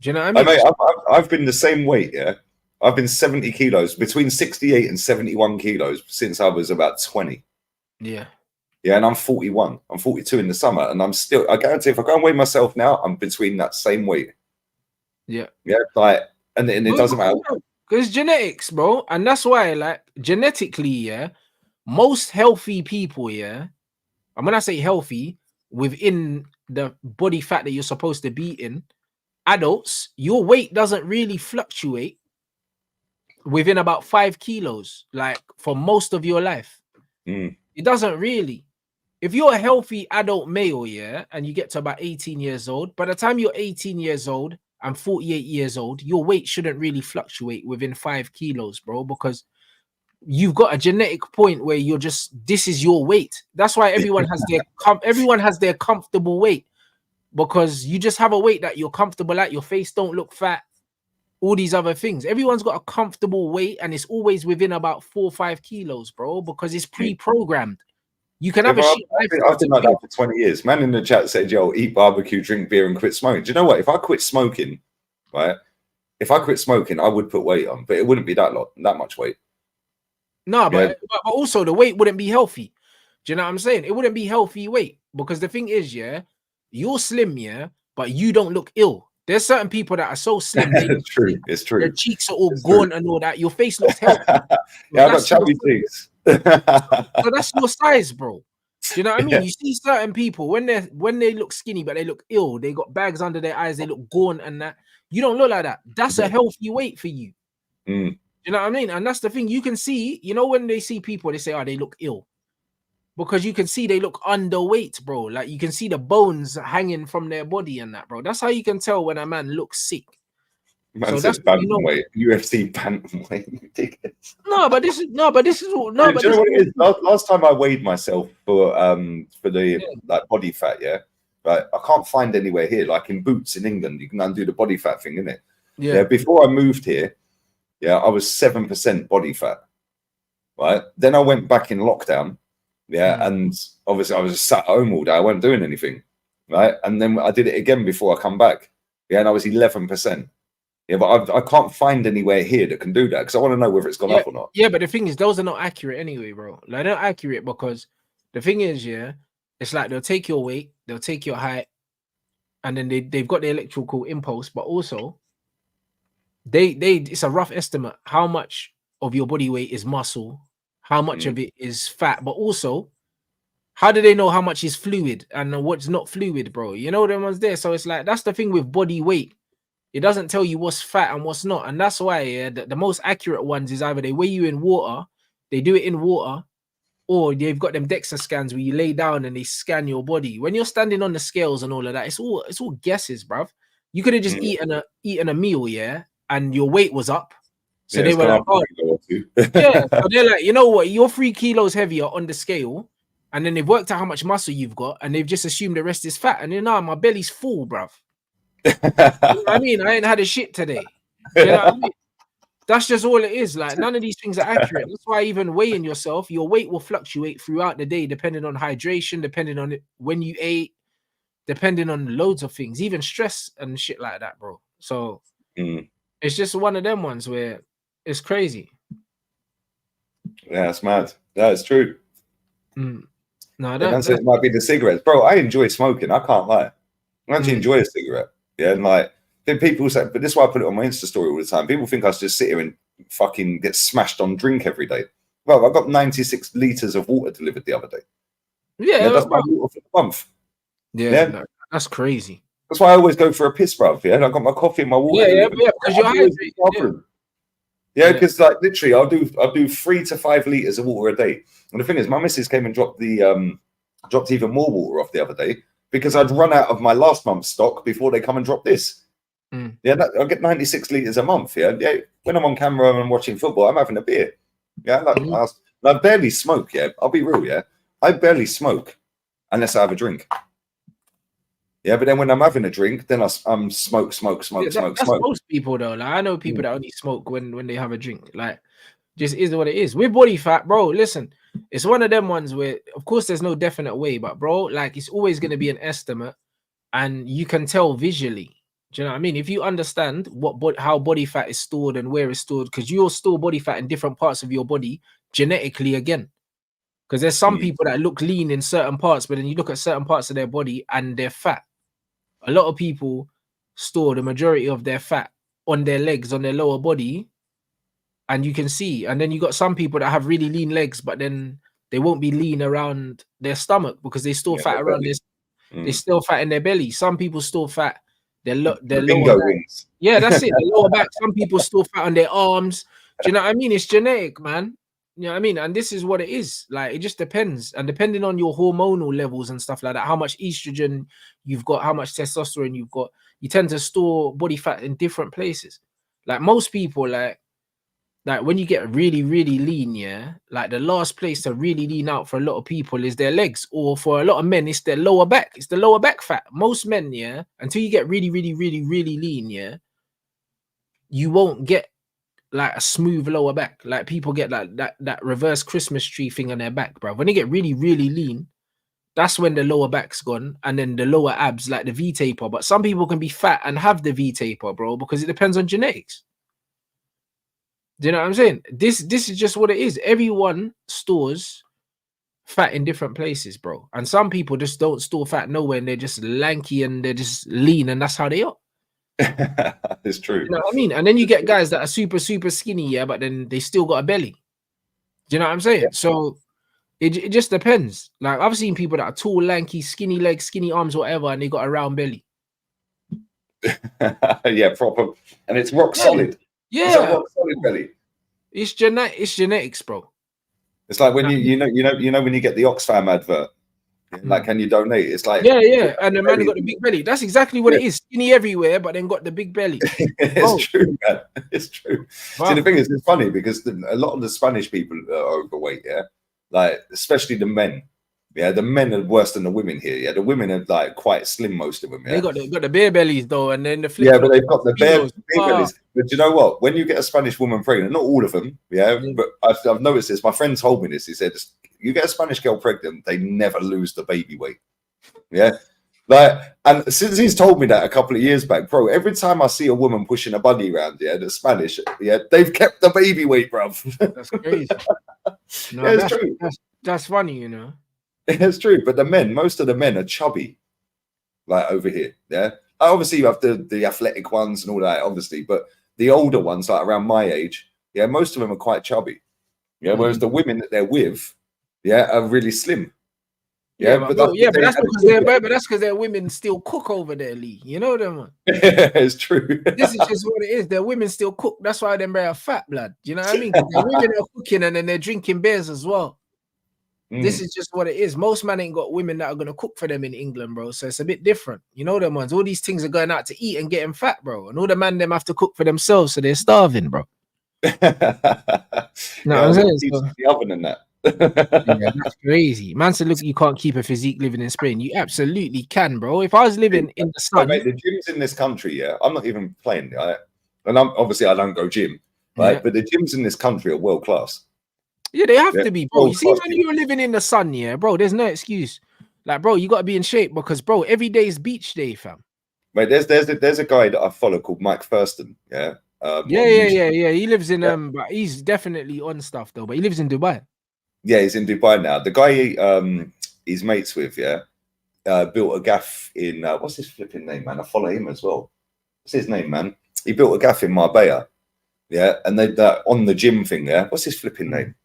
Do you know what I mean? I've been the same weight, yeah. I've been 70 kilos, between 68 and 71 kilos since I was about 20. Yeah. Yeah, and I'm 41. I'm 42 in the summer, and I'm still, I guarantee if I go and weigh myself now, I'm between that same weight. Yeah. Yeah, like, and it doesn't matter. Because genetics, bro. And that's why, like, genetically, yeah, most healthy people, yeah, and when I say healthy, within the body fat that you're supposed to be in, adults, your weight doesn't really fluctuate within about 5 kilos, like for most of your life. It doesn't really. If you're a healthy adult male, yeah, and you get to about 18 years old, by the time you're 18 years old and 48 years old, your weight shouldn't really fluctuate within 5 kilos, bro, because you've got a genetic point where you're just, this is your weight. That's why everyone has their comfortable weight, because you just have a weight that you're comfortable at. Your face don't look fat, all these other things. Everyone's got a comfortable weight, and it's always within about 4 or 5 kilos, bro, because it's pre-programmed. You can have a shit life. I've been like that for 20 years. Man in the chat said, yo, eat barbecue, drink beer, and quit smoking. Do you know what? If I quit smoking, right? If I quit smoking, I would put weight on, but it wouldn't be that much weight. No, but also the weight wouldn't be healthy. Do you know what I'm saying? It wouldn't be healthy weight, because the thing is, yeah, you're slim, yeah, but you don't look ill. There's certain people that are so slim. It's true. It's true. Their cheeks are all gaunt and all that. Your face looks healthy. Yeah, I've got chubby cheeks. So that's your size, bro. Do you know what I mean? You see certain people when they look skinny, but they look ill. They got bags under their eyes. They look gaunt and that. You don't look like that. That's a healthy weight for you. Mm. You know what I mean? And that's the thing. You can see, you know, when they see people, they say, oh, they look ill. Because you can see they look underweight, bro. Like you can see the bones hanging from their body and that, bro. That's how you can tell when a man looks sick. Man So said that's what you know. bantamweight, UFC bantamweight. No, but this is all. No, Yeah, but do you this know what it is is? Last time I weighed myself for the like body fat, yeah. Right, I can't find anywhere here. Like in Boots in England, you can undo the body fat thing, innit? Yeah. Before I moved here, yeah, I was 7% body fat. Right. Then I went back in lockdown. Yeah, and obviously I was sat at home all day. I wasn't doing anything, right? And then I did it again before I come back. Yeah, and I was 11%. Yeah, but I can't find anywhere here that can do that because I want to know whether it's gone up or not. Yeah, but the thing is, those are not accurate anyway, bro. Like they're not accurate because the thing is, yeah, it's like they'll take your weight, they'll take your height, and then they've got the electrical impulse, but also it's a rough estimate how much of your body weight is muscle, how much of it is fat, but also how do they know how much is fluid and what's not fluid, bro? You know them ones there. So it's like that's the thing with body weight. It doesn't tell you what's fat and what's not. And that's why the most accurate ones is either they weigh you in water, they do it in water, or they've got them DEXA scans where you lay down and they scan your body. When you're standing on the scales and all of that, it's all guesses, bruv. You could have just eaten a meal, yeah, and your weight was up. So they were like, oh, yeah. So they're like, you know what? You're 3 kilos heavier on the scale, and then they've worked out how much muscle you've got, and they've just assumed the rest is fat. And then my belly's full, bruv. You know what I mean? I ain't had a shit today. You know what I mean? That's just all it is. Like none of these things are accurate. That's why even weighing yourself, your weight will fluctuate throughout the day, depending on hydration, depending on when you ate, depending on loads of things, even stress and shit like that, bro. So it's just one of them ones where it's crazy. Yeah, it's mad. That's true. No, it might be the cigarettes, bro. I enjoy smoking. I can't lie. I actually enjoy a cigarette. Yeah, and like then people say, but this is why I put it on my Insta story all the time. People think I just sit here and fucking get smashed on drink every day. Well, I got 96 liters of water delivered the other day. Yeah, that's my water for the month. Yeah, no, that's crazy. That's why I always go for a piss, bruv. Yeah, and I got my coffee and my water. Yeah, because you're hydrated. Yeah, because like literally, I'll do 3 to 5 liters of water a day. And the thing is, my missus came and dropped even more water off the other day because I'd run out of my last month's stock before they come and drop this. Yeah, I get 96 liters a month. Yeah, when I'm on camera and I'm watching football, I'm having a beer. Yeah, I barely smoke. Yeah, I'll be real. Yeah, I barely smoke unless I have a drink. Yeah, but then when I'm having a drink, then I'm smoke. That's most people though. Like I know people that only smoke when they have a drink. Like, just is what it is. With body fat, bro. Listen, it's one of them ones where, of course, there's no definite way, but bro, like it's always going to be an estimate, and you can tell visually. Do you know what I mean? If you understand how body fat is stored and where it's stored, because you'll store body fat in different parts of your body genetically again. Because there's some people that look lean in certain parts, but then you look at certain parts of their body and they're fat. A lot of people store the majority of their fat on their legs, on their lower body, and you can see. And then you got some people that have really lean legs, but then they won't be lean around their stomach because they store fat around this. They store fat in their belly. Some people store fat. Their lower back. Yeah, that's it. The lower back. Some people store fat on their arms. Do you know what I mean? It's genetic, man. You know what I mean? And this is what it is. Like, it just depends. And depending on your hormonal levels and stuff like that, how much estrogen you've got, how much testosterone you've got, you tend to store body fat in different places. Like most people, like when you get really, really lean, yeah, like the last place to really lean out for a lot of people is their legs, or for a lot of men, it's their lower back. It's the lower back fat. Most men, yeah, until you get really, really, really, really lean, yeah, you won't get like a smooth lower back. Like people get like that reverse Christmas tree thing on their back, bro. When they get really, really lean, that's when the lower back's gone, and then the lower abs, like the V taper. But some people can be fat and have the V taper, bro, because it depends on genetics. Do you know what I'm saying? This is just what it is. Everyone stores fat in different places, bro. And some people just don't store fat nowhere, and they're just lanky and they're just lean, and that's how they are. It's true. You know what I mean? And then you get guys that are super, super skinny, yeah, but then they still got a belly. Do you know what I'm saying? Yeah. So It just depends. Like I've seen people that are tall, lanky, skinny legs, skinny arms, whatever, and they got a round belly. Yeah, proper, and it's rock solid. Yeah, it's a rock solid belly. It's genetics, bro. It's like when you know when you get the Oxfam advert, like, can you donate? It's like, yeah, and the man got the big belly. That's exactly what it is. Skinny everywhere, but then got the big belly. It's true, man. It's true. Wow. See, the thing is, it's funny because a lot of the Spanish people are overweight. Yeah, like especially the men. Yeah, the men are worse than the women here. Yeah, the women are like quite slim, most of them. Yeah, they got the beer bellies though, and then the flip. Yeah, but they've got the beer bellies. But you know what? When you get a Spanish woman pregnant, not all of them. Yeah, but I've noticed this. My friend told me this. He said, you get a Spanish girl pregnant, they never lose the baby weight. Yeah, like, and since he's told me that a couple of years back, bro, every time I see a woman pushing a bunny around, yeah, the Spanish, yeah, they've kept the baby weight, bro. That's crazy. No, yeah, it's true. That's funny, you know. It's true, but most of the men are chubby, like over here. Yeah, obviously you have the athletic ones and all that, obviously, but the older ones, like around my age, yeah, most of them are quite chubby. Yeah, whereas the women that they're with, yeah, are really slim. Yeah, but that's because their women still cook over there, Lee. You know them. It's true. This is just what it is. Their women still cook. That's why they're very fat, blood. You know what I mean? Their women are cooking and then they're drinking beers as well. This is just what it is. Most men ain't got women that are gonna cook for them in England, bro. So it's a bit different. You know them ones. All these things are going out to eat and getting fat, bro. And all the men them have to cook for themselves, so they're starving, bro. I'm saying the oven and that. Yeah, that's crazy. Man said, look, you can't keep a physique living in Spain. You absolutely can, bro. If I was living in the sun, mate, the gyms in this country, yeah, I'm not even playing, right? And obviously I don't go gym, right? But the gyms in this country are world class. Yeah, they have to be, bro. You see, when you're living in the sun, yeah, bro, there's no excuse. Like, bro, you got to be in shape because, bro, every day is beach day, fam. Mate, there's a guy that I follow called Mike Thurston, yeah. Yeah. He lives in but he's definitely on stuff though. But he lives in Dubai. Yeah, he's in Dubai now. The guy he's mates with, yeah, built a gaff in what's his flipping name, man? I follow him as well. What's his name, man? He built a gaff in Marbella, yeah, and they on the gym thing there. What's his flipping name?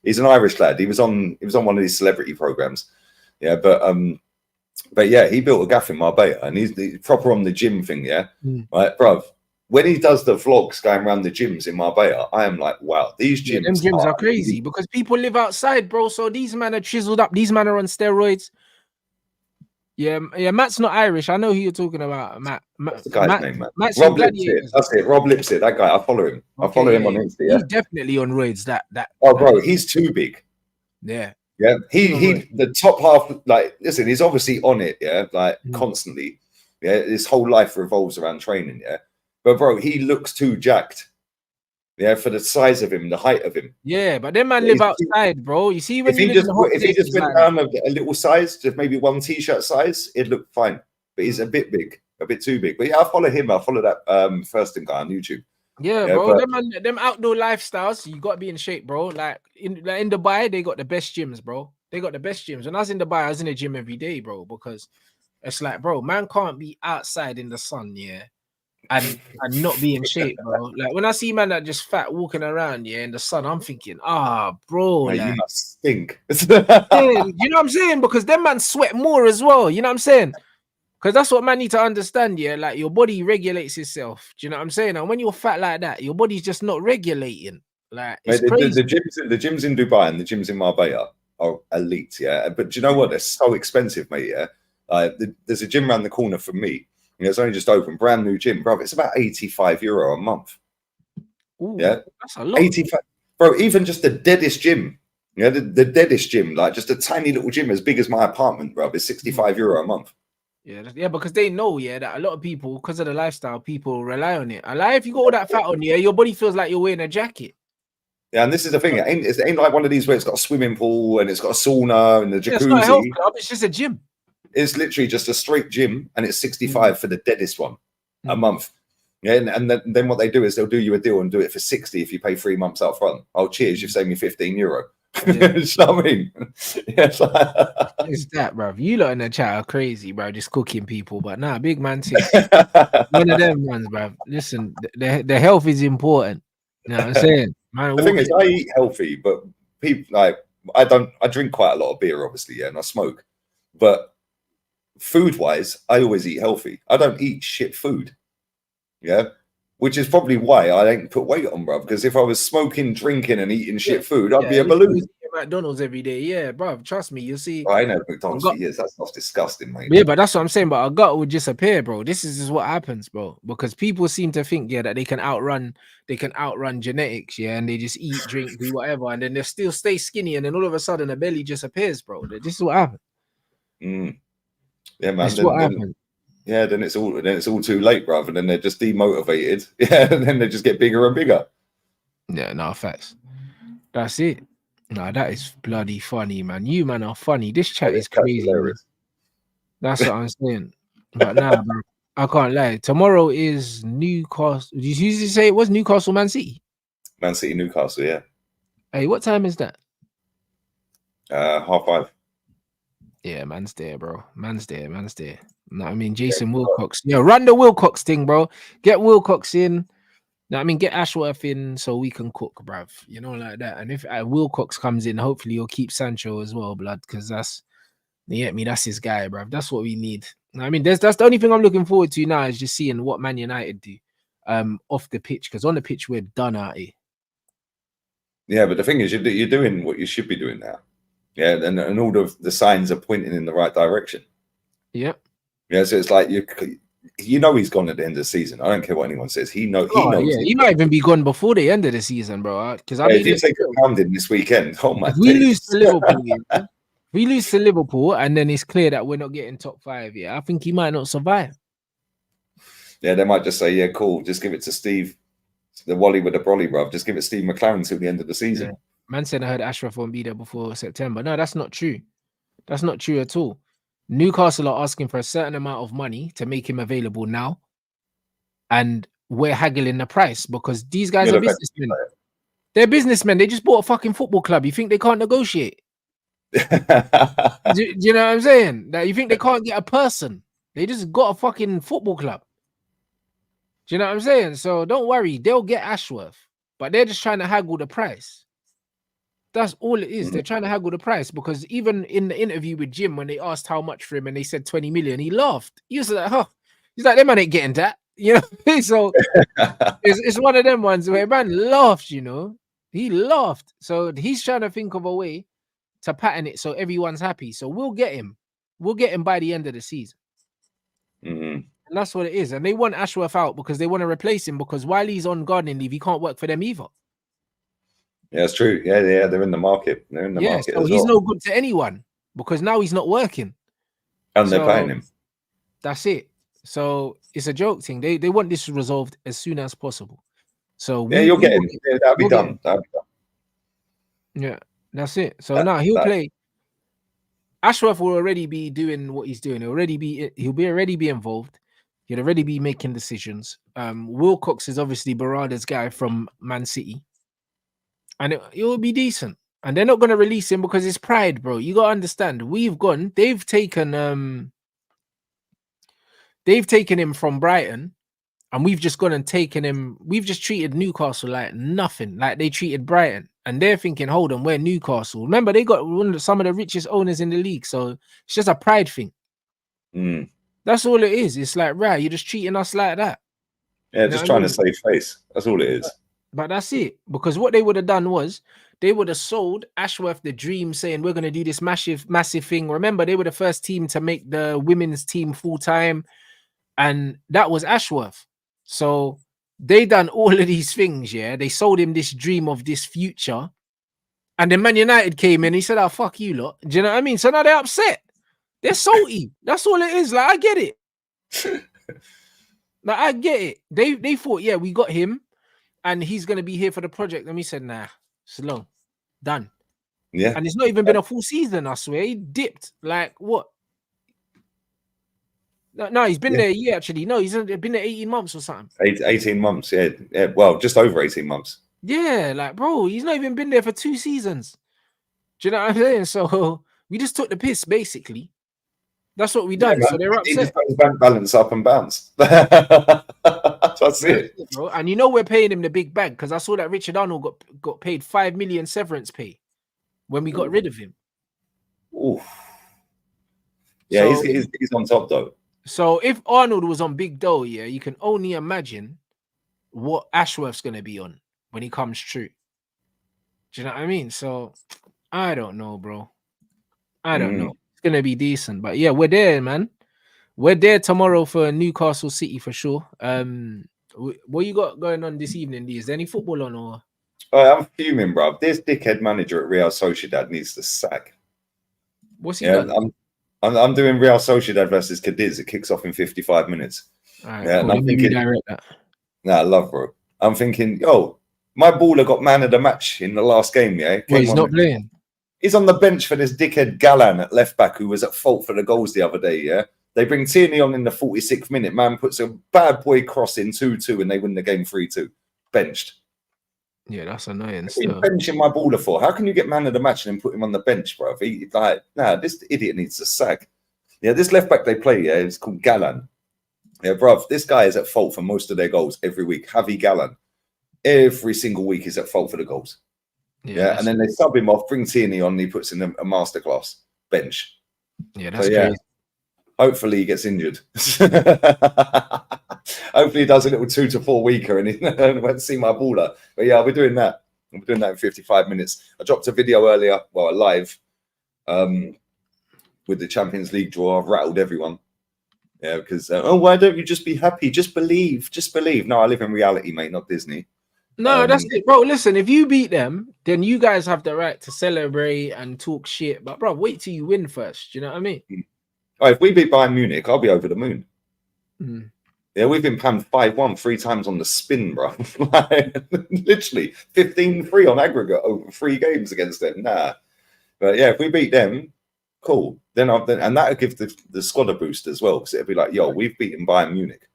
He's an Irish lad. He was on one of these celebrity programs, yeah. But yeah, he built a gaff in Marbella, and he's proper on the gym thing, yeah. Right, bruv. When he does the vlogs going around the gyms in Marbella, I am like, wow, these gyms, them gyms are crazy because people live outside, bro. So these men are chiseled up. These men are on steroids. Yeah, Matt's not Irish. I know who you're talking about, Matt. What's the guy's name, Matt? Matt's Rob Lipsit. That's it, Rob Lipsit. That guy, I follow him. I follow him on Insta. Yeah, he's definitely on roids. Oh, bro, he's too big. Yeah. Yeah, he the top half. Like, listen, he's obviously on it. Yeah, like constantly. Yeah, his whole life revolves around training. Yeah. But bro, he looks too jacked. Yeah, for the size of him, the height of him. Yeah, but them man live outside, bro. You see, when if he just went down a little size, just maybe one t-shirt size, it'd look fine. But he's a bit big, a bit too big. But yeah, I follow him. I follow that Thurston guy on YouTube. Yeah, bro. Them outdoor lifestyles, you got to be in shape, bro. Like in Dubai, they got the best gyms, bro. They got the best gyms. When I was in Dubai, I was in a gym every day, bro, because it's like, bro, man can't be outside in the sun, yeah. And not be in shape, bro. Like when I see man that just fat walking around, yeah, in the sun, I'm thinking, bro, like, you must stink. Yeah, you know what I'm saying? Because them man sweat more as well. You know what I'm saying? Because that's what man need to understand, yeah. Like your body regulates itself. Do you know what I'm saying? And when you're fat like that, your body's just not regulating. Like it's crazy. The gyms in Dubai and the gyms in Marbella are elite, yeah. But do you know what? They're so expensive, mate. Yeah. There's a gym around the corner from me. It's only just open, brand new gym, bro. It's about €85 a month. Ooh, yeah, that's a lot. 85, bro. Even just the deadest gym, yeah, the deadest gym, like just a tiny little gym as big as my apartment, bro. It's €65 a month. Yeah, because they know, yeah, that a lot of people, because of the lifestyle, people rely on it. And like, if you got all that fat on, yeah, your body feels like you're wearing a jacket. Yeah, and this is the thing. It ain't like one of these where it's got a swimming pool and it's got a sauna and the jacuzzi. It's not a health club, it's just a gym. It's literally just a straight gym, and it's 65 for the deadest one a month. Yeah, and then what they do is they'll do you a deal and do it for 60 if you pay 3 months up front. Oh, cheers, you've saved me €15. Yeah. You know what I mean? Yes, it's that, bro. You lot in the chat are crazy, bro. Just cooking people, but nah, big man too. One of them ones, bro. Listen, the health is important. You know what I'm saying? Man, the thing is, I eat healthy, but people like I drink quite a lot of beer, obviously, yeah, and I smoke. But food-wise, I always eat healthy. I don't eat shit food. Yeah. Which is probably why I ain't put weight on, bro. Because if I was smoking, drinking, and eating shit food, I'd be a balloon. McDonald's every day, yeah, bro. Trust me, you see. I know McDonald's for years. That stuff's disgusting, mate. Yeah, but that's what I'm saying. But a gut would disappear, bro. This is just what happens, bro. Because people seem to think, yeah, that they can outrun genetics, yeah, and they just eat, drink, do whatever, and then they still stay skinny, and then all of a sudden the belly just appears, bro. This is what happens. Yeah, man. This is what happens. Yeah, then it's all too late, brother. And then they're just demotivated. Yeah, and then they just get bigger and bigger. Yeah, no, facts. That's it. No, that is bloody funny, man. You man are funny. This chat is crazy. That's what I'm saying. But nah, bro, I can't lie. Tomorrow is Newcastle. Did you usually say it was Newcastle, Man City? Man City, Newcastle, yeah. Hey, what time is that? 5:30. Yeah, man's there, bro. Man's there. No, I mean Jason Wilcox. Yeah, run the Wilcox thing, bro. Get Wilcox in. No, I mean get Ashworth in so we can cook, bruv. You know, like that. And if Wilcox comes in, hopefully you'll keep Sancho as well, blood, because that's his guy, bruv. That's what we need. I mean, that's the only thing I'm looking forward to now is just seeing what Man United do off the pitch, because on the pitch we're done out here. Yeah, but the thing is, you're doing what you should be doing now. Yeah, and all of the signs are pointing in the right direction. Yeah. Yeah, so it's like you know he's gone at the end of the season. I don't care what anyone says. He knows. Yeah, he might even be gone before the end of the season, bro. Because if you take a pounding this weekend, oh my! If we lose to Liverpool, and then it's clear that we're not getting top 5. Yeah, I think he might not survive. Yeah, they might just say, yeah, cool. Just give it to Steve, the Wally with the brolly, bruv. Just give it Steve McLaren till the end of the season. Yeah. Man said I heard Ashworth won't be there before September. No, that's not true. That's not true at all. Newcastle are asking for a certain amount of money to make him available now. And we're haggling the price because these guys are businessmen. They're businessmen. They just bought a fucking football club. You think they can't negotiate? do you know what I'm saying? That you think they can't get a person? They just got a fucking football club. Do you know what I'm saying? So don't worry. They'll get Ashworth. But they're just trying to haggle the price. That's all it is. They're trying to haggle the price because even in the interview with Jim, when they asked how much for him and they said 20 million, he laughed. He was like, huh. He's like, them man ain't getting that. You know? So it's one of them ones where man laughed, you know. He laughed. So he's trying to think of a way to pattern it so everyone's happy. So we'll get him. We'll get him by the end of the season. And that's what it is. And they want Ashworth out because they want to replace him because while he's on gardening leave, he can't work for them either. Yeah, it's true. Yeah, they're in the market. They're in the market. So he's no good to anyone because now he's not working. And they're paying him. That's it. So it's a joke thing. They want this resolved as soon as possible. So you'll get him. Yeah, that'll be done. Yeah, that's it. So now he'll play. Ashworth will already be doing what he's doing. He'll already be involved. He'll already be making decisions. Wilcox is obviously Barada's guy from Man City. And it will be decent. And they're not going to release him because it's pride, bro. You got to understand. They've taken him from Brighton and we've just gone and taken him. We've just treated Newcastle like nothing, like they treated Brighton. And they're thinking, hold on, we're Newcastle. Remember, they got some of the richest owners in the league. So it's just a pride thing. That's all it is. It's like, right, you're just treating us like that. Yeah, just trying to save face. That's all it is. But that's it. Because what they would have done was they would have sold Ashworth the dream saying we're going to do this massive thing. Remember, they were the first team to make the women's team full-time. And that was Ashworth. So they done all of these things, yeah. They sold him this dream of this future. And then Man United came in and he said, oh, fuck you lot. Do you know what I mean? So now they're upset. They're salty. That's all it is. Like, I get it. Like, I get it. They thought, yeah, we got him. And he's going to be here for the project. And we said, nah, slow, done. Yeah. And it's not even been a full season, I swear. He dipped. Like, what? No, he's been there a year, actually. No, he's been there 18 months or something. 18 months, yeah. Well, just over 18 months. Yeah, like, bro, he's not even been there for 2 seasons. Do you know what I'm saying? So we just took the piss, basically. That's what we done. So they're upset. He just got his bank balance up and bounce. That's it. Bro. And you know we're paying him the big bag because I saw that Richard Arnold got paid 5 million severance pay. when we got rid of him. Oof. Yeah, So, he's on top though. So if Arnold was on big dough, yeah, you can only imagine what Ashworth's gonna be on when he comes true. Do you know what I mean? So I don't know, bro. I don't know. It's gonna be decent, but yeah, we're there, man. We're there tomorrow for Newcastle City for sure. What you got going on this evening? Is there any football on or? I'm fuming, bro. This dickhead manager at Real Sociedad needs to sack. What's he done? I'm doing Real Sociedad versus Cadiz. It kicks off in 55 minutes. Right, yeah, cool. and I'm thinking, that. Nah, I love, bro. I'm thinking, yo, my baller got man of the match in the last game. Yeah, well, he's not playing. He's on the bench for this dickhead Galan at left back who was at fault for the goals the other day. Yeah, they bring Tierney on in the 46th minute. Man puts a bad boy cross in 2-2, and they win the game 3-2. Benched. Yeah, that's annoying. What are you benching my baller for? How can you get man of the match and then put him on the bench, bro? This idiot needs to sack. Yeah, this left back they play, yeah, it's called Galan. Yeah, bro, this guy is at fault for most of their goals every week. Javi Galan. Every single week is at fault for the goals. Yeah, and then they sub him off, bring Tierney on, and he puts in a masterclass bench. Yeah, that's crazy. Hopefully he gets injured. Hopefully he does a little 2 to 4 weeker and he won't see my baller. But yeah, I'll be doing that. I'll be doing that in 55 minutes. I dropped a video earlier, well, live, with the Champions League draw. I've rattled everyone. Yeah, because, why don't you just be happy? Just believe. Just believe. No, I live in reality, mate, not Disney. No, that's it, bro. Listen, if you beat them, then you guys have the right to celebrate and talk shit. But, bro, wait till you win first. Do you know what I mean? Oh, if we beat Bayern Munich, I'll be over the moon. Yeah, we've been panned 5-1 3 times on the spin, bro. Literally 15-3 on aggregate over 3 games against them. Nah. But yeah, if we beat them, cool. And that'll give the squad a boost as well. Because it'll be like, yo, we've beaten Bayern Munich.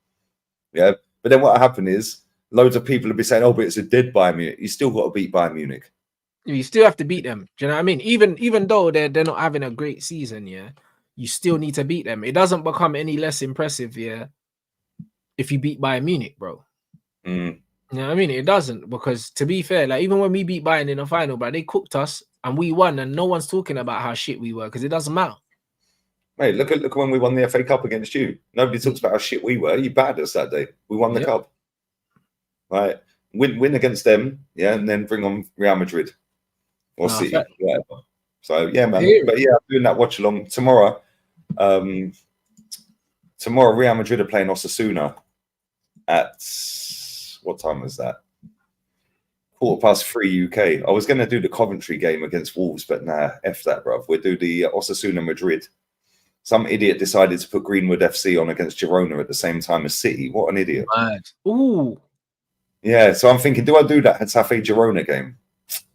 Yeah. But then what'll happen is loads of people will be saying, oh, but it's a dead Bayern Munich. You still got to beat Bayern Munich. You still have to beat them. Do you know what I mean? Even though they're not having a great season, yeah, you still need to beat them. It doesn't become any less impressive, yeah, if you beat Bayern Munich, bro. You know what I mean? It doesn't, because to be fair, like even when we beat Bayern in the final, bro, they cooked us and we won, and no one's talking about how shit we were because it doesn't matter. Mate, look at when we won the FA Cup against you. Nobody talks about how shit we were. You battered us that day. We won the cup. Right? Win against them, yeah, and then bring on Real Madrid or City, whatever. So yeah, man. But yeah, I'm doing that watch along tomorrow. Tomorrow, Real Madrid are playing Osasuna at what time was that? 3:15 UK. I was going to do the Coventry game against Wolves, but nah, F that, bruv. We'll do the Osasuna Madrid. Some idiot decided to put Greenwood FC on against Girona at the same time as City. What an idiot. Mad. Ooh. Yeah, so I'm thinking, do I do that Getafe Girona game?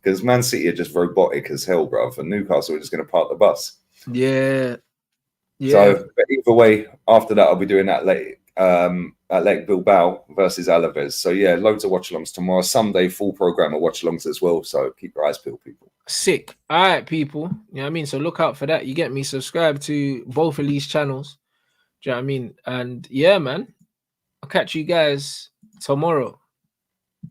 Because Man City are just robotic as hell, bruv. And Newcastle are just going to park the bus. Yeah. Yeah. So but either way, after that, I'll be doing that at Lake Bilbao versus Alaves. So yeah, loads of watch-alongs tomorrow. Sunday, full program of watch-alongs as well. So keep your eyes peeled, people. Sick. All right, people. You know what I mean? So look out for that. You get me? Subscribe to both of these channels. Do you know what I mean? And yeah, man, I'll catch you guys tomorrow.